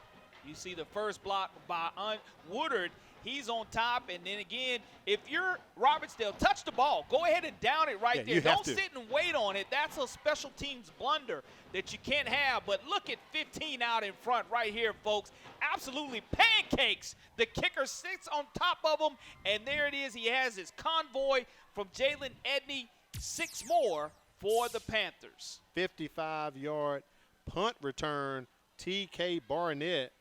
You see the first block by Woodard. He's on top, and then again, if you're Robertsdale, touch the ball. Go ahead and down it right there. Don't sit and wait on it. That's a special teams blunder that you can't have. But look at 15 out in front right here, folks. Absolutely pancakes. The kicker sits on top of him, and there it is. He has his convoy from Jalen Edney. 6 more for the Panthers. 55-yard punt return, TK Barnett,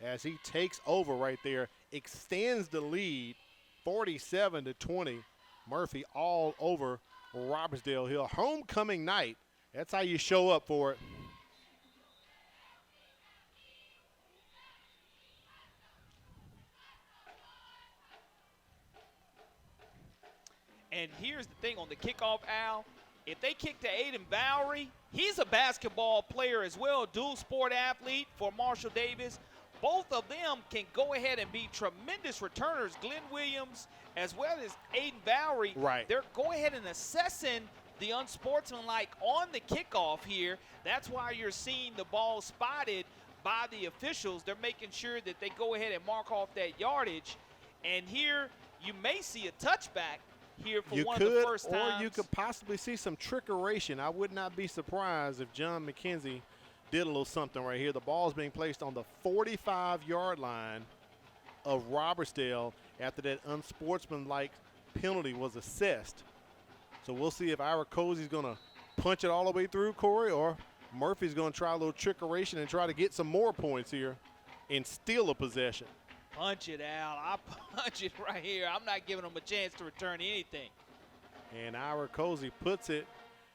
as he takes over right there, extends the lead 47-20. Murphy all over Robertsdale Hill. Homecoming night. That's how you show up for it. And here's the thing on the kickoff, Al. If they kick to Aiden Bowery, he's a basketball player as well, dual sport athlete for Marshall Davis. Both of them can go ahead and be tremendous returners. Glenn Williams as well as Aiden Bowery. Right. They're go ahead and assessing the unsportsmanlike on the kickoff here. That's why you're seeing the ball spotted by the officials. They're making sure that they go ahead and mark off that yardage. And here you may see a touchback here for one of the first times. Or you could possibly see some trickeration. I would not be surprised if John McKenzie did a little something right here. The ball is being placed on the 45-yard line of Robertsdale after that unsportsmanlike penalty was assessed. So we'll see if Ira Cozy's going to punch it all the way through, Corey, or Murphy's going to try a little trickeration and try to get some more points here and steal a possession. Punch it, Al. I punch it right here. I'm not giving them a chance to return anything. And Ira Cozy puts it.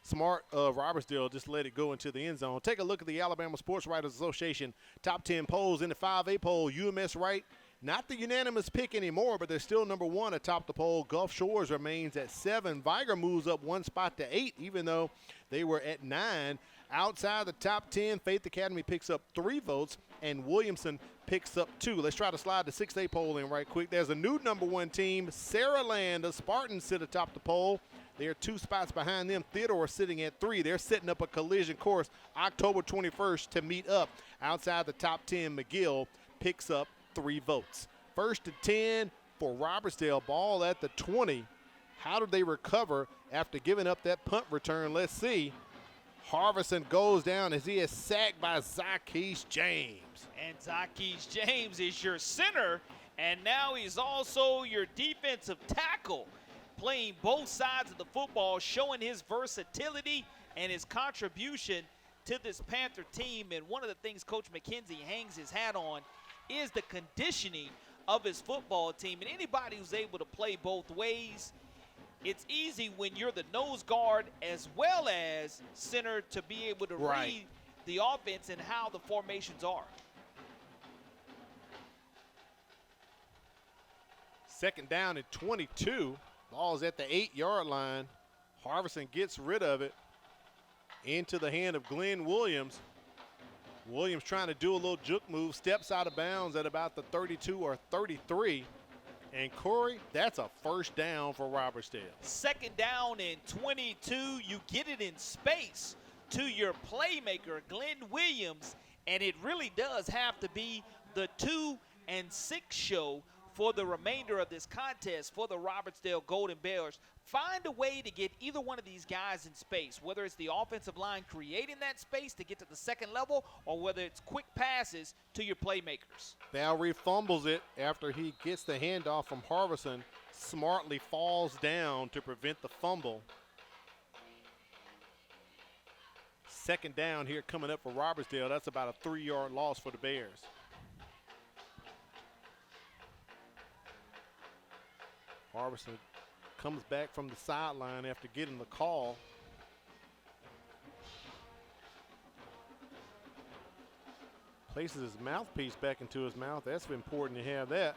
Smart of Robertsdale just let it go into the end zone. Take a look at the Alabama Sports Writers Association top 10 polls. In the 5A poll, UMS Wright, not the unanimous pick anymore, but they're still number 1 atop the poll. Gulf Shores remains at 7. Viger moves up 1 spot to 8, even though they were at 9. Outside the top 10, Faith Academy picks up 3 votes, and Williamson picks up 2. Let's try to slide the 6A poll in right quick. There's a new number 1 team, Saraland. The Spartans sit atop the poll. They're 2 spots behind them. Theodore sitting at 3. They're setting up a collision course October 21st to meet up. Outside the top 10, McGill picks up 3 votes. First to 10 for Robertsdale. Ball at the 20. How did they recover after giving up that punt return? Let's see. Harvison goes down as he is sacked by Zackees James. And Zackees James is your center, and now he's also your defensive tackle, playing both sides of the football, showing his versatility and his contribution to this Panther team. And one of the things Coach McKenzie hangs his hat on is the conditioning of his football team. And anybody who's able to play both ways, it's easy when you're the nose guard as well as center to be able to read the offense and how the formations are. Second down at 22. Ball's at the 8-yard line. Harvison gets rid of it into the hand of Glenn Williams. Williams trying to do a little juke move, steps out of bounds at about the 32 or 33. And Corey, that's a first down for Robertsdale. Second down and 22. You get it in space to your playmaker, Glenn Williams, and it really does have to be the 2 and 6 show for the remainder of this contest for the Robertsdale Golden Bears. Find a way to get either one of these guys in space, whether it's the offensive line creating that space to get to the second level or whether it's quick passes to your playmakers. Bowery fumbles it after he gets the handoff from Harvison. Smartly falls down to prevent the fumble. Second down here coming up for Robertsdale. That's about a 3-yard loss for the Bears. Harvison comes back from the sideline after getting the call. Places his mouthpiece back into his mouth. That's important to have that.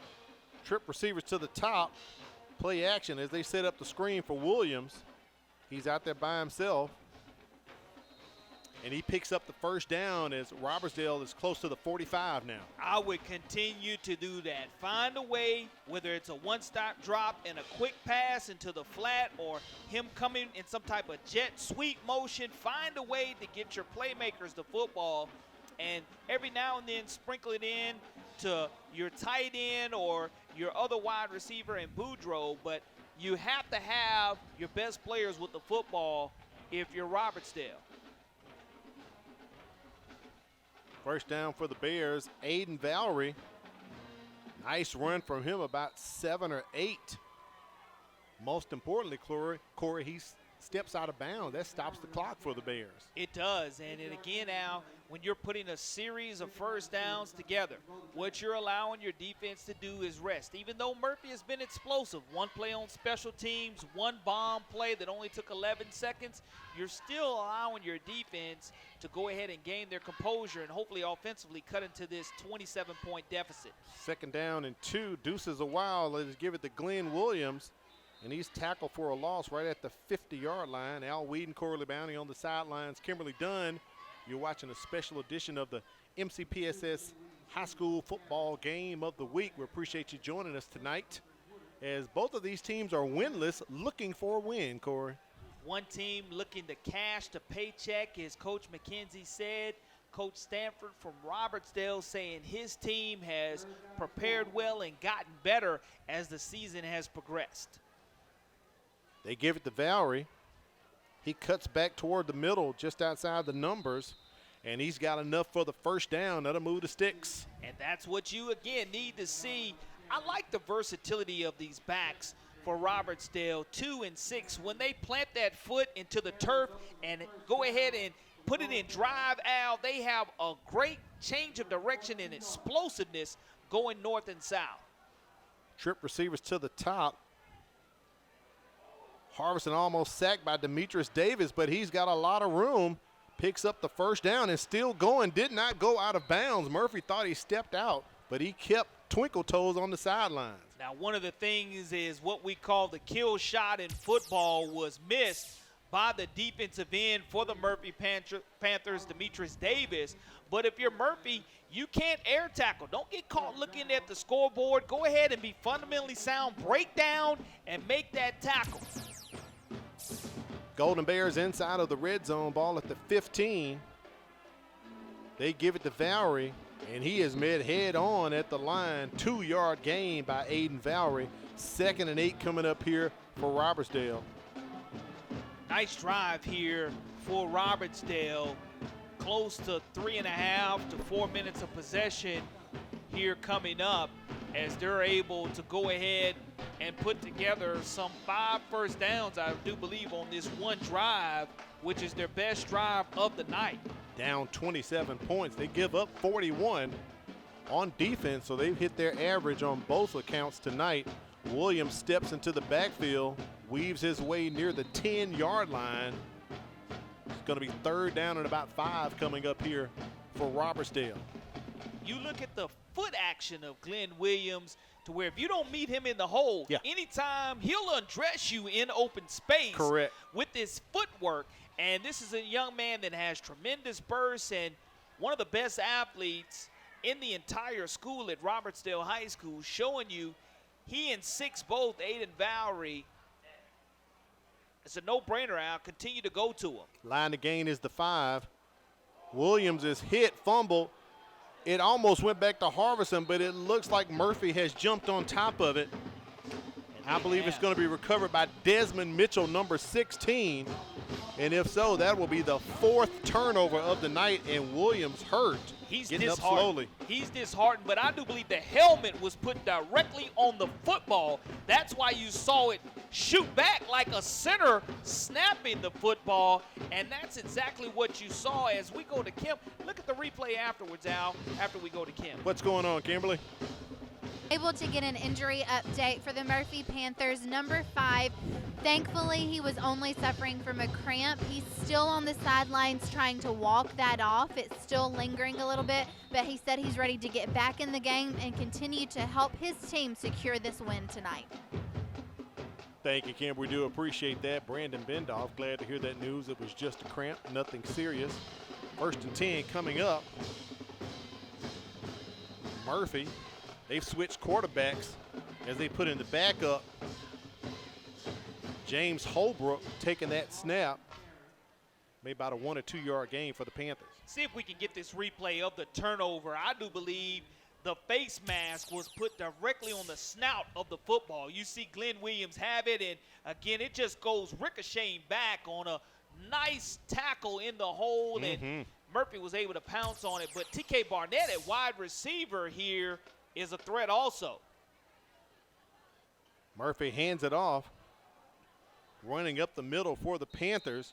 Trip receivers to the top. Play action as they set up the screen for Williams. He's out there by himself. And he picks up the first down as Robertsdale is close to the 45 now. I would continue to do that. Find a way, whether it's a one-stop drop and a quick pass into the flat or him coming in some type of jet sweep motion. Find a way to get your playmakers the football. And every now and then sprinkle it in to your tight end or your other wide receiver in Boudreaux. But you have to have your best players with the football if you're Robertsdale. First down for the Bears, Aiden Valerie. Nice run from him, about 7 or 8. Most importantly, Corey, he steps out of bounds. That stops the clock for the Bears. It does, and again, Al, when you're putting a series of first downs together, what you're allowing your defense to do is rest. Even though Murphy has been explosive, 1 play on special teams, 1 bomb play that only took 11 seconds, you're still allowing your defense to go ahead and gain their composure and hopefully offensively cut into this 27-point deficit. Second down and 2, deuces a while. Let's give it to Glenn Williams. And he's tackled for a loss right at the 50-yard line. Al Whedon, Corley Bounty on the sidelines. Kimberly Dunn, you're watching a special edition of the MCPSS High School Football Game of the Week. We appreciate you joining us tonight as both of these teams are winless, looking for a win, Corey. One team looking to cash the paycheck, as Coach McKenzie said. Coach Stanford from Robertsdale saying his team has prepared well and gotten better as the season has progressed. They give it to Valerie. He cuts back toward the middle just outside the numbers, and he's got enough for the first down. That'll move the sticks. And that's what you, again, need to see. I like the versatility of these backs for Robertsdale, 2 and 6. When they plant that foot into the turf and go ahead and put it in drive, Al, they have a great change of direction and explosiveness going north and south. Trip receivers to the top. Harvison almost sacked by Demetrius Davis, but he's got a lot of room. Picks up the first down and still going. Did not go out of bounds. Murphy thought he stepped out, but he kept twinkle toes on the sidelines. Now, one of the things is what we call the kill shot in football was missed by the defensive end for the Murphy Panthers, Demetrius Davis. But if you're Murphy, you can't air tackle. Don't get caught looking at the scoreboard. Go ahead and be fundamentally sound. Break down and make that tackle. Golden Bears inside of the red zone, ball at the 15. They give it to Valerie, and he is met head on at the line. 2-yard gain by Aiden Valerie. 2nd and 8 coming up here for Robertsdale. Nice drive here for Robertsdale. Close to 3.5 to 4 minutes of possession here coming up as they're able to go ahead and put together some 5 first downs, I do believe, on this one drive, which is their best drive of the night. Down 27 points. They give up 41 on defense, so they've hit their average on both accounts tonight. Williams steps into the backfield, weaves his way near the 10-yard line. It's going to be 3rd down and about 5 coming up here for Robertsdale. You look at the foot action of Glenn Williams to where if you don't meet him in the hole, anytime he'll undress you in open space. Correct. With his footwork. And this is a young man that has tremendous bursts and one of the best athletes in the entire school at Robertsdale High School, showing you he and 6 both, Aiden Valerie. It's a no-brainer, Al. Continue to go to him. Line to gain is the 5. Williams is hit, fumbled. It almost went back to Harvison, but it looks like Murphy has jumped on top of it. I believe it's going to be recovered by Desmond Mitchell, number 16. And if so, that will be the 4th turnover of the night, and Williams hurt. He's getting up disheartened. slowly. He's disheartened, but I do believe the helmet was put directly on the football. That's why you saw it shoot back like a center snapping the football, and that's exactly what you saw as we go to Kim. Look at the replay afterwards, Al, after we go to Kim. What's going on, Kimberly? Able to get an injury update for the Murphy Panthers. Number 5, thankfully he was only suffering from a cramp. He's still on the sidelines trying to walk that off. It's still lingering a little bit, but he said he's ready to get back in the game and continue to help his team secure this win tonight. Thank you, Kim. We do appreciate that. Brandon Bendoff, glad to hear that news. It was just a cramp, nothing serious. 1st and 10 coming up. Murphy. They've switched quarterbacks as they put in the backup. James Holbrook taking that snap. Maybe about a 1 or 2 yard gain for the Panthers. See if we can get this replay of the turnover. I do believe the face mask was put directly on the snout of the football. You see Glenn Williams have it, and again, it just goes ricocheting back on a nice tackle in the hole, and Murphy was able to pounce on it. But TK Barnett at wide receiver here is a threat also. Murphy hands it off. Running up the middle for the Panthers,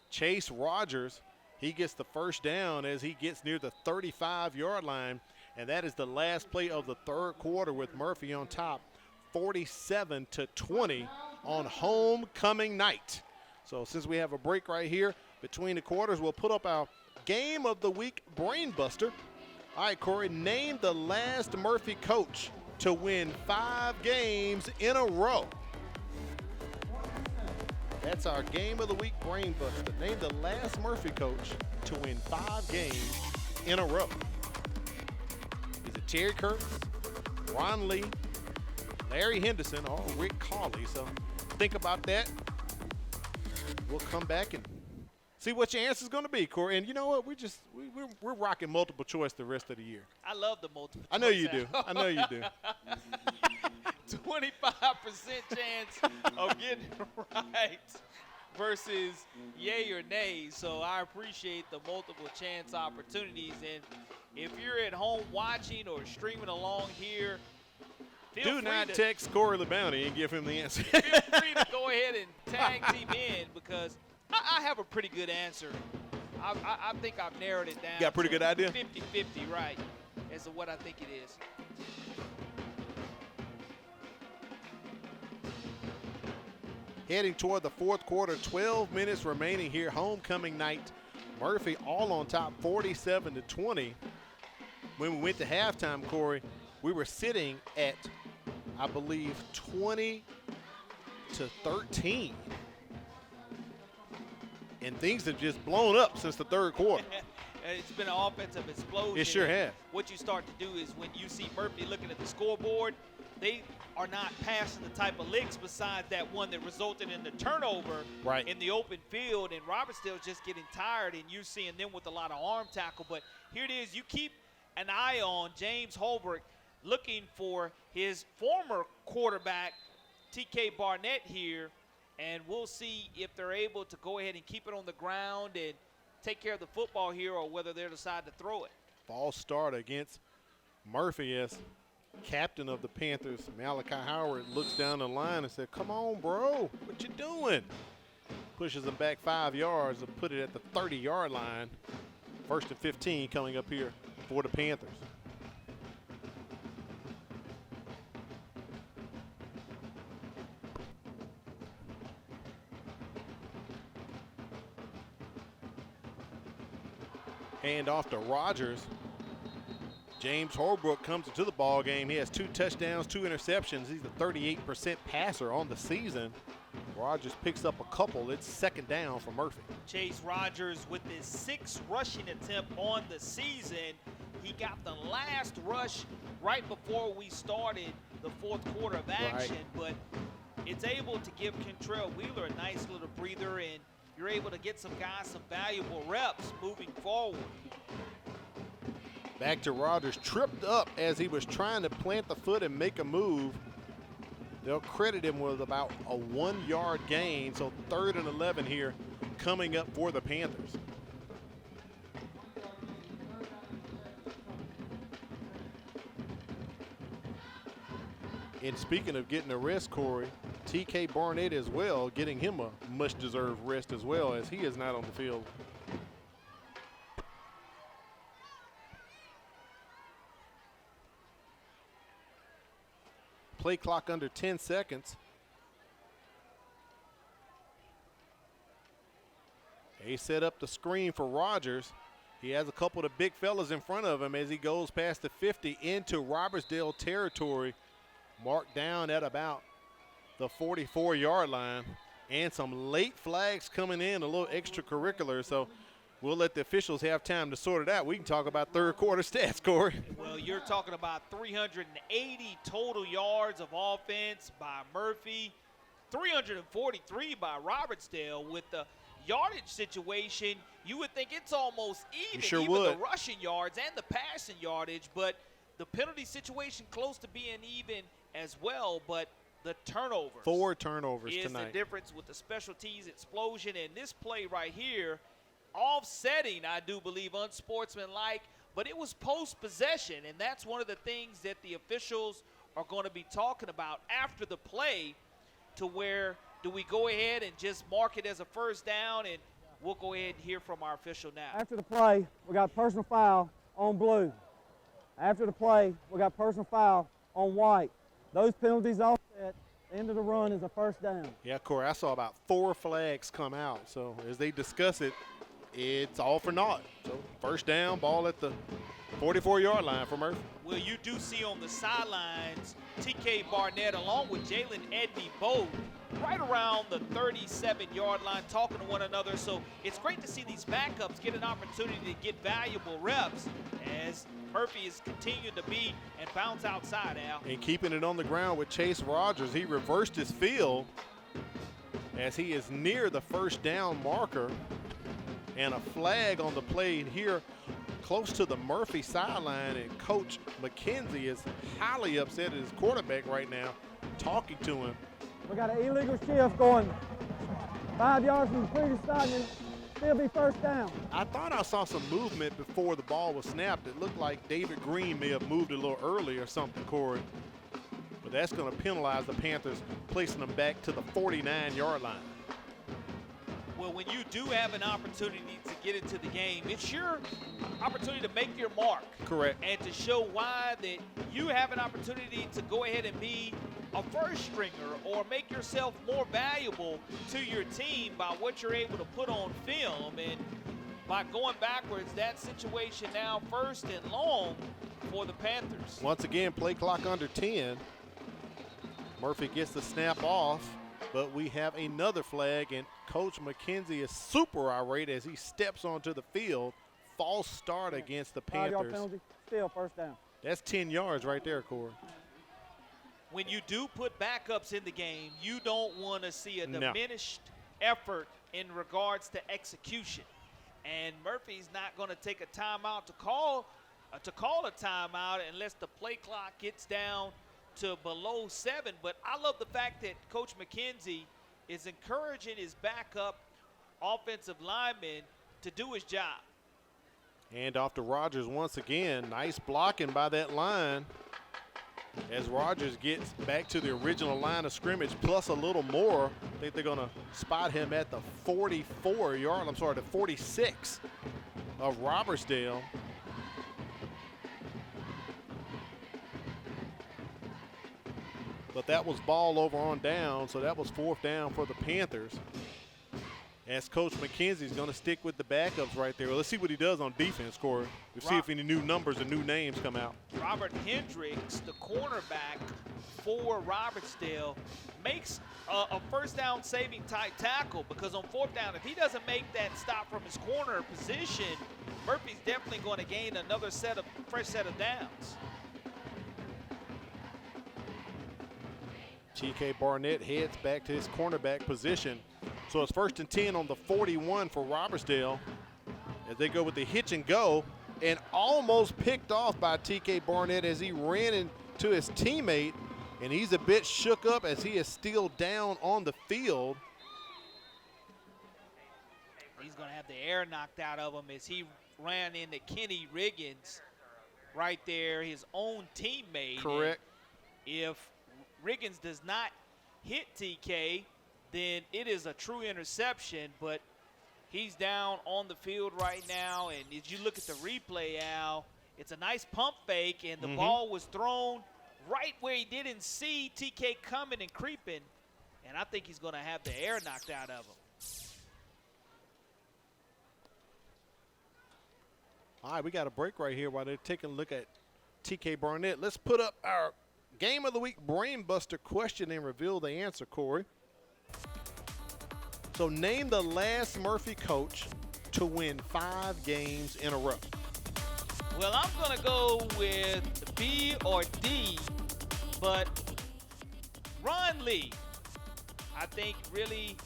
Chase Rogers. He gets the first down as he gets near the 35-yard line. And that is the last play of the 3rd quarter with Murphy on top, 47-20 on homecoming night. So since we have a break right here between the quarters, we'll put up our Game of the Week Brain Buster. All right, Corey, name the last Murphy coach to win 5 games in a row. That's our Game of the Week Brain Buster. Name the last Murphy coach to win 5 games in a row. Is it Terry Curtis, Ron Lee, Larry Henderson, or Rick Cawley? So think about that. We'll come back and see what your answer is going to be, Corey. And you know what? We're rocking multiple choice the rest of the year. I love the multiple choice. I know you do. I know you do. 25% chance of getting it right versus yay or nay. So I appreciate the multiple chance opportunities. And if you're at home watching or streaming along here, do not text Corey the Bounty and give him the answer. Feel free to go ahead and tag team in, because I have a pretty good answer. I think I've narrowed it down. You got a pretty good idea? 50-50, right, as to what I think it is. Heading toward the fourth quarter, 12 minutes remaining here. Homecoming night. Murphy all on top, 47-20. When we went to halftime, Corey, we were sitting at, I believe, 20-13. And things have just blown up since the third quarter. It's been an offensive explosion. It sure has. What you start to do is when you see Murphy looking at the scoreboard, they are not passing the type of licks besides that one that resulted in the turnover in the open field. And Robertsdale's just getting tired, and you're seeing them with a lot of arm tackle. But here it is. You keep an eye on James Holbrook looking for his former quarterback, TK Barnett, here. And we'll see if they're able to go ahead and keep it on the ground and take care of the football here, or whether they'll decide to throw it. False start against Murphy as captain of the Panthers, Malachi Howard, looks down the line and said, come on, bro, what you doing? Pushes him back 5 yards and put it at the 30-yard line. 1st and 15 coming up here for the Panthers. Hand off to Rogers. James Holbrook comes into the ball game. He has 2 touchdowns, 2 interceptions. He's a 38% passer on the season. Rogers picks up a couple. It's 2nd down for Murphy. Chase Rogers with his 6th rushing attempt on the season. He got the last rush right before we started the fourth quarter of action, but it's able to give Kentrell Wheeler a nice little breather, and you're able to get some guys some valuable reps moving forward. Back to Rogers, tripped up as he was trying to plant the foot and make a move. They'll credit him with about a 1-yard gain, so 3rd and 11 here coming up for the Panthers. And speaking of getting a rest, Corey, TK Barnett as well, getting him a much-deserved rest as well, as he is not on the field. Play clock under 10 seconds. They set up the screen for Rogers. He has a couple of the big fellas in front of him as he goes past the 50 into Robertsdale territory, marked down at about the 44-yard line. And some late flags coming in, a little extracurricular. So we'll let the officials have time to sort it out. We can talk about third quarter stats, Corey. Well, you're talking about 380 total yards of offense by Murphy, 343 by Robertsdale. With the yardage situation, you would think it's almost even, sure even would. the rushing yards and the passing yardage, but the penalty situation close to being even as well. But the turnovers. 4 turnovers is tonight. The difference with the special teams explosion. And this play right here, offsetting, I do believe, unsportsmanlike, but it was post-possession, and that's one of the things that the officials are going to be talking about after the play, to where do we go ahead and just mark it as a first down, and we'll go ahead and hear from our official now. After the play, we got personal foul on blue. After the play, we got personal foul on white. Those penalties offset. The end of the run is a first down. Yeah, Corey, I saw about 4 flags come out. So as they discuss it, it's all for naught. So first down, ball at the 44-yard line for Murphy. Well, you do see on the sidelines TK Barnett along with Jalen Edney both right around the 37-yard line talking to one another. So it's great to see these backups get an opportunity to get valuable reps as Murphy is continuing to be and bounce outside, Al. And keeping it on the ground with Chase Rogers. He reversed his field as he is near the first down marker. And a flag on the play here close to the Murphy sideline, and Coach McKenzie is highly upset at his quarterback right now, talking to him. We got an illegal shift going 5 yards from the previous side and still be first down. I thought I saw some movement before the ball was snapped. It looked like David Green may have moved a little early or something, Corey. But that's going to penalize the Panthers, placing them back to the 49-yard line. Well, when you do have an opportunity to get into the game, it's your opportunity to make your mark. Correct. And to show why that you have an opportunity to go ahead and be a first stringer or make yourself more valuable to your team by what you're able to put on film. And by going backwards, that situation now 1st and long for the Panthers. Once again, play clock under 10. Murphy gets the snap off, but we have another flag, and Coach McKenzie is super irate as he steps onto the field. False start against the Panthers. 5-yard penalty, still first down. That's 10 yards right there, Corey. When you do put backups in the game, you don't want to see a diminished effort in regards to execution. And Murphy's not going to take a timeout to call a timeout unless the play clock gets down to below 7. But I love the fact that Coach McKenzie is encouraging his backup offensive lineman to do his job. And off to Rogers once again. Nice blocking by that line as Rogers gets back to the original line of scrimmage plus a little more. I think they're going to spot him at the the 46 of Robertsdale. But that was ball over on down, so that was 4th down for the Panthers. As Coach McKenzie's going to stick with the backups right there. Well, let's see what he does on defense, Corey. We'll see if any new numbers and new names come out. Robert Hendricks, the cornerback for Robertsdale, makes a first down saving type tackle, because on 4th down, if he doesn't make that stop from his corner position, Murphy's definitely going to gain another fresh set of downs. T.K. Barnett heads back to his cornerback position. So it's 1st and 10 on the 41 for Robertsdale as they go with the hitch and go, and almost picked off by T.K. Barnett as he ran into his teammate, and he's a bit shook up as he is still down on the field. He's going to have the air knocked out of him as he ran into Kenny Riggins right there, his own teammate. Correct. And if Riggins does not hit TK, then it is a true interception, but he's down on the field right now. And as you look at the replay, Al, it's a nice pump fake, and the ball was thrown right where he didn't see TK coming and creeping, and I think he's going to have the air knocked out of him. All right, we got a break right here while they're taking a look at TK Barnett. Let's put up our Game of the Week brain buster question and reveal the answer, Corey. So name the last Murphy coach to win 5 games in a row. Well, I'm going to go with B or D, but Ron Lee, I think really,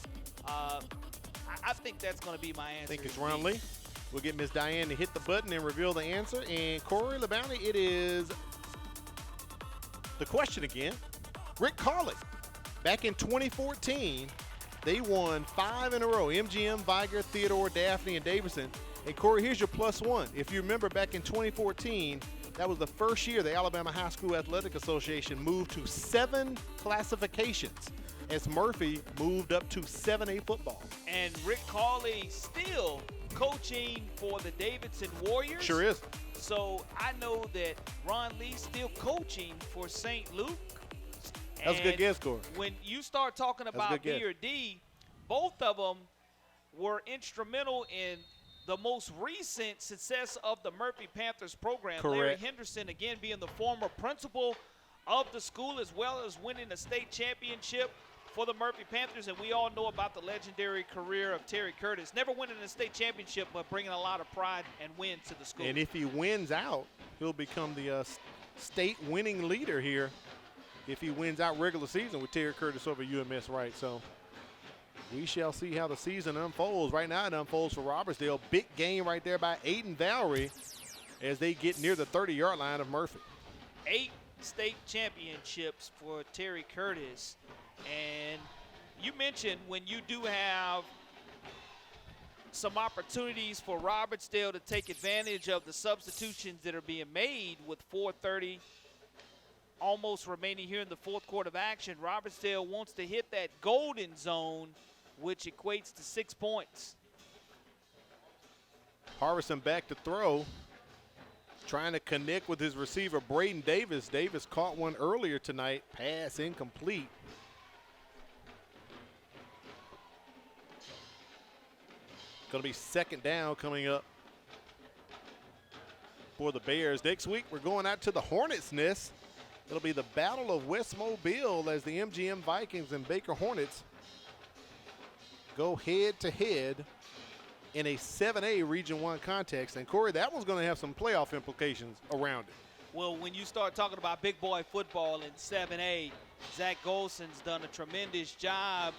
I think that's going to be my answer. I think it's Ron Lee. We'll get Miss Diane to hit the button and reveal the answer. And Corey LeBounty, it is the question again. Rick Carley, back in 2014, they won 5 in a row. MGM, Viger, Theodore, Daphne, and Davidson. And Corey, here's your +1. If you remember back in 2014, that was the first year the Alabama High School Athletic Association moved to 7 classifications as Murphy moved up to 7A football. And Rick Carley still coaching for the Davidson Warriors. Sure is. So I know that Ron Lee's still coaching for St. Luke. That's a good guess, Corey. When you start talking about B or D, both of them were instrumental in the most recent success of the Murphy Panthers program. Correct. Larry Henderson, again, being the former principal of the school, as well as winning a state championship for the Murphy Panthers, and we all know about the legendary career of Terry Curtis. Never winning a state championship, but bringing a lot of pride and wins to the school. And if he wins out, he'll become the state winning leader here if he wins out regular season with Terry Curtis over UMS Wright. So we shall see how the season unfolds. Right now it unfolds for Robertsdale. Big game right there by Aiden Valerie as they get near the 30-yard line of Murphy. 8 state championships for Terry Curtis. And you mentioned when you do have some opportunities for Robertsdale to take advantage of the substitutions that are being made with 4:30 almost remaining here in the fourth quarter of action. Robertsdale wants to hit that golden zone, which equates to 6 points. Harvison back to throw, trying to connect with his receiver, Braden Davis. Davis caught one earlier tonight. Pass incomplete. Going to be second down coming up for the Bears. Next week, we're going out to the Hornets' Nest. It'll be the Battle of West Mobile as the MGM Vikings and Baker Hornets go head-to-head in a 7A Region 1 context. And, Corey, that one's going to have some playoff implications around it. Well, when you start talking about big boy football in 7A, Zach Golson's done a tremendous job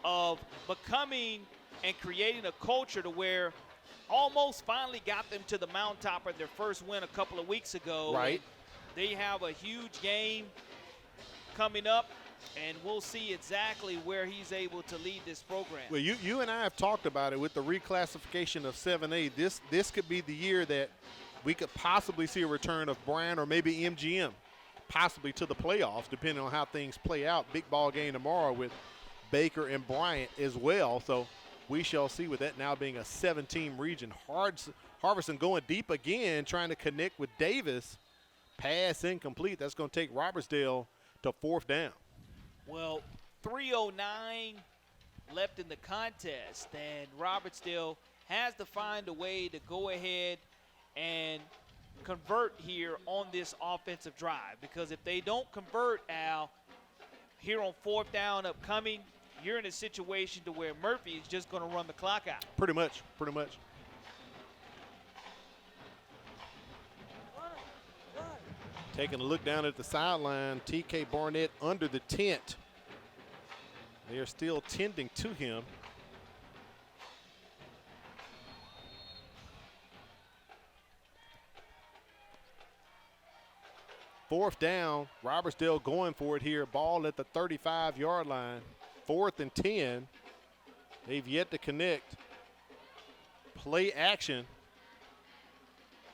of becoming and creating a culture to where almost finally got them to the mountaintop of their first win a couple of weeks ago. Right. They have a huge game coming up, and we'll see exactly where he's able to lead this program. Well, you and I have talked about it with the reclassification of 7A. This could be the year that we could possibly see a return of Bryan or maybe MGM, possibly to the playoffs, depending on how things play out. Big ball game tomorrow with Baker and Bryant as well. So we shall see with that now being a 7-team region. Harvison going deep again, trying to connect with Davis. Pass incomplete. That's going to take Robertsdale to fourth down. Well, 3:09 left in the contest, and Robertsdale has to find a way to go ahead and convert here on this offensive drive, because if they don't convert, Al, here on fourth down upcoming, you're in a situation to where Murphy is just going to run the clock out. Pretty much. Taking a look down at the sideline, TK Barnett under the tent. They are still tending to him. Fourth down, Robertsdale going for it here. Ball at the 35-yard line. 4th and 10. They've yet to connect. Play action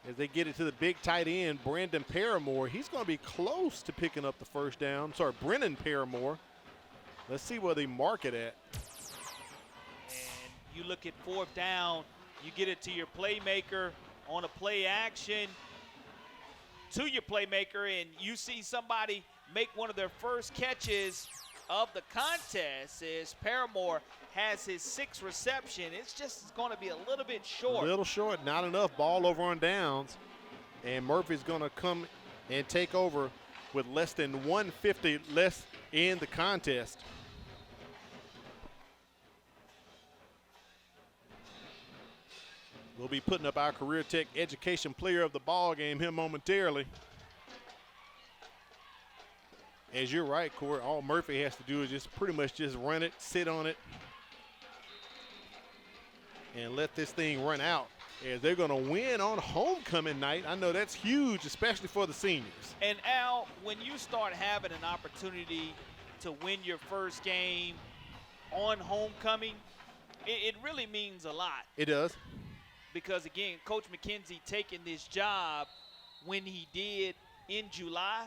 as they get it to the big tight end, Brandon Paramore. He's going to be close to picking up the first down. Sorry, Brennan Paramore. Let's see where they mark it at. And you look at fourth down, you get it to your playmaker on a play action to your playmaker, and you see somebody make one of their first catches of the contest as Paramore has his 6th reception. It's just going to be a little bit short. A little short, not enough. Ball over on downs. And Murphy's going to come and take over with less than 150 less in the contest. We'll be putting up our Career Tech Education Player of the Ball game here momentarily. As you're right, Corey, all Murphy has to do is just pretty much just run it, sit on it, and let this thing run out. As they're going to win on homecoming night. I know that's huge, especially for the seniors. And Al, when you start having an opportunity to win your first game on homecoming, it really means a lot. It does. Because, again, Coach McKenzie taking this job when he did in July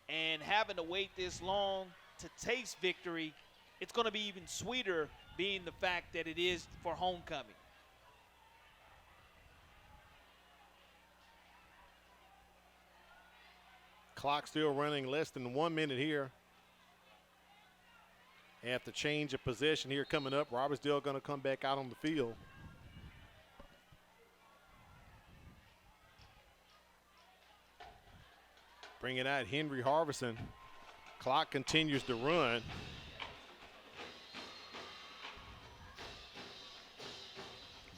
and having to wait this long to taste victory, it's going to be even sweeter being the fact that it is for homecoming. Clock still running, less than 1 minute here. After change of possession here coming up, Robertsdale going to come back out on the field. Bringing out Henry Harvison. Clock continues to run.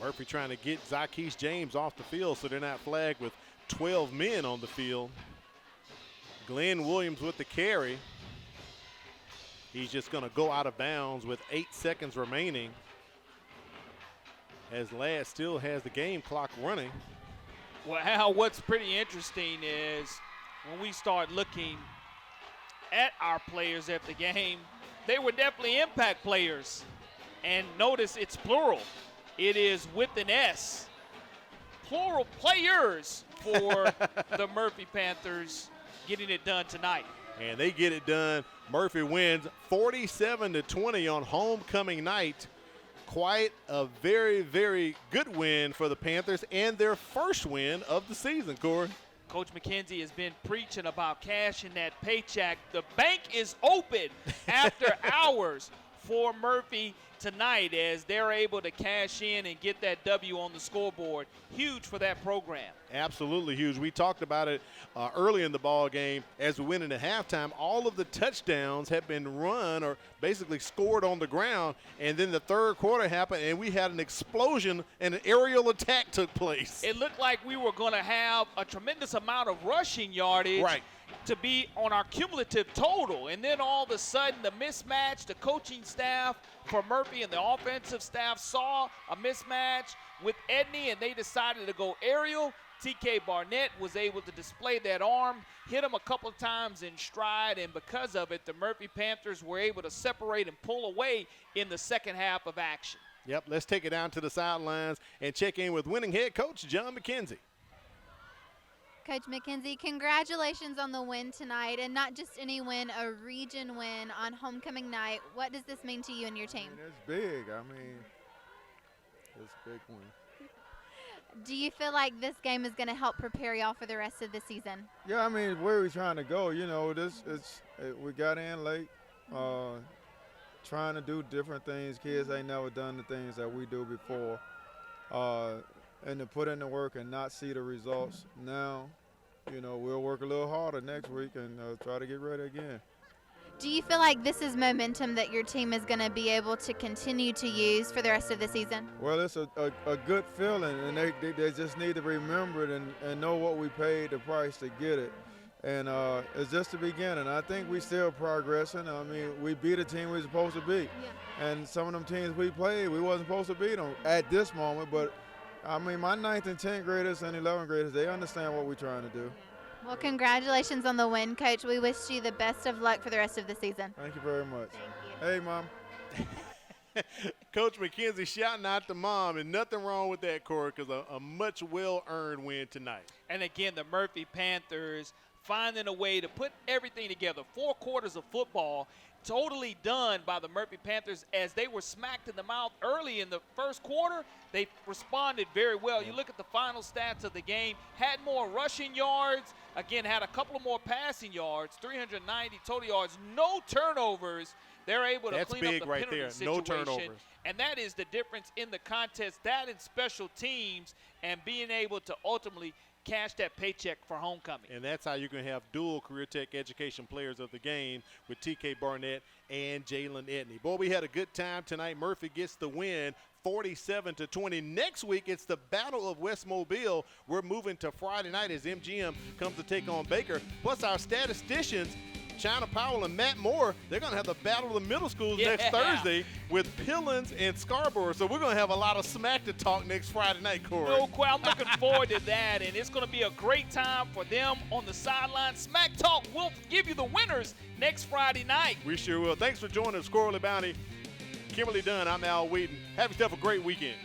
Murphy trying to get Zykees James off the field so they're not flagged with 12 men on the field. Glenn Williams with the carry. He's just going to go out of bounds with 8 seconds remaining as Ladd still has the game clock running. Well, Al, what's pretty interesting is when we start looking at our players at the game, they were definitely impact players. And notice it's plural. It is with an S. Plural players for the Murphy Panthers getting it done tonight. And they get it done. Murphy wins 47-20 on homecoming night. Quite a very, very good win for the Panthers and their first win of the season, Corey. Coach McKenzie has been preaching about cashing that paycheck. The bank is open after hours for Murphy tonight as they're able to cash in and get that W on the scoreboard. Huge for that program. Absolutely huge. We talked about it early in the ball game as we went into halftime. All of the touchdowns have been run or basically scored on the ground, and then the third quarter happened and we had an explosion and an aerial attack took place. It looked like we were going to have a tremendous amount of rushing yardage. Right. To be on our cumulative total, and then all of a sudden the mismatch, the coaching staff for Murphy and the offensive staff saw a mismatch with Edney and they decided to go aerial. TK Barnett was able to display that arm, hit him a couple of times in stride, and because of it, the Murphy Panthers were able to separate and pull away in the second half of action. Yep, let's take it down to the sidelines and check in with winning head coach John McKenzie. Coach McKenzie, congratulations on the win tonight, and not just any win, a region win on homecoming night. What does this mean to you and your team? It's big. It's a big win. Do you feel like this game is going to help prepare y'all for the rest of the season? Yeah, where we trying to go, we got in late, trying to do different things. Kids ain't never done the things that we do before. And to put in the work and not see the results now, we'll work a little harder next week and try to get ready again. Do you feel like this is momentum that your team is going to be able to continue to use for the rest of the season? Well, it's a good feeling, and they just need to remember it and know what we paid the price to get it. And it's just the beginning. I think we still progressing. We beat a team we were supposed to beat. Yeah. And some of them teams we played, we wasn't supposed to beat them at this moment, but my 9th and 10th graders and 11th graders, they understand what we're trying to do. Well, congratulations on the win, Coach. We wish you the best of luck for the rest of the season. Thank you very much. Hey, Mom. Coach McKenzie shouting out to Mom, and nothing wrong with that, Corey, because a much well-earned win tonight. And again, the Murphy Panthers finding a way to put everything together. 4 quarters of football totally done by the Murphy Panthers as they were smacked in the mouth early in the first quarter. They responded very well. You look at the final stats of the game, had more rushing yards, again, had a couple of more passing yards, 390 total yards, no turnovers. They're able to clean up the penalty situation. No turnovers. And that is the difference in the contest, that in special teams, and being able to ultimately cash that paycheck for homecoming. And that's how you can have dual Career Tech Education players of the game with TK Barnett and Jalen Edney. Boy, we had a good time tonight. Murphy gets the win, 47-20. Next week, it's the Battle of West Mobile. We're moving to Friday night as MGM comes to take on Baker. Plus, our statisticians, China Powell and Matt Moore, they're going to have the Battle of the Middle Schools next Thursday with Pillins and Scarborough. So we're going to have a lot of smack to talk next Friday night, Corey. No, I'm looking forward to that, and it's going to be a great time for them on the sideline. Smack Talk will give you the winners next Friday night. We sure will. Thanks for joining us, Squirrely Bounty. Kimberly Dunn, I'm Al Wheaton. Have yourself a great weekend.